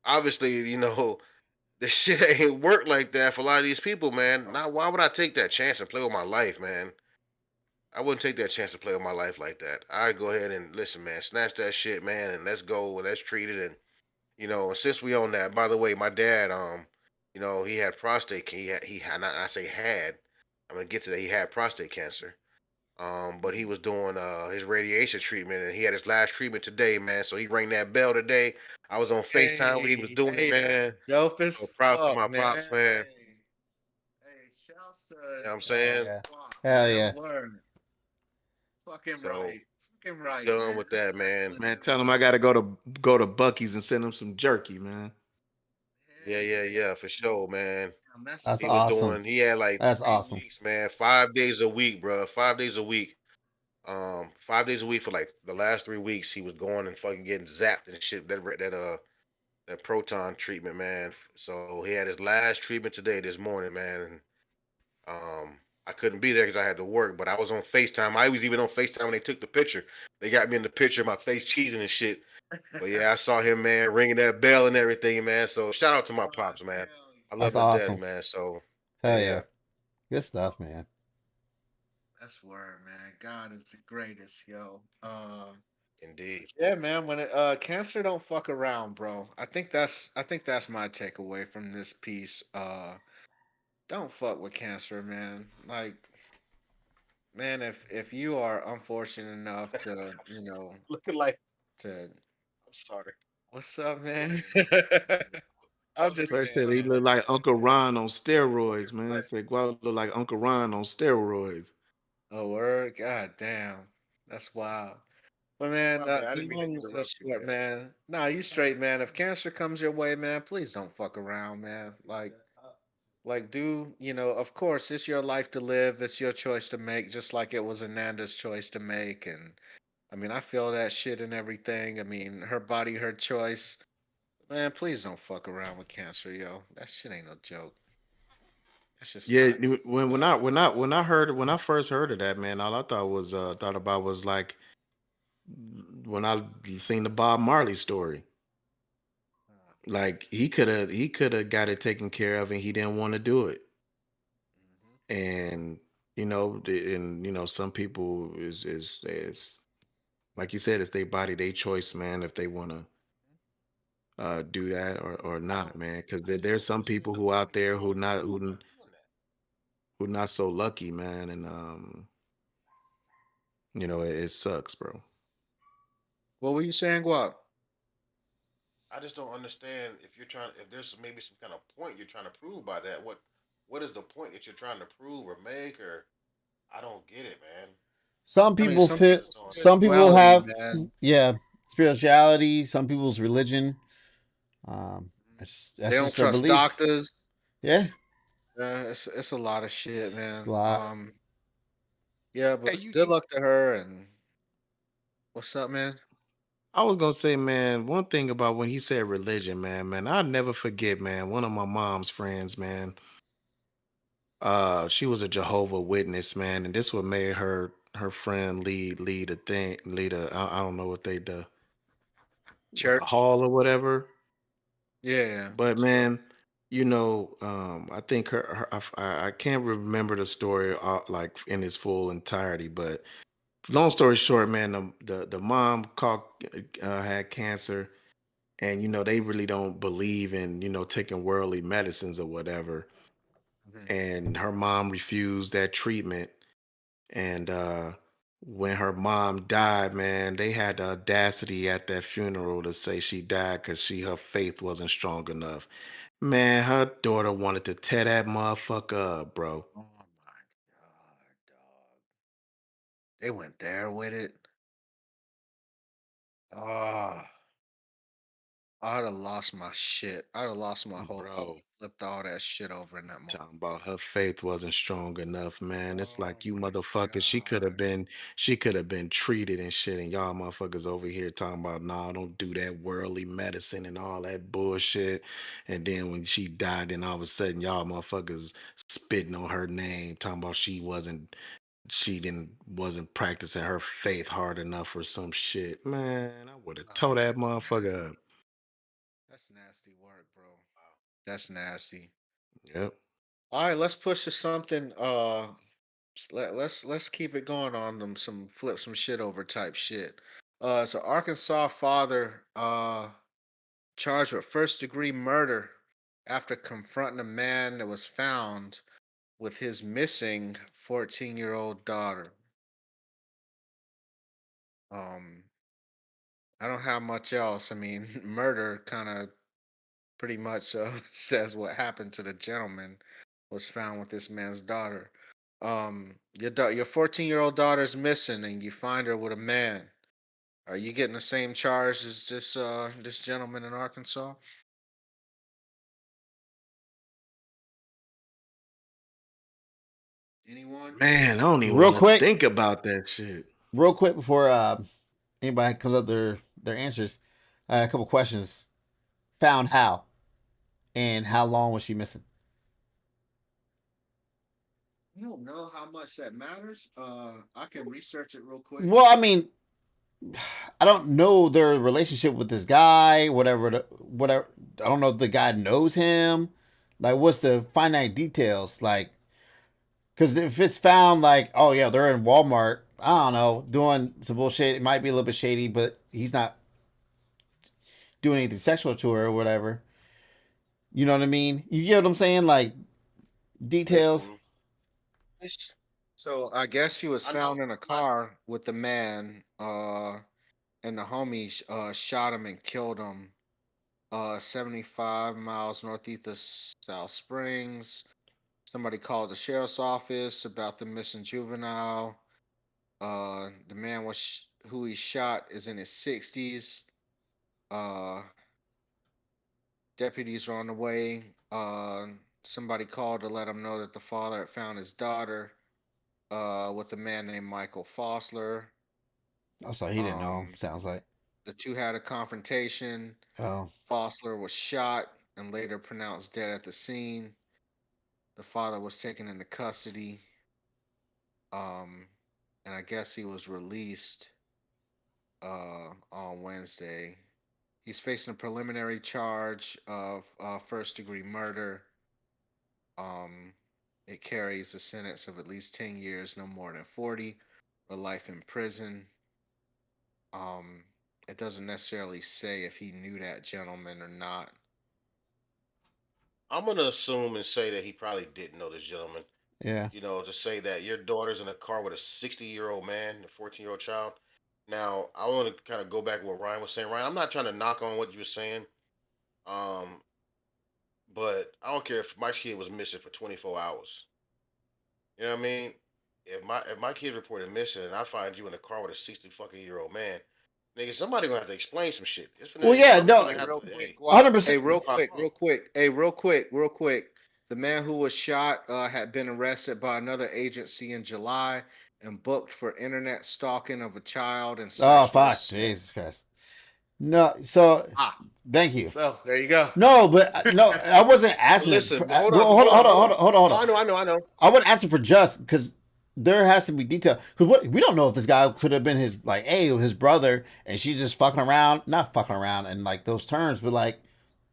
obviously, the shit ain't work like that for a lot of these people, man. Now, why would I take that chance and play with my life, man? I wouldn't take that chance to play with my life like that. I'd go ahead and listen, man, snatch that shit, man, and let's go and let's treat it. And and since we on that, by the way, my dad, he had prostate. He had not. I say had. I'm gonna get to that. He had prostate cancer. But he was doing his radiation treatment, and he had his last treatment today, man. So he rang that bell today. I was on FaceTime when he was Hey, doing it, hey, that's man. dope as So props to fuck, my man. pops, man. Hey, shouts to You know what I'm Hell saying? yeah. Fuck, Hell man. yeah. Word. Fucking So right. Fucking right, done man. with That's that, man. excellent Man, news. tell him I gotta go to Bucky's and send him some jerky, man. Yeah, Hell yeah, yeah. yeah, for sure, man. Damn, that's That's awesome. He had like That's 3 weeks, awesome. man, 5 days a week, bro. 5 days a week. 5 days a week for like the last 3 weeks. He was going and fucking getting zapped and shit. That proton treatment, man. So he had his last treatment today, this morning, man. And I couldn't be there because I had to work, but I was on FaceTime. I was even on FaceTime when they took the picture. They got me in the picture, my face cheesing and shit. But yeah, I saw him, man, ringing that bell and everything, man. So shout out to my fuck, pops, man. hell I love That's him to death, awesome. man. So yeah, Hell yeah. yeah. Good stuff, man. that's word, man. God is the greatest, yo. Indeed. Yeah, man. When cancer don't fuck around, bro. I think that's my takeaway from this piece. Don't fuck with cancer, man. Like, man, if you are unfortunate enough to, Looking like to I'm sorry. what's up, man? I I'm was just First saying, said he man. looked like Uncle Ron on steroids, looking man. like Said Guap looked like Uncle Ron on steroids. Oh, word, god damn, that's wild. But man, my bad. I didn't mean to long and interrupt you, short, man. man. Nah, you straight, man. If cancer comes your way, man, please don't fuck around, man. Like, do of course, it's your life to live. It's your choice to make, just like it was Ananda's choice to make. And I mean, I feel that shit and everything. I mean, her body, her choice. Man, please don't fuck around with cancer, yo. That shit ain't no joke. It's just Yeah, not. when I first heard of that, man, all I thought was thought about was like when I seen the Bob Marley story. Like he could have got it taken care of and he didn't want to do it. Mhm. And some people is like you said, it's their body, their choice, man, if they want to do that or I not, don't man. Because I just there's don't some understand people the who out point of there doing that. who not so lucky, man, and it sucks, bro. What were you saying, Guap? I just don't understand if there's maybe some kind of point you're trying to prove by that. What is the point that you're trying to prove or make or I don't get it, man. Some I mean, people some I fit. just don't Some understand. people spirituality, have, man. yeah, spirituality. Some people's religion. Um, They that's don't just their trust beliefs. doctors. Yeah, It's a lot of shit, it's a man. lot. Yeah, Hey, but you, good you luck to her. And what's up, man? I was gonna say, man, one thing about when he said religion, man, I'll never forget, man. One of my mom's friends, man, she was a Jehovah Witness, man, and this what made her friend lead a I don't know what they do, with the Church. hall or whatever. Yeah. But man, I think I can't remember the story like in its full entirety, but long story short, man, the mom had cancer, and they really don't believe in taking worldly medicines or whatever, Mhm. and her mom refused that treatment, and when her mom died, man, they had the audacity at that funeral to say she died because her faith wasn't strong enough. Man, her daughter wanted to tear that motherfucker up, bro. Oh my god, dog. They went there with it. Oh, I'd have lost my shit. I'd have lost my whole Bro, flipped all that shit over in that talking about motherfucker. her faith wasn't strong enough, man. It's Oh like you my motherfuckers, god. she could have been treated and shit, and y'all motherfuckers over here talking about, nah, don't do that worldly medicine and all that bullshit. And then when she died, then all of a sudden y'all motherfuckers spitting on her name, talking about she wasn't practicing her faith hard enough or some shit. Man, I would have Oh, tore that that's motherfucker nasty. up. That's nasty work, bro. That's nasty. Yep. All right, let's push to something. Let's keep it going on them some flip some shit over type shit. So Arkansas father charged with first degree murder after confronting a man that was found with his missing 14-year-old daughter. Um, I don't have much else. I mean, murder kind of pretty much says what happened to the gentleman was found with this man's daughter. Your 14-year-old daughter's missing, and you find her with a man. Are you getting the same charge as this gentleman in Arkansas? Anyone? Man, I don't even Real want to quick, think about that shit. real quick before anybody comes up their answers, a couple questions. Found how and how long was she missing? You don't know how much that matters. I can research it real quick. Well, I mean, I don't know their relationship with this guy. Whatever. I don't know if the guy knows him. Like, what's the finite details? Like, because if it's found like, oh yeah, they're in Walmart. I don't know, doing some bullshit. It might be a little bit shady, but he's not doing anything sexual to her or whatever. You know what I mean? You get what I'm saying? Like details. Mhm. It's, So I guess he was I know found in a car with the man, and the homies shot him and killed him 75 miles northeast of South Springs. Somebody called the sheriff's office about the missing juvenile. The man who he shot is in his 60s. Uh, Deputies are on the way. Somebody called to let him know that the father had found his daughter with a man named Michael Fossler. Also, he didn't know. Um, Sounds like. the two had a confrontation. Oh, Fossler was shot and later pronounced dead at the scene. The father was taken into custody. And I guess he was released on Wednesday. He's facing a preliminary charge of first degree murder. Um, it carries a sentence of at least 10 years, no more than 40, or life in prison. It doesn't necessarily say if he knew that gentleman or not. I'm gonna assume and say that he probably didn't know this gentleman. Yeah. You know, to say that your daughter's in a car with a 60-year-old man, and a 14-year-old child. Now, I want to kind of go back to what Ryan was saying. Ryan, I'm not trying to knock on what you were saying, um, but I don't care if my kid was missing for 24 hours. You know what I mean? If my kid reported missing and I find you in a car with a 60 fucking year old man, nigga, somebody gonna have to explain some shit. Well, yeah, I'm no, finna have Real to. quick, Hey, well, 100%. hey, real pop quick, up. real quick, hey, real quick. The man who was shot had been arrested by another agency in July and booked for internet stalking of a child and Oh, sexual fuck. assault. Jesus Christ. No, so Ah, thank you. so there you go. No, but no, I wasn't But asking listen, for. but hold on, Well, hold on, hold on. hold on. No, I know. I wasn't asking for just because there has to be detail. Because what we don't know if this guy could have been his like, hey, his brother, and she's just fucking around, not fucking around in like those terms, but like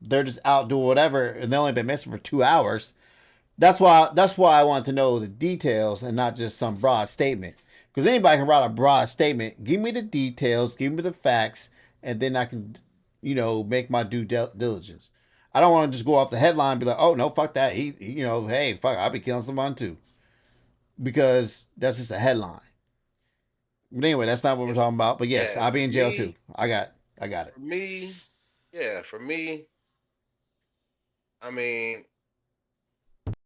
they're just out doing whatever, and they only been missing for 2 hours. That's why I want to know the details and not just some broad statement. Because anybody can write a broad statement. Give me the details, give me the facts, and then I can, make my due diligence. I don't want to just go off the headline and be like, oh no, fuck that. Hey, fuck, I'll be killing someone too. Because that's just a headline. But anyway, that's not what we're If talking about. But yes, yeah, I'll be for in jail too. me, I got it. for me, yeah, for me, I mean,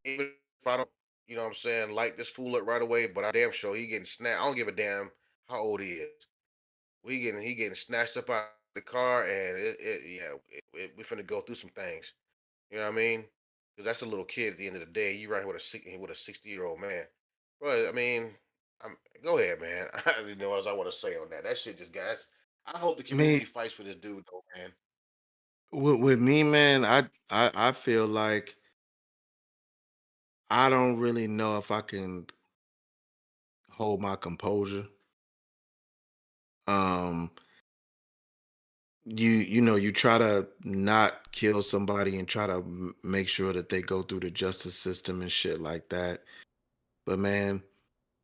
even if I don't, you know what I'm saying, like this fool up right away, but I damn sure he getting snapped. I don't give a damn how old he is. He getting snatched up out of the car, and we finna go through some things. You know what I mean? Because that's a little kid at the end of the day. You right with a 60-year-old man. But I mean, go ahead, man. I didn't know what else I want to say on that. That shit just guys. I hope the Me community fights for this dude though, man. with me, man, I feel like I don't really know if I can hold my composure. Um, you try to not kill somebody and try to make sure that they go through the justice system and shit like that. But man,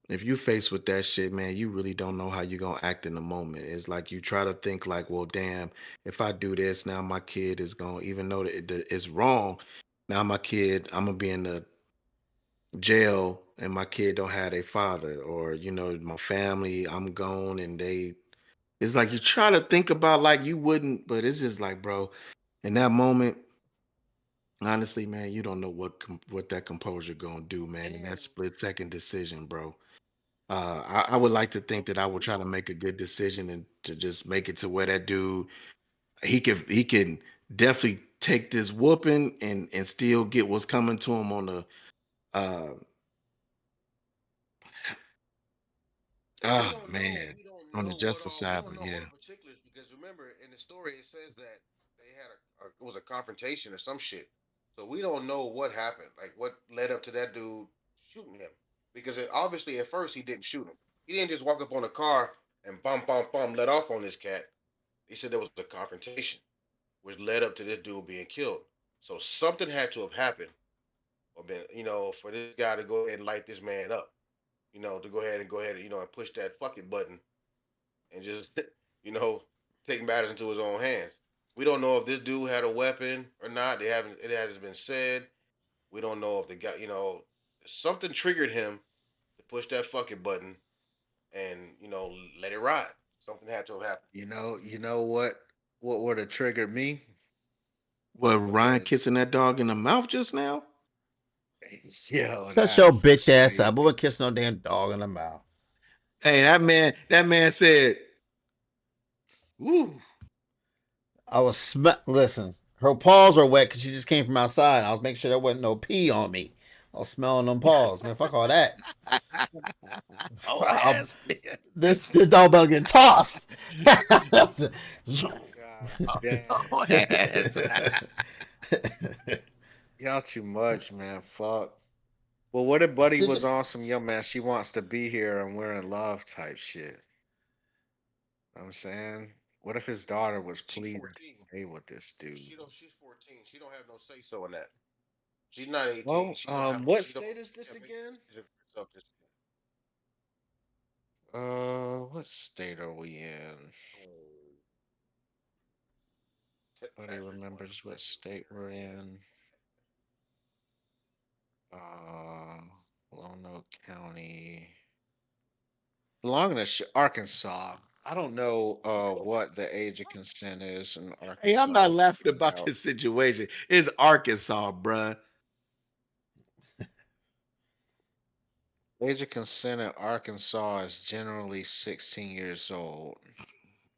if you faced with that shit, man, you really don't know how you're gonna act in the moment. It's like you try to think like, well, damn, if I do this now, my kid is gonna, even though it's wrong, now my kid, I'm gonna be in the jail and my kid don't have a father, or my family, I'm gone and they. It's like you try to think about like you wouldn't, but it's just like, bro, in that moment, honestly, man, you don't know what that composure gonna do, man, in that And split-second decision, bro. I would like to think that I would try to make a good decision and to just make it to where that dude he can definitely take this whooping and still get what's coming to him on the uh We oh don't know. man, We don't on the know what justice all. We side, don't but know all yeah. the particulars because remember in the story it says that they had it was a confrontation or some shit. So we don't know what happened, like what led up to that dude shooting him. Because obviously at first he didn't shoot him. He didn't just walk up on a car and bum let off on this cat. He said there was a confrontation, which led up to this dude being killed. So something had to have happened, or been for this guy to go ahead and light this man up. To go ahead and and push that fucking button and just you know take matters into his own hands. We don't know if this dude had a weapon or not. They haven't. It hasn't been said. We don't know if the guy, something triggered him to push that fucking button and let it ride. Something had to have happened. you know what would have triggered me What, Ryan was kissing that dog in the mouth just now? yo, Shut your that's bitch ass up. I crazy. wouldn't kiss no damn dog in the mouth. Hey, that man said, "Ooh, I was listen. Her paws are wet because she just came from outside. I was making sure there wasn't no pee on me. I was smelling them paws, man. Fuck all that. oh I'll, ass nigga." this dog better get tossed. God damn. Oh ass. Y'all too much, man. Fuck. Well, what if Buddy Just- was on some young man? She wants to be here and we're in love type shit. Know what I'm saying, what if his daughter was She's pleased 14. to stay with this dude? She's 14. She don't have no say so in that. She's not 18. Well, She don't have. what She don't state is this have again? herself this. What state are we in? Buddy Patrick remembers what state we're in. Lonoke County. Belonging to Arkansas. I don't know what the age of consent is in Arkansas. Hey, I'm not We'll laughing find about out. this situation. It's Arkansas, bruh. Age of consent in Arkansas is generally 16 years old.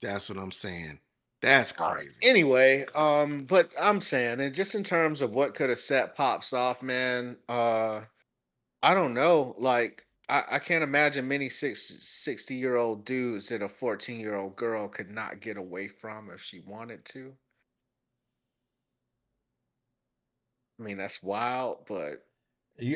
That's what I'm saying. That's All right. crazy. Anyway, but I'm saying, and just in terms of what could have set Pops off, man, I don't know. Like, I can't imagine many 60-year-old dudes that a 14-year-old girl could not get away from if she wanted to. I mean, that's wild, but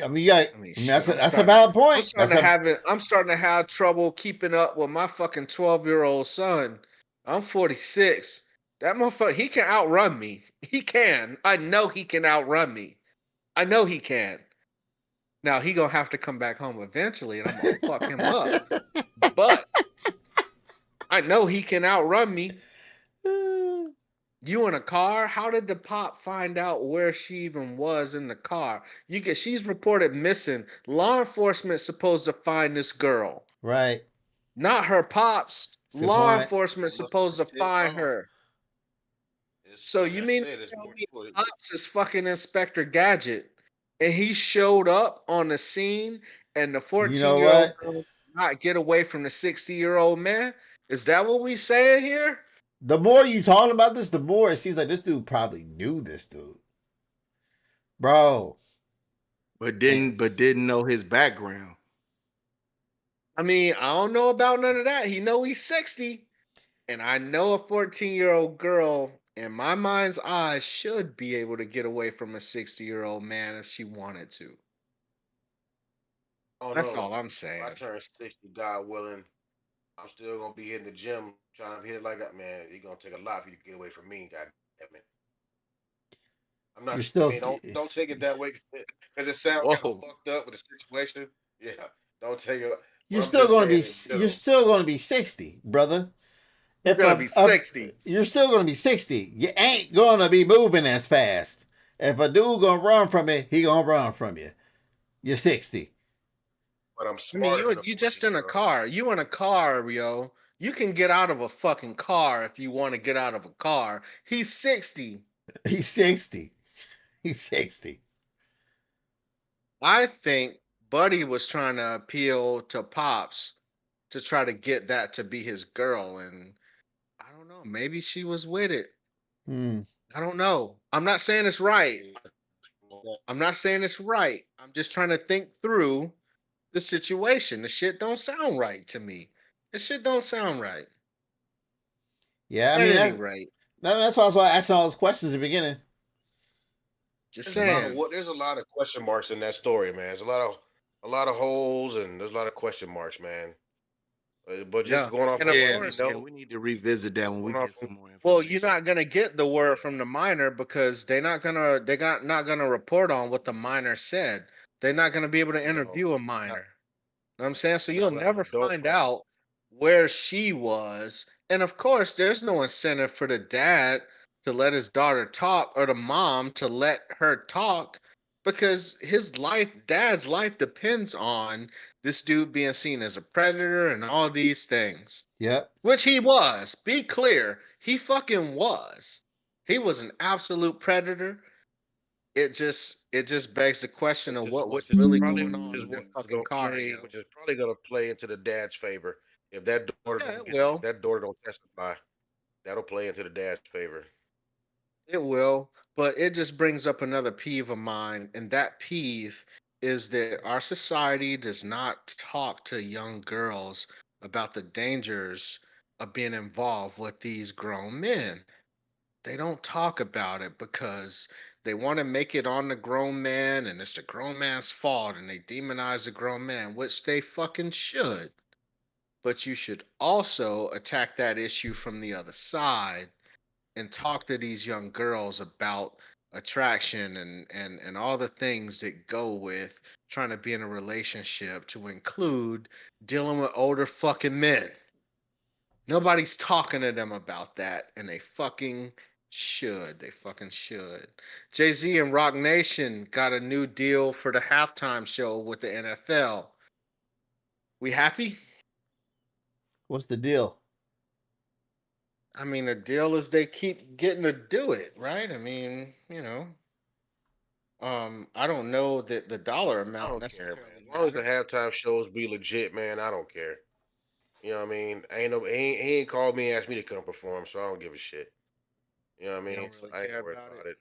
I mean, yeah, I mean, that's shit, a valid I'm point. starting to have it. I'm starting to have trouble keeping up with my fucking 12-year-old son. I'm 46. That motherfucker, he can outrun me. He can. I know he can outrun me. I know he can. Now he gonna have to come back home eventually, and I'm gonna fuck him up. But I know he can outrun me. You in a car? How did the pop find out where she even was in the car? She's reported missing. Law enforcement supposed to find this girl, Right. not her pops. That's a Law point. enforcement supposed to find her. So you mean to tell me Pops is fucking Inspector Gadget, and he showed up on the scene, and the You know 14-year-old what? girl did not get away from the 60-year-old man? Is that what we saying here? The more you talking about this, the more it seems like this dude probably knew this dude, bro. But didn't know his background. I mean, I don't know about none of that. He know he's 60, and I know a 14-year-old girl, in my mind's eye, should be able to get away from a 60-year-old man if she wanted to. Oh That's no! all I'm If saying. I turn 60, God willing, I'm still gonna be in the gym trying to hit it like that. Man, you're gonna take a lot for you to get away from me. God damn it! I'm not. You're still. I mean, don't take it that way because it sounds kind of Whoa. fucked up with the situation. Yeah, don't take it. You're I'm still just going to saying be. in You're general. still going to be 60, brother. You're If gonna be 60. you're still going to be 60. You ain't going to be moving as fast. If a dude gonna run from it, he gonna run from you. You're 60. But I'm I mean, smarter than a you just in a 14-year-old. car. You in a car, yo. You can get out of a fucking car if you want to get out of a car. He's 60. He's 60. He's 60. I think Buddy was trying to appeal to Pops to try to get that to be his girl, and I don't know. Maybe she was with it. Hmm. I don't know. I'm not saying it's right. I'm not saying it's right. I'm just trying to think through the situation. The shit don't sound right to me. The shit don't sound right. Yeah, I At mean any rate, that's why I was asking all those questions at the beginning. just There's a lot of saying. what. There's a lot of question marks in that story, man. There's a lot of holes and there's a lot of question marks, man. But just Yeah. going off And of of what Yeah, we course, yeah, know, we need to revisit that when we going off get of, some more well, you're information. not gonna get the word from the minor because not gonna report on what the minor said. They're not gonna be able to no, interview a not, minor. Know what I'm saying? So you'll not like an never adult find minor. out where she was. And of course, there's no incentive for the dad to let his daughter talk or the mom to let her talk because dad's life depends on this dude being seen as a predator and all these things. Yep. Which he was. Be clear. He fucking was. He was an absolute predator. It just begs the question of what was Which is really probably going on in that fucking car, yo. which is probably gonna play into the dad's favor if that daughter Yeah, don't it get if will. that daughter don't testify. That'll play into the dad's favor. It will, but it just brings up another peeve of mine, and that peeve is that our society does not talk to young girls about the dangers of being involved with these grown men. They don't talk about it because they want to make it on the grown man, and it's the grown man's fault, and they demonize the grown man, which they fucking should. But you should also attack that issue from the other side and talk to these young girls about attraction and all the things that go with trying to be in a relationship, to include dealing with older fucking men. Nobody's talking to them about that, and they fucking should. They fucking should. Jay-Z and Rock Nation got a new deal for the halftime show with the NFL. We happy? What's the deal? I mean, the deal is they keep getting to do it, right? I mean, I don't know that the dollar I amount don't care, man. necessarily As long as the matters. halftime shows be legit, man, I don't care. You know what I mean? Ain't no, he ain't called me and asked me to come perform, so I don't give a shit. You know what I You mean? don't So really I ain't care worried about about it. it.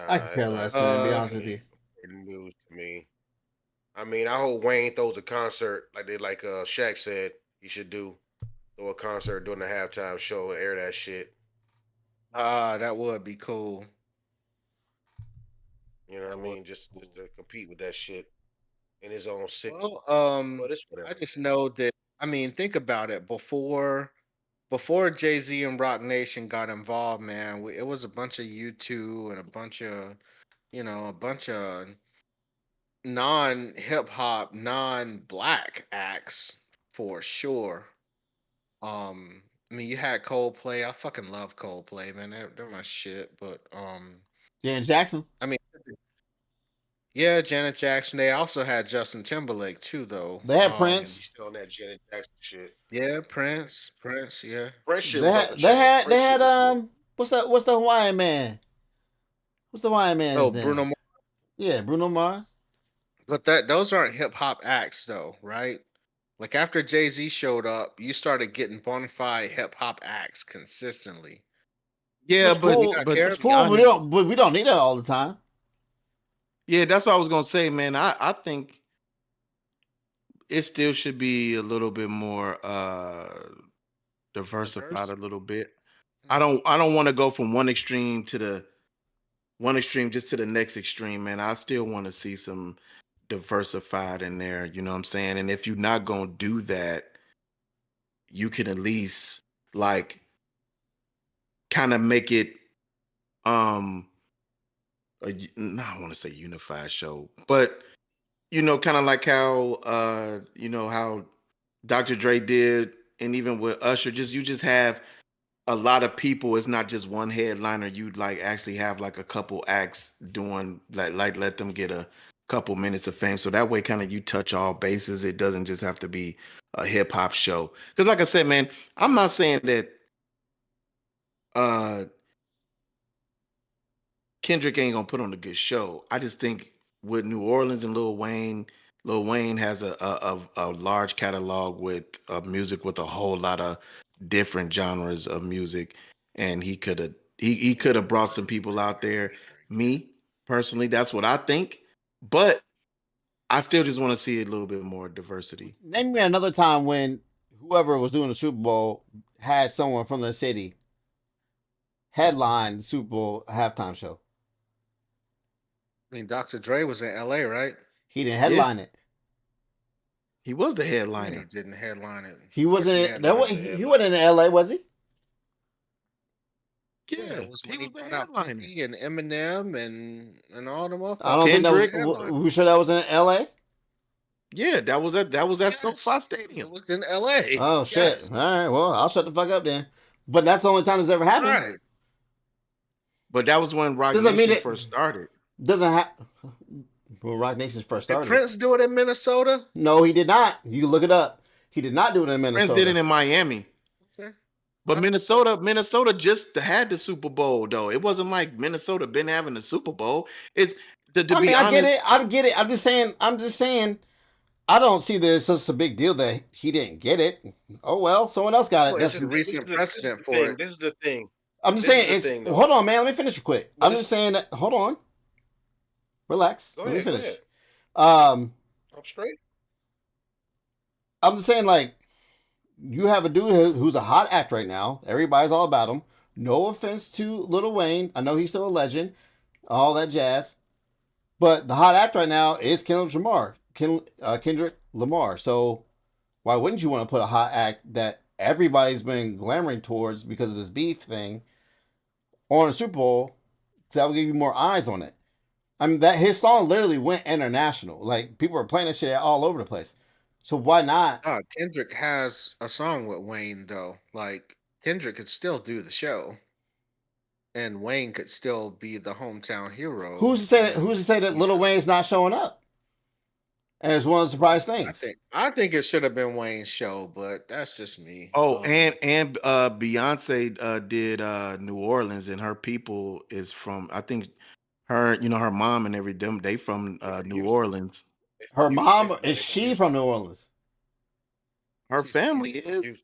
I Nah, could it's care not. less, man. To be Uh, honest with you. Ain't news to me. I mean, I hope Wayne throws a concert like Shaq said he should do. Throw a concert during the halftime show and air that shit. that would be cool. You know what That I would mean? be Just cool. to compete with that shit in his own city. Well, But it's whatever, I just man. know that. I mean, think about it. Before Jay Z and Rock Nation got involved, man, it was a bunch of U2 and a bunch of a bunch of non hip hop, non black acts for sure. I mean, you had Coldplay. I fucking love Coldplay, man. They're my shit. But Janet Jackson. I mean, yeah, Janet Jackson. They also had Justin Timberlake too, though. They had Yeah, we Prince. still on that Janet Jackson shit. Yeah, Prince. Yeah. Fresh shit They was off the had they chain. had they Fresh shit had was good. what's the Hawaiian man? What's the Hawaiian Oh, man's Bruno name? Mars. Yeah, Bruno Mars. But those aren't hip hop acts, though, right? Like after Jay Z showed up, you started getting bona fide hip hop acts consistently. Yeah, It's Do you cool. not but care It's to be cool, about honest, but we don't need that all the time. yeah, that's what I was gonna say, man. I think it still should be a little bit more diversified a diverse? little bit. I Hmm. don't want to go from one extreme to the one extreme just to the next extreme, man. I still want to see some diversified in there, you know what I'm saying? And if you're not gonna do that, you can at least like kind of make it um I want to say unified show, but kind of like how how Dr. Dre did, and even with Usher, just you just have a lot of people. It's not just one headliner. You'd like actually have like a couple acts doing like let them get a couple minutes of fame. So that way kind of you touch all bases. It doesn't just have to be a hip hop show. Because like I said, man, I'm not saying that uh Kendrick ain't gonna put on a good show. I just think with New Orleans and Lil Wayne has a large catalog with music with a whole lot of different genres of music, and he could have brought some people out there. Me personally, that's what I think, but I still just want to see a little bit more diversity. Name me another time when whoever was doing the Super Bowl had someone from the city headline the Super Bowl halftime show. I mean, Dr. Dre was in LA, right? He didn't Yeah, headline it. he was the What do you mean he headliner. didn't headline it? He Of course he wasn't. That headlined was, it. The he headline. wasn't in L.A. Was he? Yeah, Yeah, it was he when he was the brought out headliner. 50 and Eminem and all the I don't motherfuckers. think He that was was. the Kendrick. headliner. We sure that was in L.A. Yeah, that was at SoFi Yes, it Stadium. was in LA. Oh shit! Yes, All right. Well, I'll shut the fuck up then. But that's the only time it's ever happened. right. But that was when Rock Doesn't mean Nation it first started. doesn't have. When Rock Nation first Did started. Prince do it in Minnesota? No, he did not. You can look it up. He did not do it in Prince did it Minnesota. in Miami. Okay. But I- Minnesota just had the Super Bowl though. It wasn't like Minnesota been having the Super Bowl. It's to I be mean, I get it. honest, I get it. I'm just saying. I don't see this as a big deal that he didn't get it. Oh well, someone else got it. Well, it's That's. a recent precedent for it. This is the thing. I'm just This saying. is the It's. thing, though. Hold on, man. Let me finish it quick. But I'm just saying that. Hold on. Relax. Go Let me ahead. Go finish. ahead. Um, I'm straight. I'm just saying, like, you have a dude who's a hot act right now. Everybody's all about him. No offense to Lil Wayne. I know he's still a legend. all that jazz. But the hot act right now is Kendrick Lamar. So why wouldn't you want to put a hot act that everybody's been glamoring towards because of this beef thing on a Super Bowl? That will give you more eyes on it. I mean, that his song literally went international. Like people are playing that shit all over the place. So why not? Kendrick has a song with Wayne though. Like Kendrick could still do the show, and Wayne could still be the hometown hero. Who's to say that? Who's to say that Lil Wayne's not showing up? And it's one of the surprise things. I think it should have been Wayne's show, but that's just me. Oh, and Beyonce did New Orleans, and her people is from, I think her, her mom and them, they from New Orleans. Her mom, is she from New Orleans? Her family is.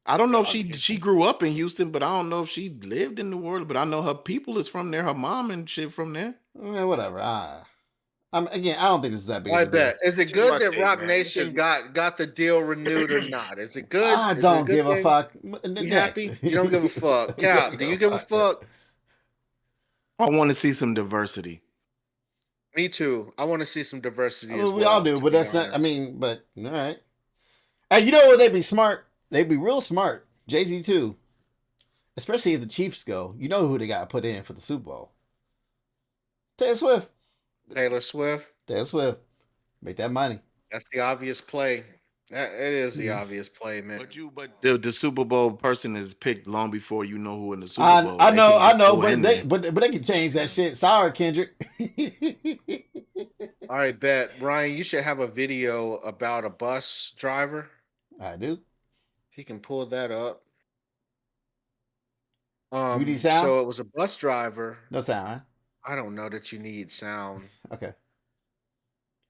I don't know if she grew up in Houston, but I don't know if she lived in New Orleans. But I know her people is from there. Her mom and shit from there. Yeah, whatever. Again, I don't think this is that big. I bet. Is it good that Rock Nation got the deal renewed or not? Is it good? I don't give a fuck. You happy? You don't give a fuck. Cap, do you give a fuck? I want to see some diversity. Me too. I want to see some diversity. We all do, but that's not. I mean, but all right. Hey, you know what? They'd be smart. They'd be real smart. Jay-Z too. Especially if the Chiefs go. You know who they got to put in for the Super Bowl? Taylor Swift. Make that money. That's the obvious play. It is the obvious play, man. But the Super Bowl person is picked long before you know who in the Super Bowl. I know, but they can change that shit. Sorry, Kendrick. All right, bet. Ryan, you should have a video about a bus driver. I do. He can pull that up. You need sound? So it was a bus driver. No sound, huh? I don't know that you need sound. Okay.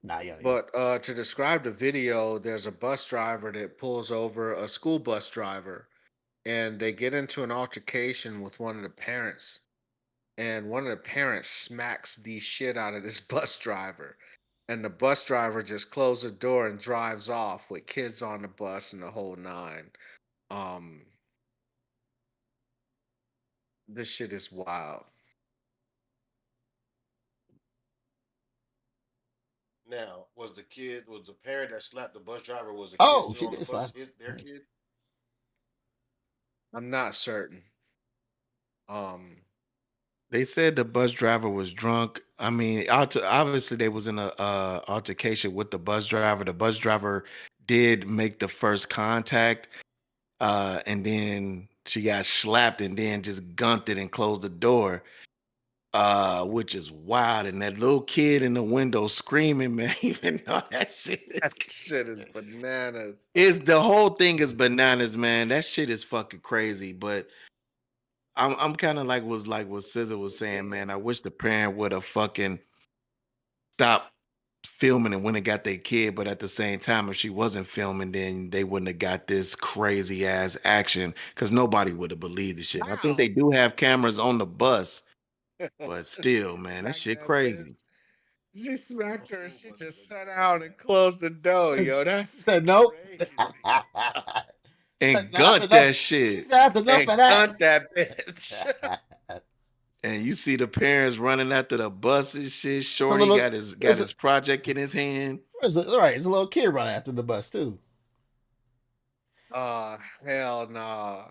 Nah, you don't. But to describe the video, there's a bus driver that pulls over a school bus driver, and they get into an altercation with one of the parents, and one of the parents smacks the shit out of this bus driver, and the bus driver just closes the door and drives off with kids on the bus and the whole nine. This shit is wild. Now, was the parent that slapped the bus driver, was the kid Oh, still she on the did bus, slap. their kid? I'm not certain. They said the bus driver was drunk. I mean, obviously they was in a altercation with the bus driver. The bus driver did make the first contact, and then she got slapped, and then just gunked it and closed the door, which is wild. And that little kid in the window screaming, man, even though that shit is bananas. The whole thing is bananas, man. That shit is fucking crazy. But I'm kind of like what SZA was saying, man. I wish the parent would have fucking stopped filming and went and got their kid. But at the same time, if she wasn't filming, then they wouldn't have got this crazy ass action, because nobody would have believed the shit. I think they do have cameras on the bus, but still, man, that shit crazy. She smacked her. She just sat out and closed the door, yo. She said nope. And gunt that shit. And gunt that bitch. And you see the parents running after the bus and shit. Shorty got his project in his hand. It's a little kid running after the bus too. Hell no.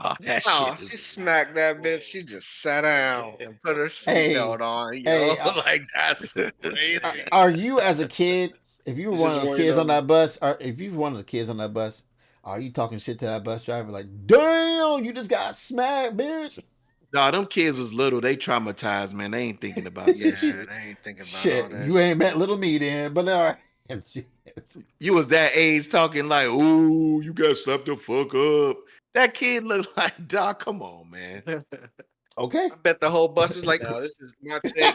Oh, she smacked that bitch. She just sat down and put her seatbelt on. Yo, like that's crazy. Are you, as a kid, if you were one of those kids on that bus, or if you were one of the kids on that bus, are you talking shit to that bus driver like, "Damn, you just got smacked, bitch"? No, them kids was little. They traumatized, man. They ain't thinking about that shit. They ain't thinking about shit. All that you ain't met little me then, but all right. You was that age talking like, "Ooh, you got slapped the fuck up." That kid looked like, "Doc, come on, man." Okay. I bet the whole bus is like, "Now, this is my take.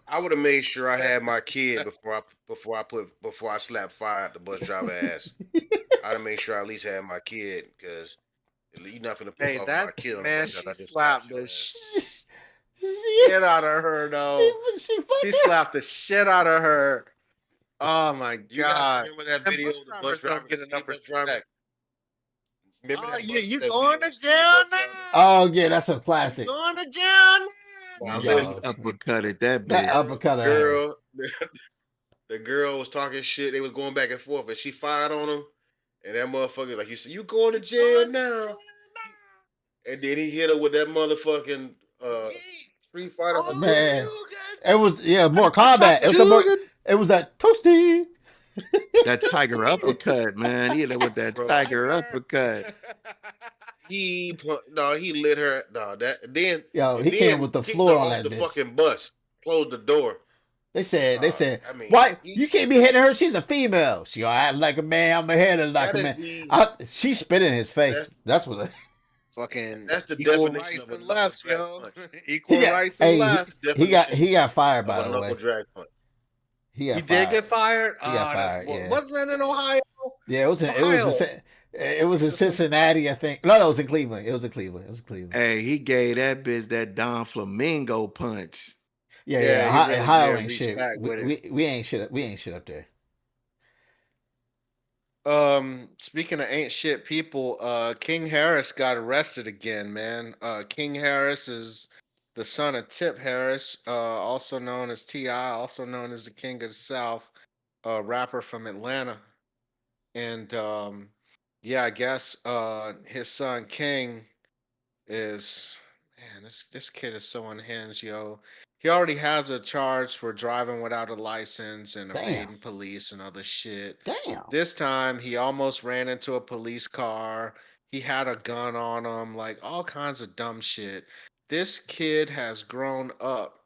I would have made sure I had my kid before I slapped fire at the bus driver ass. I'd have made sure I at least had my kid, because you're not gonna put off my kid on the bus. She slapped the shit out of her, though. She slapped the shit out of her. Oh my god! Remember that video? The bus driver get enough respect. Remember Oh that yeah, bus? you That going to VX jail bus now? driver? Oh yeah, that's a You classic. going to jail Nah, Man, he Yo, listen. uppercutted that that bitch. uppercut of her. Girl, the girl was talking shit. They was going back and forth, and she fired on him. And that motherfucker, like you said, you going to jail now. And then he hit her with that motherfucking Street Fighter Oh, Hadouken. Man, you it was more combat. It was a more. It was that toasty. That tiger uppercut, man. He hit her with that Bro, tiger uppercut. he lit her. No, that then Yo, and he came then with the kicked her floor on off that the bitch. fucking bus, closed the door. They said, I mean, why you can't be hitting her? She's a female. She gonna act like a man. I'm gonna hit her like that a is man. the She spit in his face. that's That's what. Fucking that's the equal definition rights of a and knuckle left, drag yo. punch. He Equal got. rights and Hey, left. Definition he got fired. of By a the knuckle way, drag punch. he He got did fired. get fired. He got Oh, that's fired. Yeah. wasn't that in Ohio? Yeah, it was in Ohio. it was in It's just Cincinnati, I think. No, it was in Cleveland. It was in Cleveland. It was Cleveland. Hey, he gave that bitch that Don Flamingo punch. Yeah, Yeah, he really Ohio did ain't reach shit. back with it. We ain't shit. We ain't shit up there. Speaking of ain't shit people, King Harris got arrested again, man. King Harris is the son of Tip Harris, also known as T.I., also known as the King of the South, a rapper from Atlanta. And yeah, I guess his son King is, man, this kid is so unhinged, yo. He already has a charge for driving without a license and Damn. evading police and other shit. Damn. This time he almost ran into a police car. He had a gun on him, like all kinds of dumb shit. This kid has grown up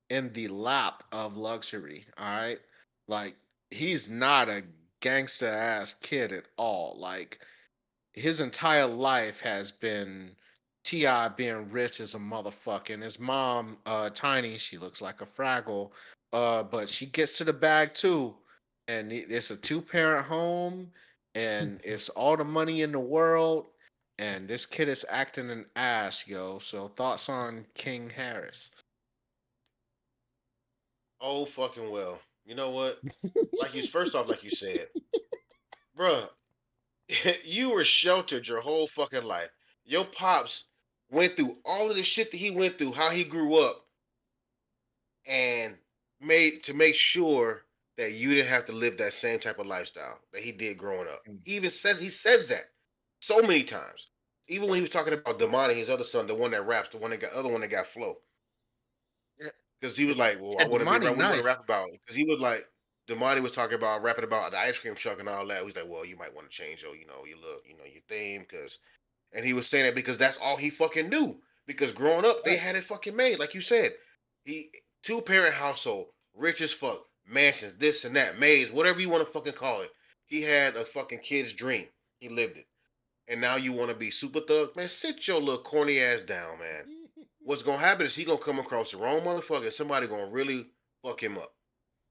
in the lap of luxury, all right? Like he's not a gangster ass kid at all. Like his entire life has been Ti being rich as a motherfucker. And his mom, Tiny, she looks like a Fraggle, but she gets to the bag too. And it's a two-parent home, and it's all the money in the world. And this kid is acting an ass, yo. So thoughts on King Harris? Oh fucking well. You know what? First off, like you said, bruh, you were sheltered your whole fucking life. Your pops went through all of the shit that he went through, how he grew up, and made to make sure that you didn't have to live that same type of lifestyle that he did growing up. Mm. He says that so many times. Even when he was talking about Damani, his other son, the one that raps, the other one that got flow. Yeah, Because he was like, "Well, I yeah, want to be money around. What do you want nice. to rap about?" Because he was like, Damani was talking about rapping about the ice cream truck and all that. He's like, "Well, you might want to change your, your look, your theme." Because, and he was saying that because that's all he fucking knew. Because growing up, they Right. had it fucking made, like you said. He two-parent household, rich as fuck, mansions, this and that, maids, whatever you want to fucking call it. He had a fucking kid's dream. He lived it, and now you want to be super thug, man? Sit your little corny ass down, man. What's gonna happen is he gonna come across the wrong motherfucker. And somebody gonna really fuck him up.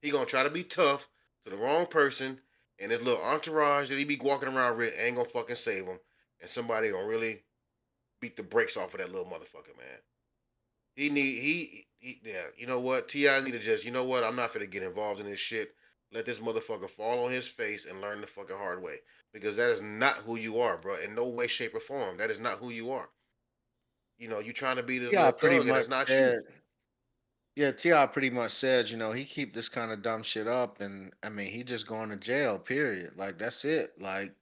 He gonna try to be tough to the wrong person, and his little entourage that he be walking around with ain't gonna fucking save him. And somebody gonna really beat the brakes off of that little motherfucker, man. Yeah. You know what? Ti need to just, you know what? I'm not gonna get involved in this shit. Let this motherfucker fall on his face and learn the fucking hard way, because that is not who you are, bro. In no way, shape, or form. That is not who you are. You trying to be this Yeah, little pretty thug, and much it's not you. said. Yeah, Ti pretty much said, he keep this kind of dumb shit up, and I mean, he just going to jail. Period. Like that's it. Like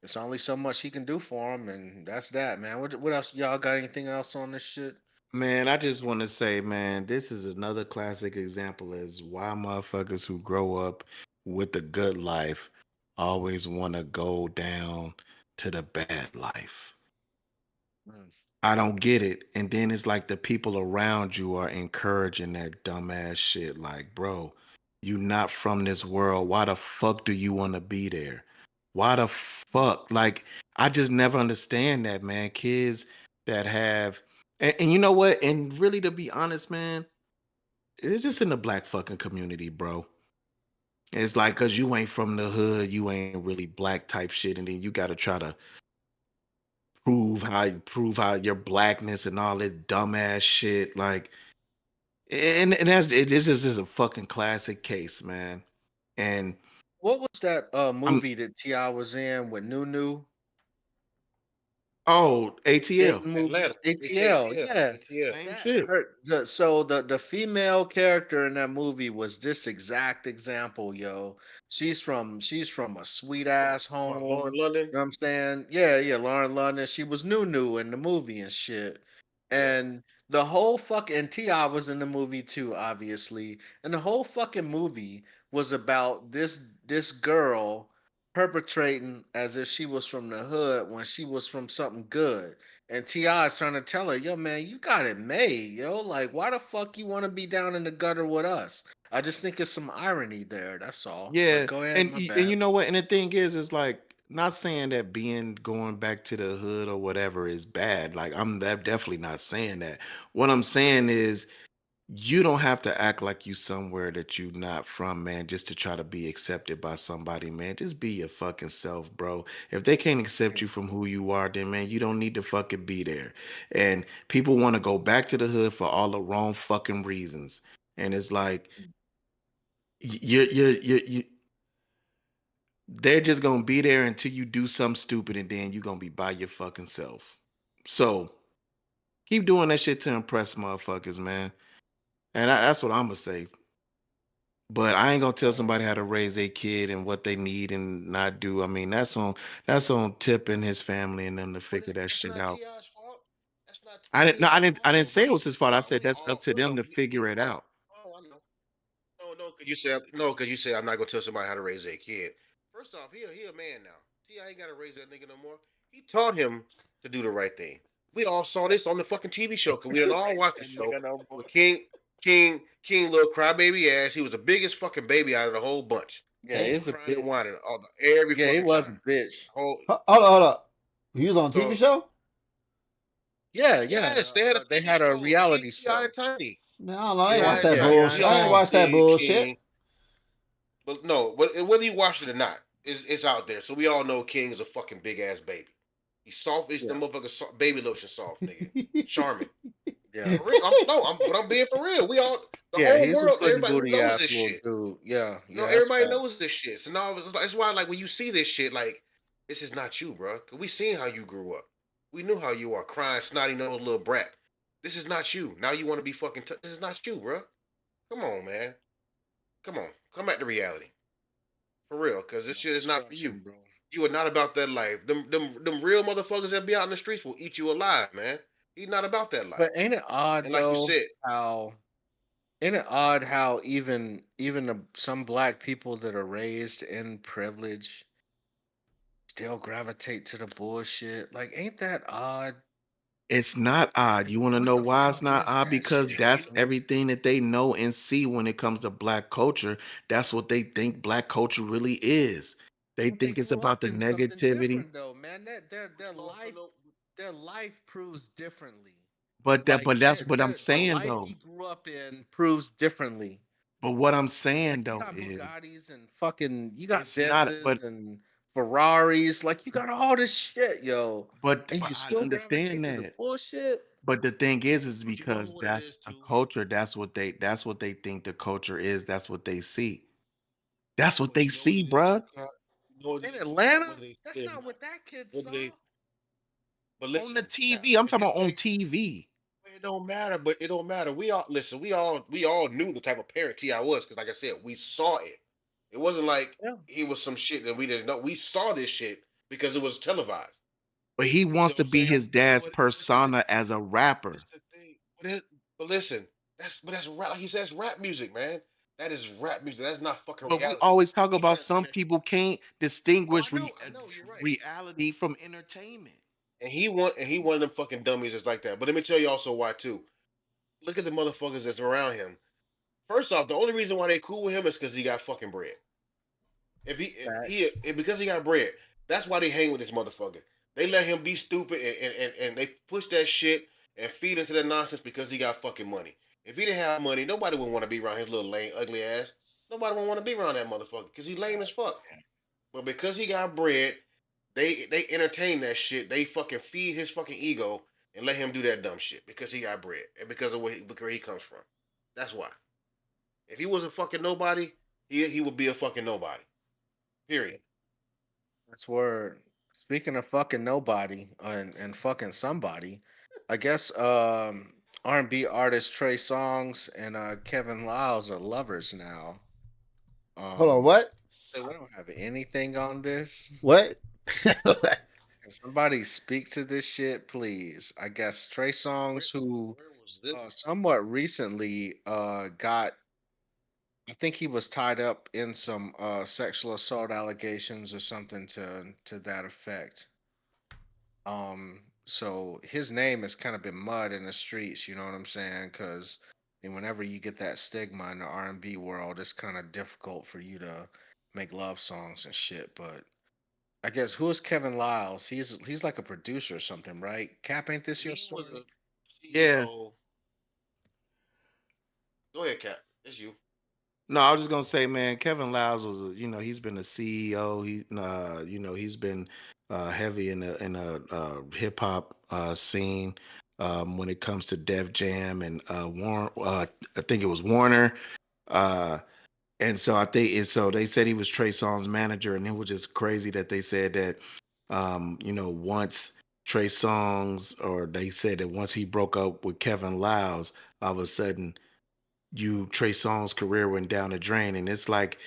it's only so much he can do for him, and that's that, man. What else? Y'all got anything else on this shit? Man, I just want to say, man, this is another classic example as why motherfuckers who grow up with the good life always want to go down to the bad life. Mm. I don't get it. And then it's like the people around you are encouraging that dumbass shit. Like, bro, you not from this world. Why the fuck do you want to be there? Why the fuck? Like, I just never understand that, man. Kids that have, and you know what? And really, to be honest, man, it's just in the black fucking community, bro. It's like, cause you ain't from the hood, you ain't really black type shit, and then you got to try to prove how your blackness and all this dumbass shit. Like, and this is a fucking classic case, man. And What was that I'm movie that Ti was in with Nunu? Oh, ATL. Dating movie, Atlanta. It's ATL. ATL. Yeah, ATL. Same that shit. hurt. The female character in that movie was this exact example, yo. She's from a sweet ass home. Lauren You London. know what I'm saying? Yeah, yeah, Lauren London. She was new in the movie and shit. Yeah. And the whole fucking T.I. was in the movie too, obviously. And the whole fucking movie was about this girl perpetrating as if she was from the hood when she was from something good. And T.I. is trying to tell her, yo, man, you got it made, yo. Like, why the fuck you want to be down in the gutter with us? I just think it's some irony there. That's all. But Yeah, go ahead, and my and bad. you know what? And the thing is like not saying that being going back to the hood or whatever is bad. Like I'm that definitely not saying that. What I'm saying is you don't have to act like you somewhere that you not from, man, just to try to be accepted by somebody, man. Just be your fucking self, bro. If they can't accept you from who you are, then man, you don't need to fucking be there. And people want to go back to the hood for all the wrong fucking reasons. And it's like you're they're just gonna be there until you do something stupid, and then you're gonna be by your fucking self. So keep doing that shit to impress motherfuckers, man. And that's what I'm gonna say. But I ain't gonna tell somebody how to raise their kid and what they need and not do. I mean, that's on Tip and his family and them to But figure that that's shit not out. Ti's fault. That's not I didn't no, Ti's I fault didn't though, say bro. it was his fault. I said We that's up all to first them off, to figure it out. oh, I know. No, because you said no, because you said I'm not gonna tell somebody how to raise their kid. First off, he a man now. Ti ain't gotta raise that nigga no more. He taught him to do the right thing. We all saw this on the fucking TV show because we done all watched the That show nigga no more. with King, little crybaby ass. He was the biggest fucking baby out of the whole bunch. Yeah, Damn. it's a Crying and bitch. whining every Yeah, he fucking was a time. bitch. Whole Hold up. He was on a TV so show? Yeah, yes, they had a they TV had a show. reality Ti show. and Tiny. Man, I don't know. I ain't Ti watched Yeah, and that yeah, Tiny. yeah, We bullshit. I ain't all Tiny. watched that seen bullshit. King. But no, whether you watched it or not, it's out there. So we all know King is a fucking big ass baby. He's soft. He's the Yeah, motherfucker baby lotion soft nigga. Charming. yeah. For real. But I'm being for real. We all, the Yeah, whole he's a world, pudding everybody who booty knows ass this little shit. dude. Yeah, No, yeah, that's everybody fact. knows this shit. So now that's why, like, when you see this shit, like, this is not you, bro. Cause we seen how you grew up. We knew how you are, crying, snotty nose little brat. This is not you. Now you want to be fucking. This is not you, bro. Come on, man. Come on. Come back to reality. For real, cause this No shit is not for you. destruction, bro. You are not about that life. Them real motherfuckers that be out in the streets will eat you alive, man. He's not about that life. But ain't it odd And like you though said, how ain't it odd how even some black people that are raised in privilege still gravitate to the bullshit? Like, ain't that odd? It's not odd. Like, You want to what know the why it's fuck not is odd? that Because shit, that's yo? everything that they know and see when it comes to black culture. That's what they think black culture really is. They But they think it's grew about up the in something negativity. different though, man. That but you also know, their life proves differently. But that's what I'm The saying life though. he grew up in proves differently. But what I'm Like, saying you though got is Bugattis and fucking you got it's not. Benzes and Ferraris, like you got all this shit, yo. And But you I still understand gravitate to the that. bullshit. But the thing is but you know because what it that's is the too. culture. That's what they think the culture is. That's what they see. That's what But they you know what see, it is too, bruh. Kai? You know what it In is too, Kai? Atlanta, Whether they that's say it or not not. what that kid Whether saw. they, but On the listen, Cap, TV. I'm if talking you about on take, TV. it don't matter. But it don't matter. We all listen. We all knew the type of parent Ti was because, like I said, we saw it. It wasn't like Yeah. he was some shit that we didn't know. We saw this shit because it was televised. But he You see wants what to I'm be saying? his dad's But but persona as a rapper. it's the thing. But listen, that's rap. Like he says rap music, man. That is rap music. That's not fucking But we reality. always talk He about trying to turn some that shit. people can't Oh, distinguish I know, you're right. reality from entertainment. And he one of them fucking dummies that's like that. But let me tell you also why too. Look at the motherfuckers that's around him. First off, the only reason why they cool with him is because he got fucking bread. Facts. Because he got bread, that's why they hang with this motherfucker. They let him be stupid and they push that shit and feed into that nonsense because he got fucking money. If he didn't have money, nobody would want to be around his little lame, ugly ass. Nobody would want to be around that motherfucker because he lame as fuck. But because he got bread, they entertain that shit. They fucking feed his fucking ego and let him do that dumb shit because he got bread and because of where he comes from. That's why. If he was a fucking nobody, he would be a fucking nobody. Period. That's word. Speaking of fucking nobody and fucking somebody, I guess R&B artist Trey Songz and Kevin Lyles are lovers now. Hold on, Um, what? so we don't have anything on this. What? Can somebody speak to this shit, please? I guess Trey Where, Songz, who where was this? somewhat recently got, I think he was tied up in some sexual assault allegations or something to that effect. So his name has kind of been mud in the streets, you know what I'm saying? Because whenever you get that stigma in the R&B world, it's kind of difficult for you to make love songs and shit. But I guess who is Kevin Lyles? He's like a producer or something, right? Cap, ain't this He your was story? a Yeah. CEO. Go ahead, Cap. It's you. No, I was just gonna say, man, Kevin Lyles was, he's been a CEO. He's been heavy in the hip hop scene when it comes to Def Jam and Warren. I think it was Warner. Uh, and so they said he was Trey Songz' manager, and it was just crazy that they said that, once Trey Songz, or they said that once he broke up with Kevin Lyles, all of a sudden Trey Songz' career went down the drain. And it's like,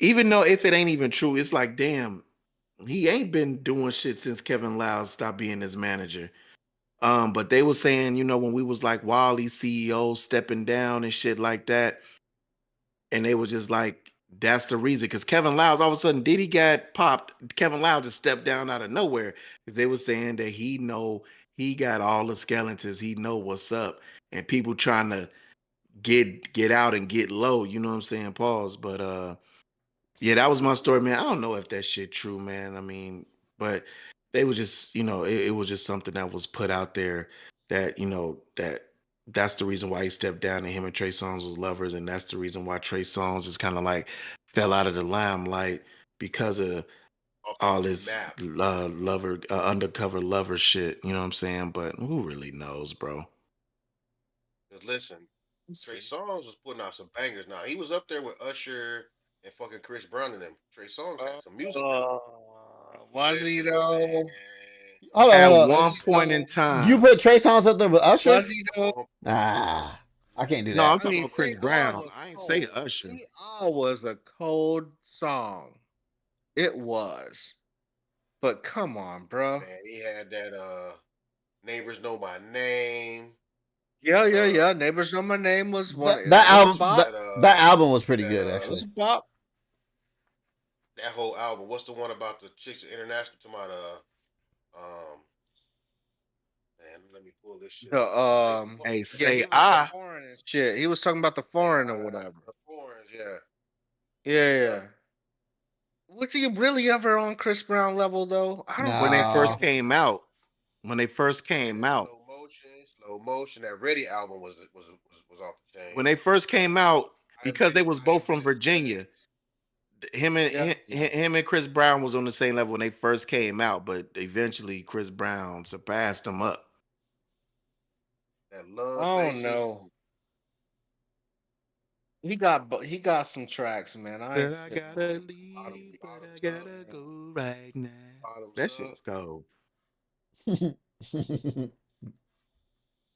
even though if it ain't even true, it's like, damn, he ain't been doing shit since Kevin Lyles stopped being his manager. But they were saying, when we was like Wally CEO stepping down and shit like that, and they were just like, that's the reason. Because Kevin Lyles, all of a sudden, Diddy got popped. Kevin Lyles just stepped down out of nowhere because they were saying that he got all the skeletons. He know what's up, and people trying to get out and get low. You know what I'm saying? Pause. But yeah, that was my story, man. I don't know if that shit true, man. I mean, but they were just, it was just something that was put out there that, that's the reason why he stepped down, and him and Trey Songz was lovers, and that's the reason why Trey Songz is kind of like fell out of the limelight because of Off all the this map. lover undercover lover shit. You know what I'm saying? But who really knows, bro? 'Cause listen, Trey Songz was putting out some bangers. Now he was up there with Usher and fucking Chris Brown and them. Trey Songz had some music though. Was he Listen, man. though? Hold on, At hold on. Was one he point though? in time. You put Trey Songz up there with Usher? Was he though? Ah, I can't do No, that. I'm I talking mean, about Chris "See All" Brown. was I ain't say cold. Usher. "See All" was a cold song. It was. But come on, bro. Man, he had that Neighbors Know My Name. Yeah, yeah, Uh yeah. Neighbors Know My Name was one. That It was a album, bop. that album was pretty that good, It was actually. a bop. that whole album. What's the one about the chicks international to my man, let me pull this shit The up. Crazy part. Hey, yeah, say he was the I. foreign and shit. He was talking about the foreign or whatever. The foreigns, yeah. Yeah, Yeah. yeah. Was he really ever on Chris Brown level though? I don't When they think first No. so. came out. When they first came Man, out. slow motion. That Ready album was off the chain. When they first came out, because they was I both am from Dennis Virginia. Yeah. Him and Chris Brown was on the same level when they first came out, but eventually Chris Brown surpassed him up. That Love I don't Faces. know. He got some tracks, man. I ain't Said I feeling gotta it. leave, but I Bottoms up. gotta go right now. Bottoms That up. shit's cold.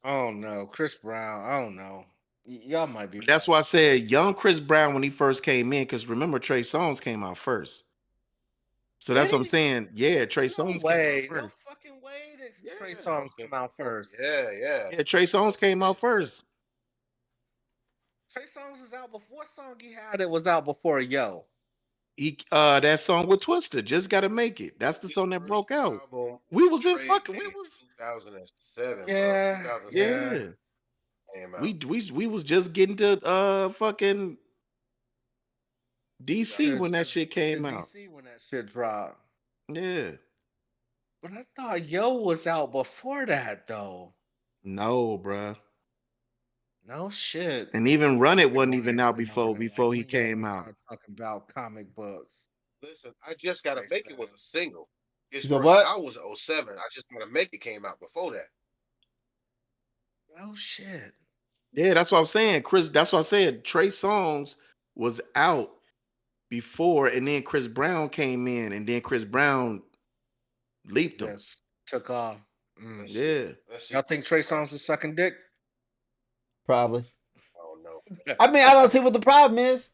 I don't know. Chris Brown, I don't know. Y'all might be That's right. why I said young Chris Brown when he first came in, because remember Trey Songz came out first. So Did that's what I'm he? saying. Yeah, Trey No Songz came out way. No first. fucking way that Trey Yeah. Songz came out first. Yeah. Yeah, Trey Songz came out first. Trey Songz was out before. What song he had that was out before Yo? That song with Twister, Just Gotta Make It. That's the His song that first broke out. album We was was in Trey fucking. We Day was 2007, bro. Yeah, 2007 yeah. yeah. came out. We was just getting to fucking DC when that shit To came out. DC when that shit dropped. Yeah. But I thought Yo was out before that though. No, bruh. No shit. And even Run It wasn't even Rewind out some more then. Like before he when Yo came out. started talking about comic books. Listen, I Just Gotta Makes Make It was a sense. single. His So first what? album was 07. I Just Gotta Make It came out before that. No shit. Yeah, that's what I'm saying. That's what I said. Trey Songz was out before, and then Chris Brown came in, and then Chris Brown leaped him. Yes, took off. Let's Mm. see. Yeah. Let's see. Y'all think Trey Songz is sucking dick? Probably. Oh no. I mean, I don't see what the problem is.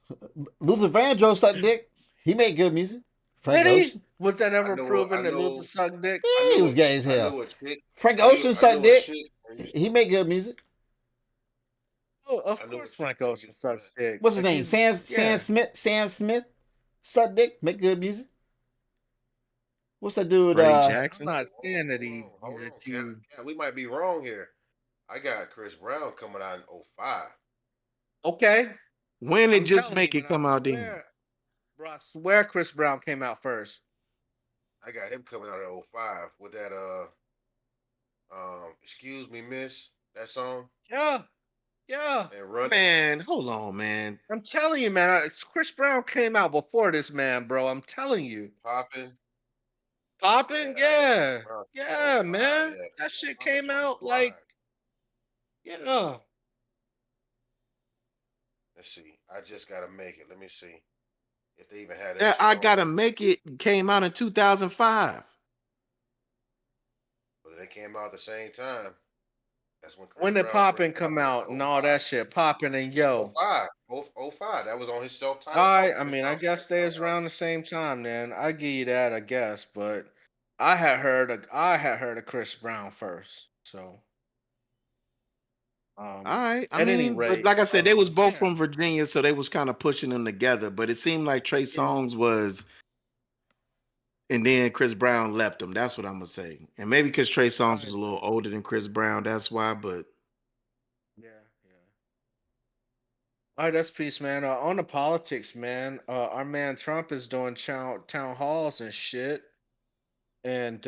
Luther Vandross sucked dick. He made good music. Frank Did he? Ocean. Was that ever know- proven I that know- Luther sucked dick? Yeah, he was gay as I hell. knew a chick. Frank I knew- Ocean I sucked knew a dick. chick- He made good music. Oh, of I knew course it. Frank Ocean sucks dick. What's his Like, name? he's- Sam Smith. Sam Smith. Suck dick. Make good music. What's that dude? Freddie I'm Jackson. not saying that Hold on. that you. Cat, we might be wrong here. I got Chris Brown coming out in 05. Okay. When did I'm Just telling Make you, It come I out then? swear- Bro, I swear Chris Brown came out first. I got him coming out in 05 with that Excuse Me Miss, that song Yeah. Yeah. and Run. Man, hold on, man. I'm telling you, man. Chris Brown came out before this man, bro. I'm telling you. Poppin'. Poppin'? Yeah, Yeah. I- Yeah, oh, man. yeah. That shit Poppin' came out 25. like, yeah. Let's see. I Just Gotta Make It. Let me see if they even had it. That I Gotta Make It came out in 2005. But they came out at the same time. That's when. Chris When did Brown Poppin' first come out and all 05. that shit? Poppin' and Yo. 05. 05. That was on his self-titled. All right, album. I mean, I guess they was around the same time. Then I give you that, I guess. But I had heard of Chris Brown first. So, All right. I at any mean, but rate, like I said, they was both yeah. from Virginia, so they was kind of pushing them together. But it seemed like Trey Songz was, and then Chris Brown left him. That's what I'm gonna say. And maybe because Trey Songz was a little older than Chris Brown, that's why. But Yeah. All right, that's peace, man. On the politics, man. Our man Trump is doing town halls and shit, and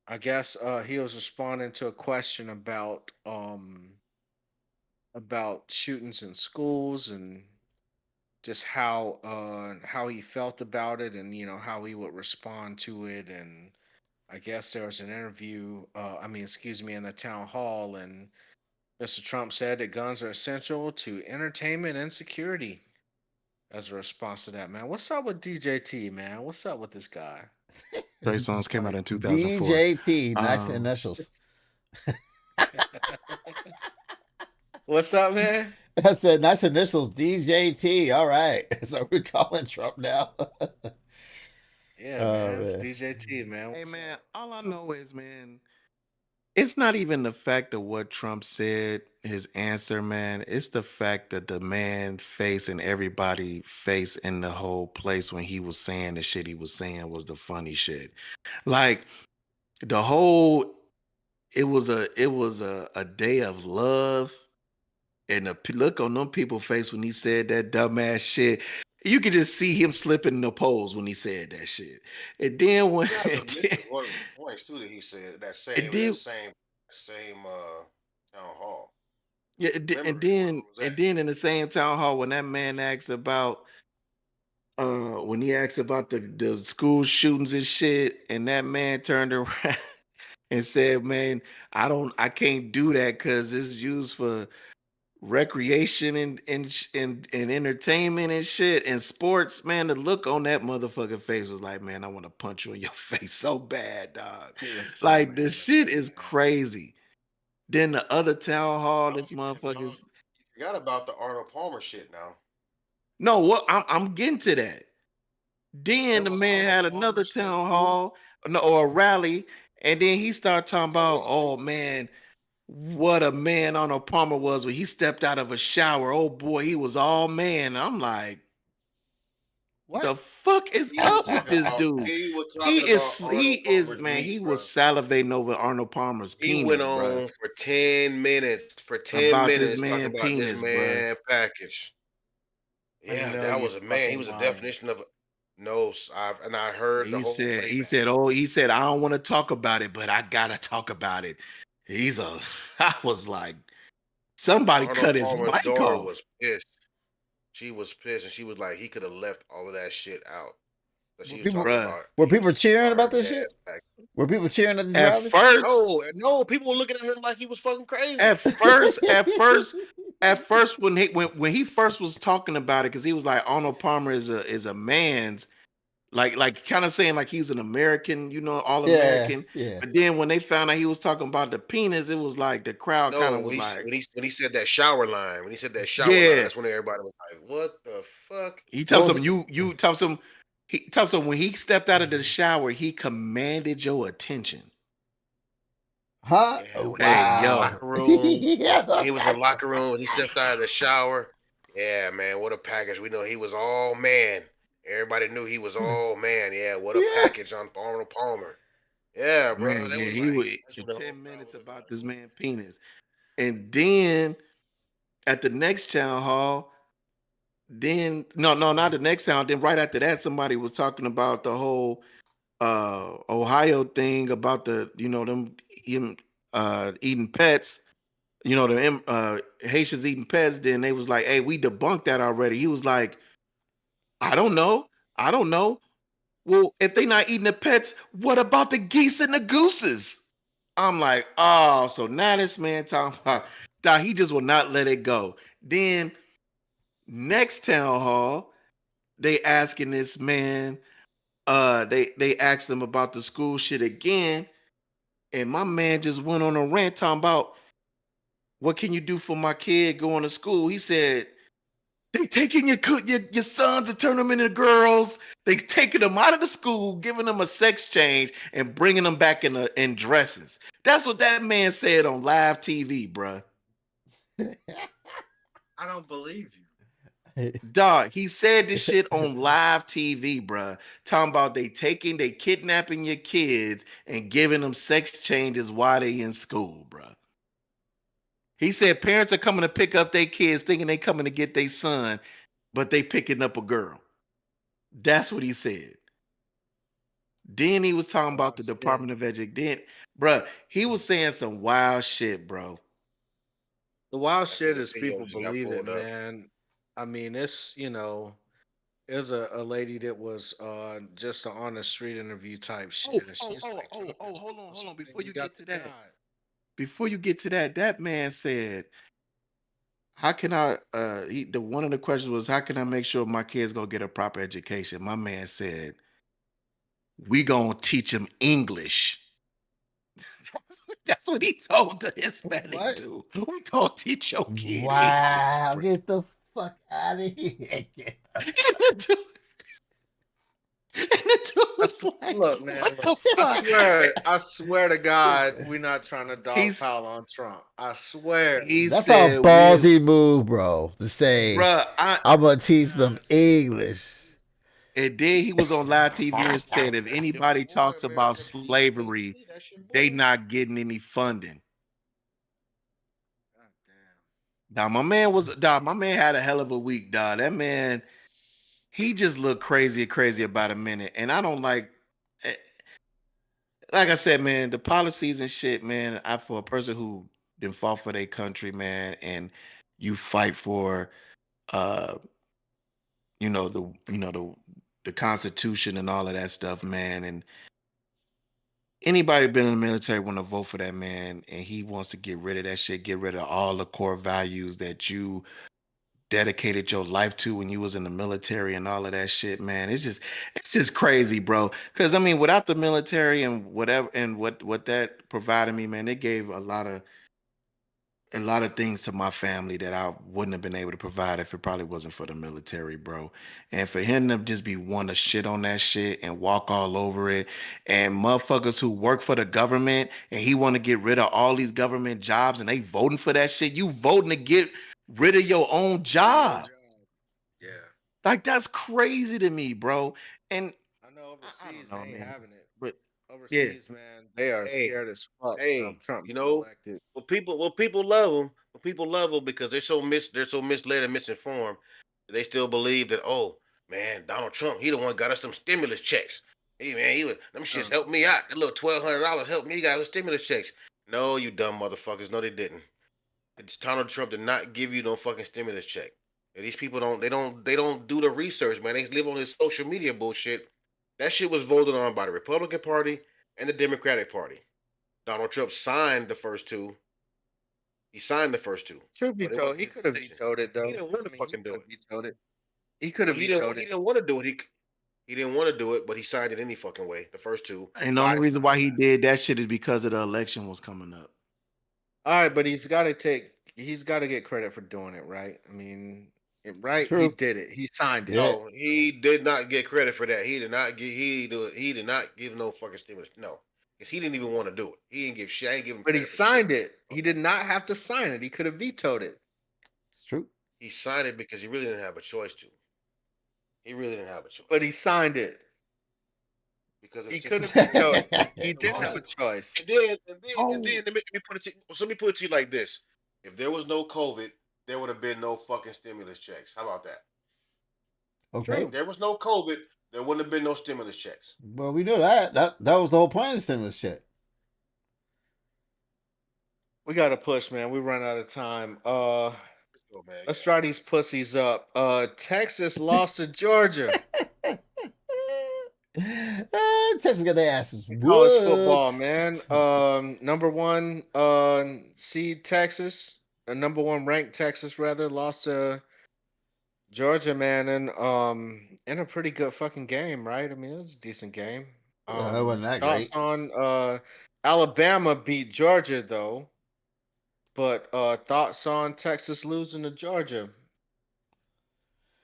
I guess he was responding to a question about shootings in schools and just how he felt about it, and how he would respond to it. And I guess there was an interview, in the town hall, and Mr. Trump said that guns are essential to entertainment and security. As a response to that, man, what's up with DJT, man? What's up with this guy? Trey Songz came out in 2004. DJT. Nice initials. What's up, man? I said nice initials. DJT. All right. So we're calling Trump now. Yeah, Oh, man, it's man. DJT, man. Hey What's man, up? all I know is, man, it's not even the fact of what Trump said, his answer, man. It's the fact that the man face and everybody face in the whole place when he was saying the shit he was saying was the funny shit. Like the whole, it was a day of love, and the look on them people's face when he said that dumbass shit. You could just see him slipping in the pose when he said that shit. And then when One of the points too that he said that same town hall. Yeah, Remember and where then it was at. in the same town hall when that man asked about when he asked about the school shootings and shit, and that man turned around and said, "Man, I can't do that because it's used for recreation and entertainment and shit and sports." Man, the look on that motherfucker face was like, "Man, I want to punch you in your face so bad, dog." He was so Like mad this at shit that, is man. crazy. Then the other town hall, this You motherfucker's forgot about the Arnold Palmer shit now. no, what I'm getting to that. Then That the was man had Arnold another Palmer shit, town too. hall or a rally, and then he started talking about, oh man, what a man Arnold Palmer was when he stepped out of a shower. Oh boy, he was all man. I'm like, What? the fuck is He was up with talking this about- dude? He was He talking is about he Arnold is Palmer's man. meat, He bro. was salivating over Arnold Palmer's He penis, went bruh. on for 10 minutes. For 10 About this minutes man talking about penis, this bruh. man package. I Yeah, know that you was a man. He fucking was a lying. definition of no. I heard the He whole said, playback. he said, I don't want to talk about it, but I gotta talk about it. I was like, somebody Arnold cut his Palmer's mic daughter off. was pissed. She was pissed, and she was like, he could have left all of that shit out. But she was People- talking Bruh. about. Were people cheering her about this dad's shit? package. Were people cheering at these At rallies? first, No, people were looking at him like he was fucking crazy. at first, when he first was talking about it, because he was like, Arnold Palmer is a man's. like kind of saying like he's an American, you know, all Yeah, American. yeah. But then when they found out he was talking about the penis, it was like the crowd kind No, of was like, when he said that shower line, yeah. that's when everybody was like, "What the fuck?" He What tells was him it? you tells him he tells him when he stepped out of the shower, he commanded your attention. Huh? Yeah, Oh, when he was in the wow. Hey, locker room, Yeah. he was in the locker room when he stepped out of the shower. Yeah, man, what a package. We know he was all man. Everybody knew he was all man. Yeah, what a Yeah. package on Arnold Palmer. Yeah, bro. man, That yeah, was he like, was that's for when the whole 10 crowd minutes was about like, this man penis. And then at the next town hall, then no, not the next town. Then right after that, somebody was talking about the whole Ohio thing about the, you know, him eating pets, you know, the Haitians eating pets. Then they was like, hey, we debunked that already. He was like, I don't know. I don't know. Well, if they not eating the pets, what about the geese and the gooses? I'm like, oh, so now this man talking about, nah, he just will not let it go. Then next town hall, they asking this man, they asked him about the school shit again, and my man just went on a rant talking about what can you do for my kid going to school. He said they taking your sons and turn them into girls. They taking them out of the school, giving them a sex change, and bringing them back in dresses. That's what that man said on live TV, bruh. I don't believe you. Dog, he said this shit on live TV, bruh. Talking about they kidnapping your kids and giving them sex changes while they in school, bruh. He said parents are coming to pick up their kids thinking they coming to get their son, but they picking up a girl. That's what he said. Then he was talking about the Shit. Department of Education. Bruh, he was saying some wild shit, bro. The wild that's shit the is video people just got believe it, pulled up. man. I mean, it's there's a lady that was just an on the street interview type shit, and she's like, Trump is the hold on, hold on. closest thing Before we you got get to to that, God. that man said, how can I one of the questions was, how can I make sure my kids gonna get a proper education? My man said, we gonna teach them English. That's what he told the Hispanic What? dude. We gonna teach your kid English, Wow. bro. Get the fuck out of here. And the dude, and the dude was like, Look, man, what look. the fuck? I swear to God, we're not trying to He's dogpile on Trump. I swear. he That's a said ballsy move, bro, to say, bruh, I'm going to teach them English. and then he was on live TV and said if That's your anybody boy, talks about American slavery, PG. That's your they boy. not getting any funding. God damn. My man had a hell of a week, dog. That man, he just looked crazy about a minute. And I don't eh, like I said, man, the policies and shit, man. For a person who didn't fought for their country, man, and you fight for uh, the Constitution and all of that stuff, man. And anybody been in the military want to vote for that man, and he wants to get rid of that shit, get rid of all the core values that you dedicated your life to when you was in the military and all of that shit, man. It's just crazy, bro. Because I mean, without the military and whatever and what that provided me, man, it gave a lot of things to my family that I wouldn't have been able to provide if it probably wasn't for the military, bro. And for him to just be one to shit on that shit and walk all over it, and motherfuckers who work for the government and he want to get rid of all these government jobs and they voting for that shit. You voting to get rid of your own job. Yeah. Like that's crazy to me, bro. And I know I overseas don't they know, ain't man. having it. But yeah, Overseas, man, they are Hey, scared as fuck of hey, Trump you being know, elected. people love him. People love him because they're so misled and misinformed. They still believe that, oh man, Donald Trump, he the one got us some stimulus checks. Hey man, he was them shits helped me out. That little $1,200 helped me. Got with stimulus checks. No, you dumb motherfuckers. No, they didn't. It's Donald Trump did not give you no fucking stimulus check. And these people don't do the research, man. They live on this social media bullshit. That shit was voted on by the Republican Party and the Democratic Party. Donald Trump signed the first two. He signed the first two, Truth be but it told, wasn't he his could have decision. vetoed it He though. didn't want I to mean, he fucking could do have it. vetoed it. He could Well, have vetoed he it. didn't want to do it. He didn't want to do it, but he signed it any fucking way. The first two. And the only reason why he did that shit is because of the election was coming up. All right, but he's got to get credit for doing it, right? I mean, right? True. He did it. He signed it. Yeah. No, he did not get credit for that. He did not give no fucking stimulus. No, because he didn't even want to do it. He didn't give shit. I ain't give him. But he credit for signed shit. it. He did not have to sign it. He could have vetoed it. It's true. He signed it because he really didn't have a choice to. He really didn't have a choice But he signed it. because He it's could have vetoed it. He didn't have a choice. And then let me put it to you like this: if there was no COVID, there would have been no fucking stimulus checks. How about that? Okay. If there was no COVID, there wouldn't have been no stimulus checks. Well, we know that. That was the whole point of the stimulus check. We got to push, man. We run out of time. Let's go, man. Let's dry these pussies up. Texas lost to Georgia. Texas got their asses College whooped. football, man. Number one seed Texas, number one ranked Texas rather, lost to Georgia, man, and in a pretty good fucking game, right? I mean, it was a decent game. It wasn't that Thoughts great. on Alabama beat Georgia though, but thoughts on Texas losing to Georgia?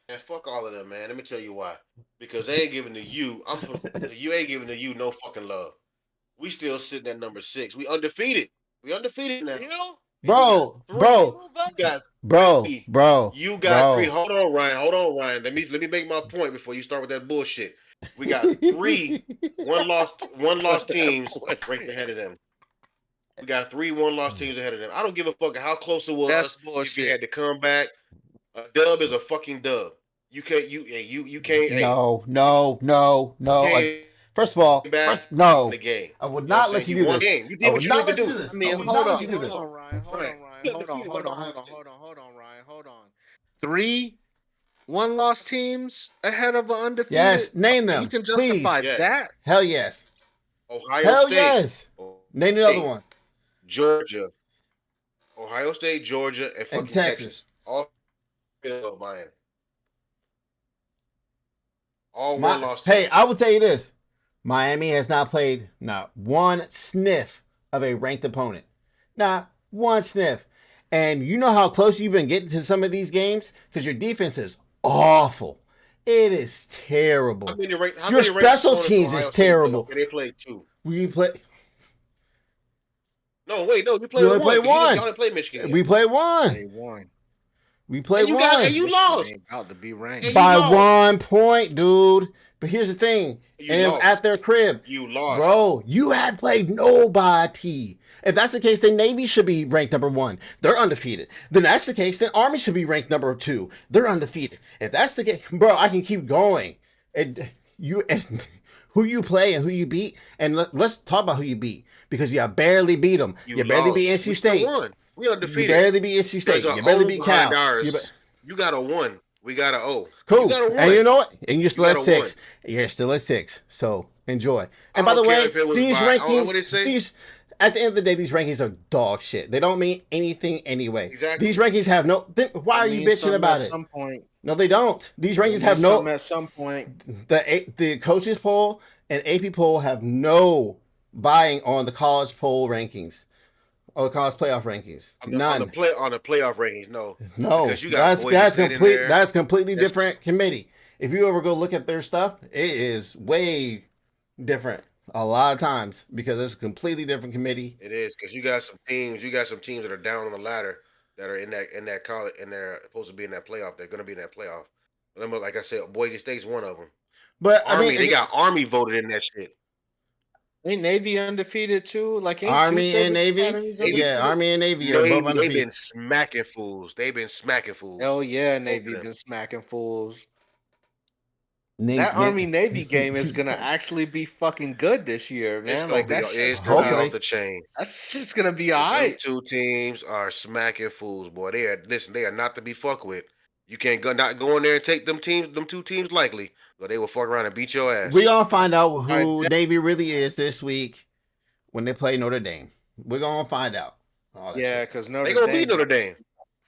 And fuck all of them, man. Let me tell you why. Because they ain't giving to you. You ain't giving to you no fucking love. We still sitting at number 6. We undefeated. We undefeated now. Bro, You got bro. You got 3. Hold on, Ryan. Let me make my point before you start with that bullshit. We got 3 one lost teams ranked ahead of them. We got 3 one-loss teams ahead of them. I don't give a fuck how close it was. That's If you bullshit. had to come back, a dub is a fucking dub. You can't. No. Hey, First of all, back no. the game. I would You know what not I'm let saying? you do won this. the game. You I did what would you not needed let to you do. do this. I mean, I would hold not on, let you do this. Ryan. Hold on, Ryan. 3 one-loss teams ahead of an undefeated. Yes, name them. You can Please. justify Yes. that. Hell yes. Ohio Hell State. yes. Name the other State, one. Georgia, Ohio State, Georgia, and fucking And Texas. All Miami. All one-loss teams. Hey, I will tell you this. Miami has not played not one sniff of a ranked opponent. Not one sniff. And you know how close you've been getting to some of these games? Because your defense is awful. It is terrible. How many ranked special opponents teams Ohio is State play? terrible. Okay, they played 2. We play. No, wait, no, you played only one. played one. Y'all didn't play Michigan. We played one. They won. We played And one. you lost. Ain't about to be ranked. And By you lost. 1 point, dude. But here's the thing. You And it was lost. at their crib. You lost. Bro, you had played nobody. If that's the case, then Navy should be ranked number 1. They're undefeated. Then that's the case, then Army should be ranked number 2. They're undefeated. If that's the case, bro, I can keep going. Who you play and who you beat, and let's talk about who you beat, because you barely beat them. You barely lost. beat NC We State. still won. We undefeated. You barely beat NC State. There's a You barely O beat behind Cal. ours. You got a 1. We got a O. Cool. You got a 1. And you know what? And you're still at got a 6. You're still at 6. So enjoy. And I by the don't care way, if it was these by- what they rankings, say? at the end of the day, these rankings are dog shit. They don't mean anything anyway. Exactly. These rankings have no. Why are you bitching about at it? some point. No, they don't. These rankings have no. At some point. The coaches poll and AP poll have no buying on the college poll rankings or the college playoff rankings. None. On the playoff rankings, no. No, Because you got Boise that's State in complete. there. That's completely That's- different committee. If you ever go look at their stuff, it is way different a lot of times because it's a completely different committee. It is because you got some teams that are down on the ladder that are in that college and they're supposed to be in that playoff. They're going to be in that playoff. Remember, like I said, Boise State's one of them. But Army, I mean, they got Army voted in that shit. Ain't Navy undefeated too? Like ain't Army two and service Navy. academies Yeah, undefeated? Army and Navy are both They've undefeated. been smacking fools. Hell yeah, Navy them. been smacking fools. Na- That na- Army Navy game is gonna actually be fucking good this year, It's man. gonna Like be, that it's shit's gonna be Hopefully. off the chain. that's just gonna be Them alright. 2 teams are smacking fools, boy. They are not to be fucked with. You can't not go in there and take them 2 teams lightly, but they will fuck around and beat your ass. We're gonna find out who Alright. Navy really is this week when they play Notre Dame. We're gonna find out. All that Yeah, shit. because Notre They gonna Dame beat Notre Dame.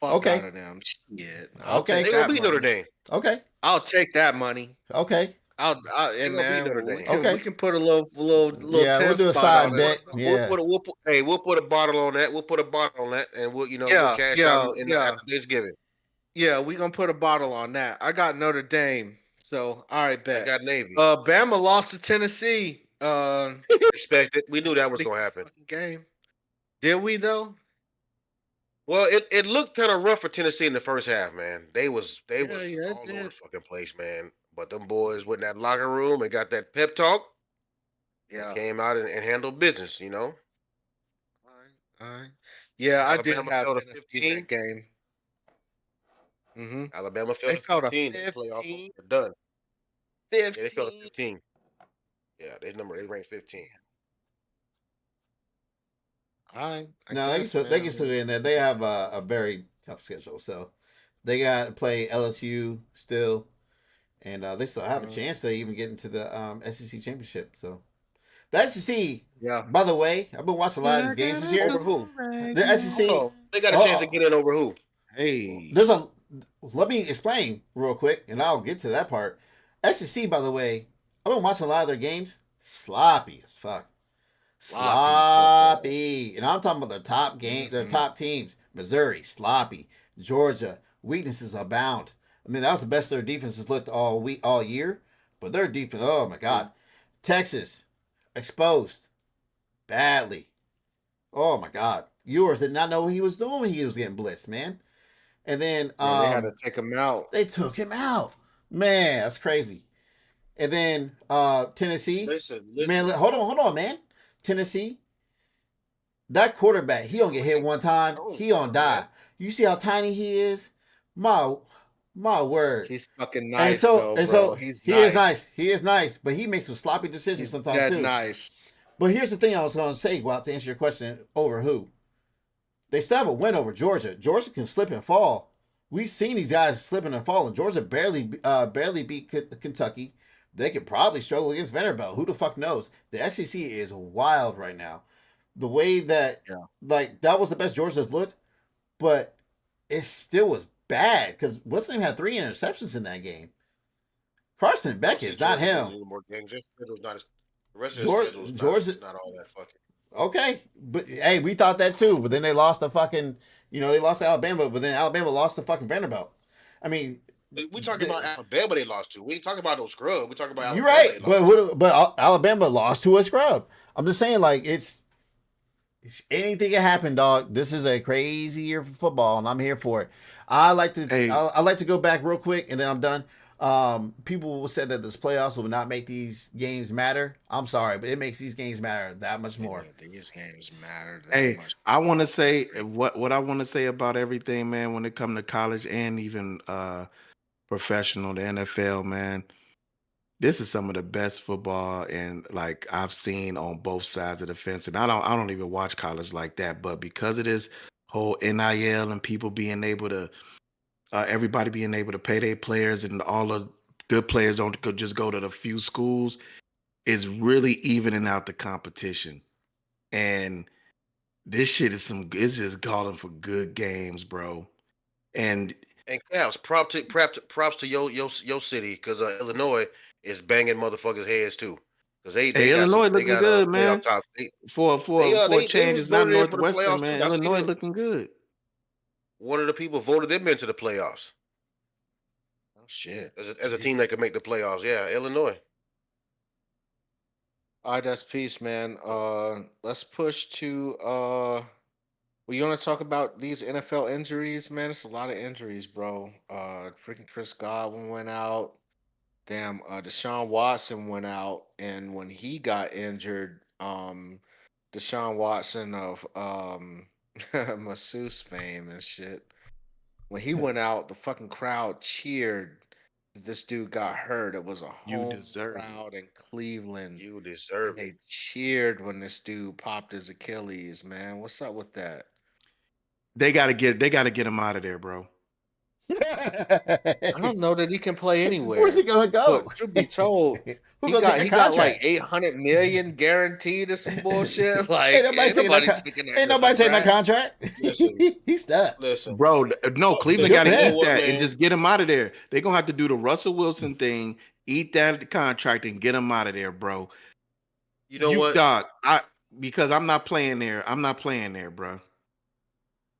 fuck Okay. out of them. Shit. Okay. They gonna beat Notre Dame. Okay. I'll take that money. Okay. Hey They gonna beat man, Notre we Dame. can Okay. we can put a little Yeah, we'll test do a spot side on it. bet. Yeah. We'll put a bottle on that. We'll put a bottle on that, and we'll Yeah, cash out yeah, yeah, after Thanksgiving. yeah. We gonna put a bottle on that. I got Notre Dame, so all right, I bet. got Navy. Bama lost to Tennessee. Expected. We knew that was Big gonna happen. fucking game. Did we though? Well, it looked kind of rough for Tennessee in the first half, man. They was Yeah, it all over the did. fucking place, man. But them boys went in that locker room and got that pep talk and Yeah. came out and handled business. You know, All right. Yeah, I did Alabama have fell to Tennessee in 15. that game. Alabama fell They to fell to 15. They playoff 15. are done. Yeah, they fell to 15. 15. Yeah, they ranked 15. I No, they guess, can man. still get in there. They have a very tough schedule, so they got to play LSU still, and they still have a chance to even get into the SEC championship. So the SEC, Yeah. by the way, I've been watching a lot of these games this year. Over who? The SEC, Oh, they got a chance to get in over who? Hey, let me explain real quick, and I'll get to that part. SEC, by the way, I've been watching a lot of their games. Sloppy as fuck. Sloppy. And I'm talking about their top game, their top teams. Missouri, sloppy. Georgia, weaknesses abound. I mean, that was the best their defense has looked all year. But their defense, oh my God. Texas, exposed. Badly. Oh my God. Ewers did not know what he was doing when he was getting blitzed, man. And then Yeah, they had to take him out. they took him out. Man, that's crazy. And then Tennessee. Listen. Man, hold on, man. Tennessee. That quarterback, he don't get hit one time, he don't die. You see how tiny he is? My word. He's fucking And nice, so bro. He's he is nice. He is nice, but he makes some sloppy decisions He's sometimes dead too. nice. But here's the thing I was going to say, well, to answer your question, over who? They still have a win over Georgia. Georgia can slip and fall. We've seen these guys slipping and falling. Georgia barely beat Kentucky. They could probably struggle against Vanderbilt. Who the fuck knows? The SEC is wild right now. The way that, like, that was the best Georgia's looked, but it still was bad because what's name had 3 interceptions in that game. Carson Beck is not him. The rest of the schedule's not all that fucking. Okay, but hey, we thought that too. But then they lost the fucking, they lost to Alabama. But then Alabama lost to fucking Vanderbilt. I mean, we talking about Alabama. They lost to. We ain't talking about no scrub. We talking about. You're Alabama, right, but Alabama lost to a scrub. I'm just saying, like, it's anything can happen, dog. This is a crazy year for football, and I'm here for it. I like to go back real quick, and then I'm done. People said that this playoffs will not make these games matter. I'm sorry, but it makes these games matter that much more. Yeah, these games matter that hey, much. I want to say what I want to say about everything, man. When it comes to college and even professional, the NFL, man. This is some of the best football and like I've seen on both sides of the fence. And I don't even watch college like that, but because of this whole NIL and people being able to everybody being able to pay their players and all the good players don't just go to the few schools, is really evening out the competition. And this shit is it's just calling for good games, bro. And Cavs, props to your city because Illinois is banging motherfuckers' heads too. Because they Illinois looking good, man. Top. For a change, it's not Northwestern, man. Too. Illinois looking good. One of the people voted them into the playoffs. Oh shit! As a team that could make the playoffs, yeah, Illinois. All right, that's peace, man. Let's push to well, you want to talk about these NFL injuries, man? It's a lot of injuries, bro. Freaking Chris Godwin went out. Damn, Deshaun Watson went out, and when he got injured, Deshaun Watson of masseuse fame and shit, when he went out, the fucking crowd cheered. This dude got hurt. It was a home crowd in Cleveland. You deserve it. They cheered when this dude popped his Achilles, man. What's up with that? They gotta get him out of there, bro. I don't know that he can play anywhere. Where's he gonna go? But truth be told, he got like 800 million guaranteed or some bullshit. Like ain't nobody taking that contract. He's stuck. Listen, bro. No, Cleveland got to eat that man. and just get him out of there. They're gonna have to do the Russell Wilson thing Eat that contract and get him out of there, bro. You know what? Dog, because I'm not playing there. I'm not playing there, bro.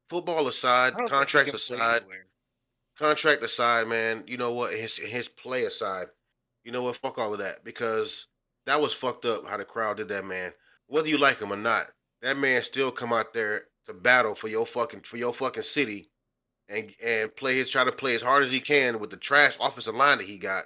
Football aside, I don't think he contracts can play aside, anywhere. contract aside, man. You know what? His play aside, you know what? Fuck all of that because that was fucked up how the crowd did that, man. Whether you like him or not, that man still come out there to battle for your fucking city and try to play as hard as he can with the trash offensive line that he got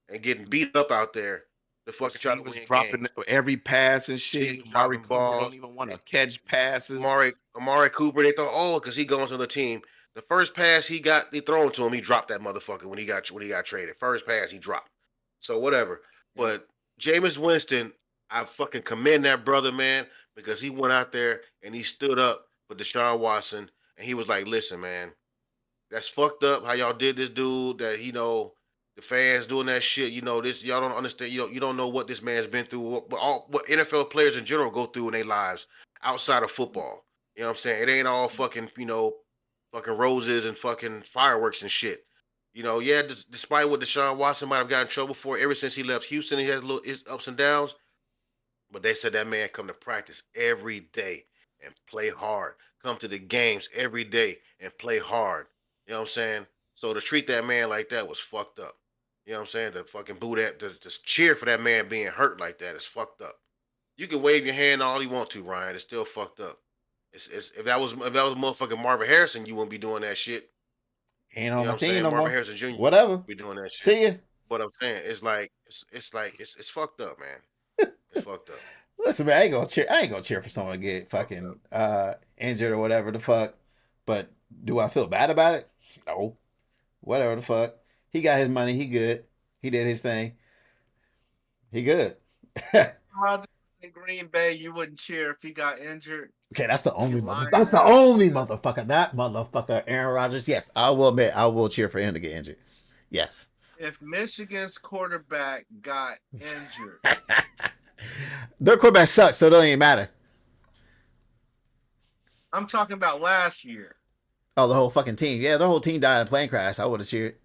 and getting beat up out there to fucking try to Was win dropping games. every pass and shit. He was Amari dropping Cooper balls. don't even want to catch passes. Amari Cooper, they thought, because he goes to the team. The first pass he got thrown to him, he dropped that motherfucker when he got traded. First pass he dropped. So whatever. But Jameis Winston, I fucking commend that brother, man, because he went out there and he stood up for Deshaun Watson and he was like, "Listen, man, that's fucked up how y'all did this dude. That the fans doing that shit. This y'all don't understand. You don't know what this man's been through. What NFL players in general go through in their lives outside of football. You know what I'm saying? It ain't all fucking fucking roses and fucking fireworks and shit. Yeah. Despite what Deshaun Watson might have gotten in trouble for, ever since he left Houston, he has his ups and downs. But they said that man come to practice every day and play hard. Come to the games every day and play hard. You know what I'm saying? So to treat that man like that was fucked up. You know what I'm saying? To fucking boo that, to just cheer for that man being hurt like that is fucked up. You can wave your hand all you want to, Ryan. It's still fucked up. If that was motherfucking Marvin Harrison, you wouldn't be doing that shit. Ain't You on know my what I'm team saying? no Marvin more. Harrison Jr. Whatever. be doing that shit. See ya. But I'm saying it's fucked up, man. It's fucked up. Listen, man, I ain't gonna cheer for someone to get fucking injured or whatever the fuck. But do I feel bad about it? No. Whatever the fuck. He got his money. He good. He did his thing. He good. Rodgers in Green Bay, you wouldn't cheer if he got injured. Okay, that's the only You lying. That's the only motherfucker. That motherfucker, Aaron Rodgers. Yes, I will admit, I will cheer for him to get injured. Yes. If Michigan's quarterback got injured, Their quarterback sucks, so it don't even matter. I'm talking about last year. Oh, the whole fucking team. Yeah, the whole team died in a plane crash. I would have cheered.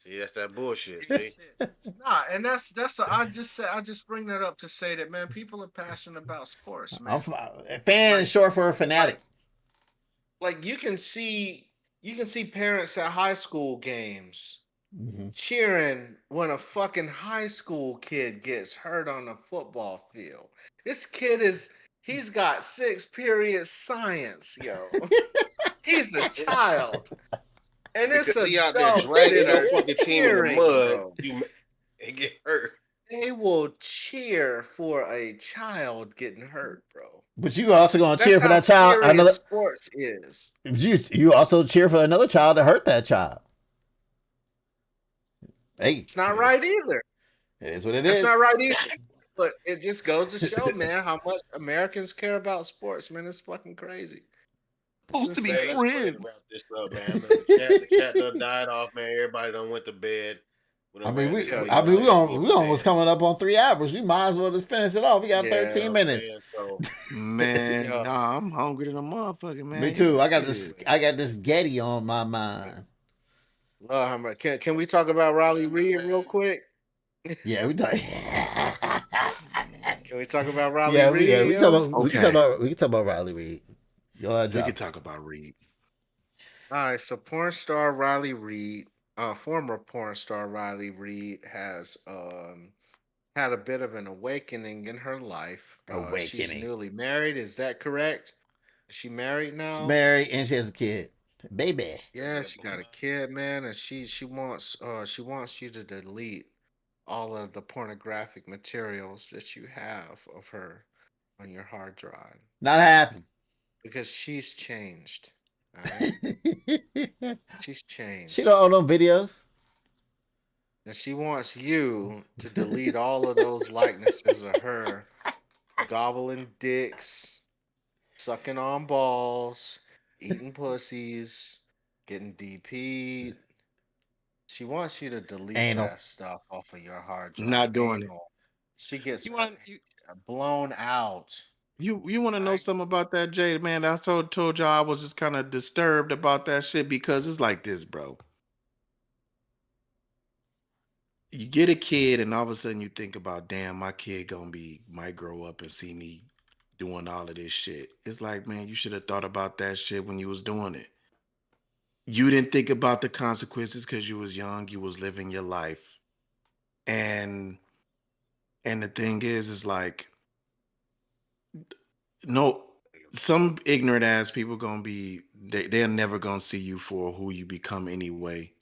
See, that's that bullshit. See? Nah, and I just bring that up to say that, man, people are passionate about sports, man. A fan is short for a fanatic. Like you can see parents at high school games cheering when a fucking high school kid gets hurt on the football field. This kid he's got 6 period science, yo. He's a child. And it's because he out there adults dragging that your are fucking team in the cheering, mud bro. and get hurt. They will cheer for a child getting hurt, bro. But you also gonna cheer That's for how that child. serious sports is. You also cheer for another child that hurt that child. Hey, It's not right either. It is what it It's is. not right either. But it just goes to show, man, how much Americans care about sports, man. It's fucking crazy. It's Supposed to be insane. Let's go ahead and friends. wrap this up, man. The chat done died off, man. Everybody done went to bed. I mean, we almost coming up on 3 hours. We might as well just finish it off. We got 13 minutes. Man, Yeah. nah, I'm hungry than a motherfucker, man. Me too. I got this Getty on my mind. Lord, how much- can we talk about Riley Reid real quick? Yeah, we talk. Can we talk about Riley Yeah, Reid? we yo? can talk about Riley Reid. We can talk about Reid. All right, so porn star Riley Reid, former porn star Riley Reid has had a bit of an awakening in her life. She's Awakening. newly married. Is that correct? Is she married now? She's married and she has a kid, baby. Yeah, she got a kid, man, and she wants you to delete all of the pornographic materials that you have of her on your hard drive Not happening. because she's changed. All right? She's changed. She don't own them videos. And she wants you to delete all of those likenesses of her gobbling dicks, sucking on balls, eating pussies, getting DP'd. She wants you to delete Anal. that stuff off of your hard drive. Not doing it. Anal. She gets You want blown out. you want to know something about that, Jay? Man, I told y'all I was just kind of disturbed about that shit because it's like this, bro. you get a kid and all of a sudden you think about, damn, my kid might grow up and see me doing all of this shit. It's like, man, you should have thought about that shit when you was doing it. You didn't think about the consequences because you was young, you was living your life. And the thing is like, no, some ignorant ass people gonna be they're never gonna see you for who you become anyway.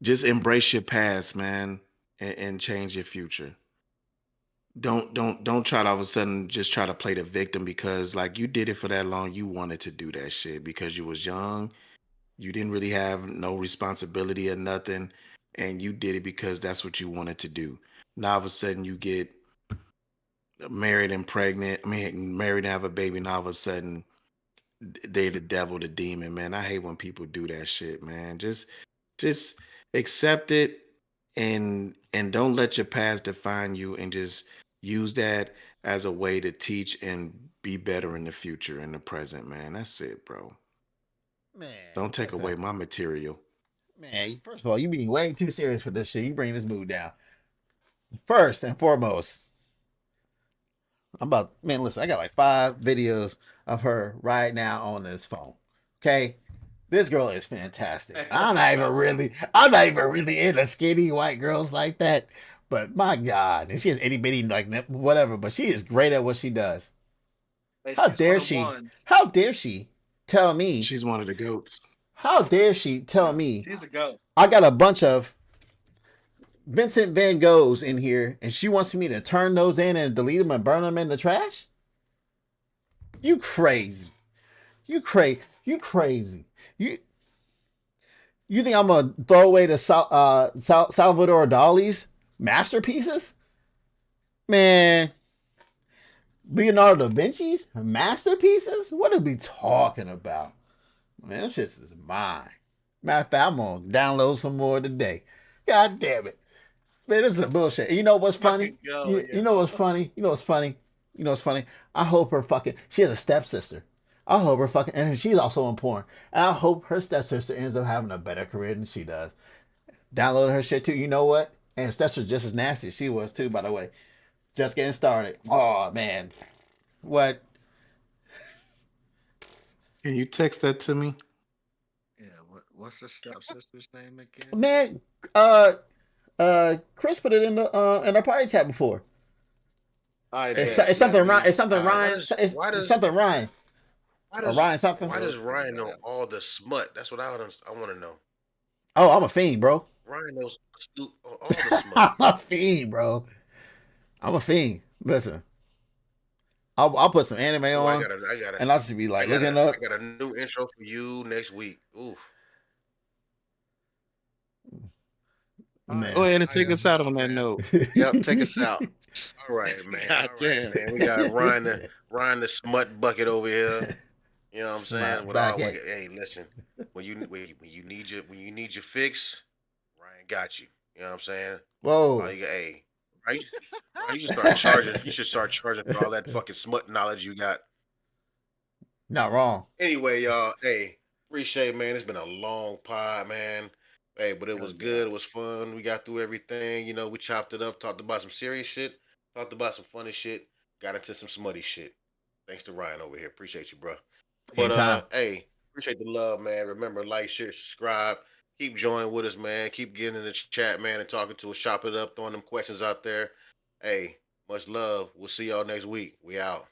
Just embrace your past, man, and change your future. Don't try to all of a sudden just try to play the victim because like you did it for that long. You wanted to do that shit because you was young. You didn't really have no responsibility or nothing, and you did it because that's what you wanted to do. Now all of a sudden you get married and pregnant. I mean, married and have a baby, and all of a sudden they the devil, the demon. Man, I hate when people do that shit, man. Just accept it and don't let your past define you, and just use that as a way to teach and be better in the future, in the present, man. That's it, bro. Man, Don't take listen, away my material. man. First of all, you being way too serious for this shit. You bring this mood down. First and foremost, man. Listen, I got like 5 videos of her right now on this phone. Okay, this girl is fantastic. I'm not even really into skinny white girls like that. But my God, and she has itty bitty like whatever. But she is great at what she does. Hey, How she's dare one of she? ones. How dare she tell me? She's one of the goats. How dare she tell me She's a goat. I got a bunch of Vincent Van Goghs in here, and she wants me to turn those in and delete them and burn them in the trash? You crazy. You crazy. You think I'm gonna throw away the Salvador Dali's masterpieces? Man, Leonardo da Vinci's masterpieces? What are we talking about? Man, this shit is mine. Matter of fact, I'm gonna download some more today. God damn it. Man, this is bullshit. You know what's funny? Fucking go, You yeah. know what's funny? You know what's funny? You know what's funny? I hope she has a stepsister. I hope and she's also in porn. And I hope her stepsister ends up having a better career than she does. Download her shit too. You know what? And her stepsister's just as nasty as she was too, by the way. Just getting started. Oh, man. What? Can you text that to me? Yeah, what's the stepsister's name again? Man, Chris put it in our party chat before. It's something Ryan. It's something Ryan. It's something Ryan. Or Ryan something. Why does Ryan know all the smut? That's what I want to know. Oh, I'm a fiend, bro. Ryan knows all the smut. I'm a fiend, bro. I'm a fiend. Listen, I'll put some anime on, and I'll just be like looking up. I got a new intro for you next week. Oof. Man. Go ahead and take us out on that note. Yep, take us out. All right, man. God All damn. right, man. We got Ryan the smut bucket over here. You know what I'm saying? Smut With all, bucket. hey, listen. When you need your fix, Ryan got you. You know what I'm saying? Whoa. You got, hey, Ryan, you should start charging. You should start charging for all that fucking smut knowledge you got. Not wrong. Anyway, y'all, hey, appreciate it, man. It's been a long pod, man. Hey, but it was good. It was fun. We got through everything. You know, we chopped it up, talked about some serious shit, talked about some funny shit, got into some smutty shit. Thanks to Ryan over here. Appreciate you, bro. But Anytime. hey, appreciate the love, man. Remember, like, share, subscribe. Keep joining with us, man. Keep getting in the chat, man, and talking to us. Shop it up, throwing them questions out there. Hey, much love. We'll see y'all next week. We out.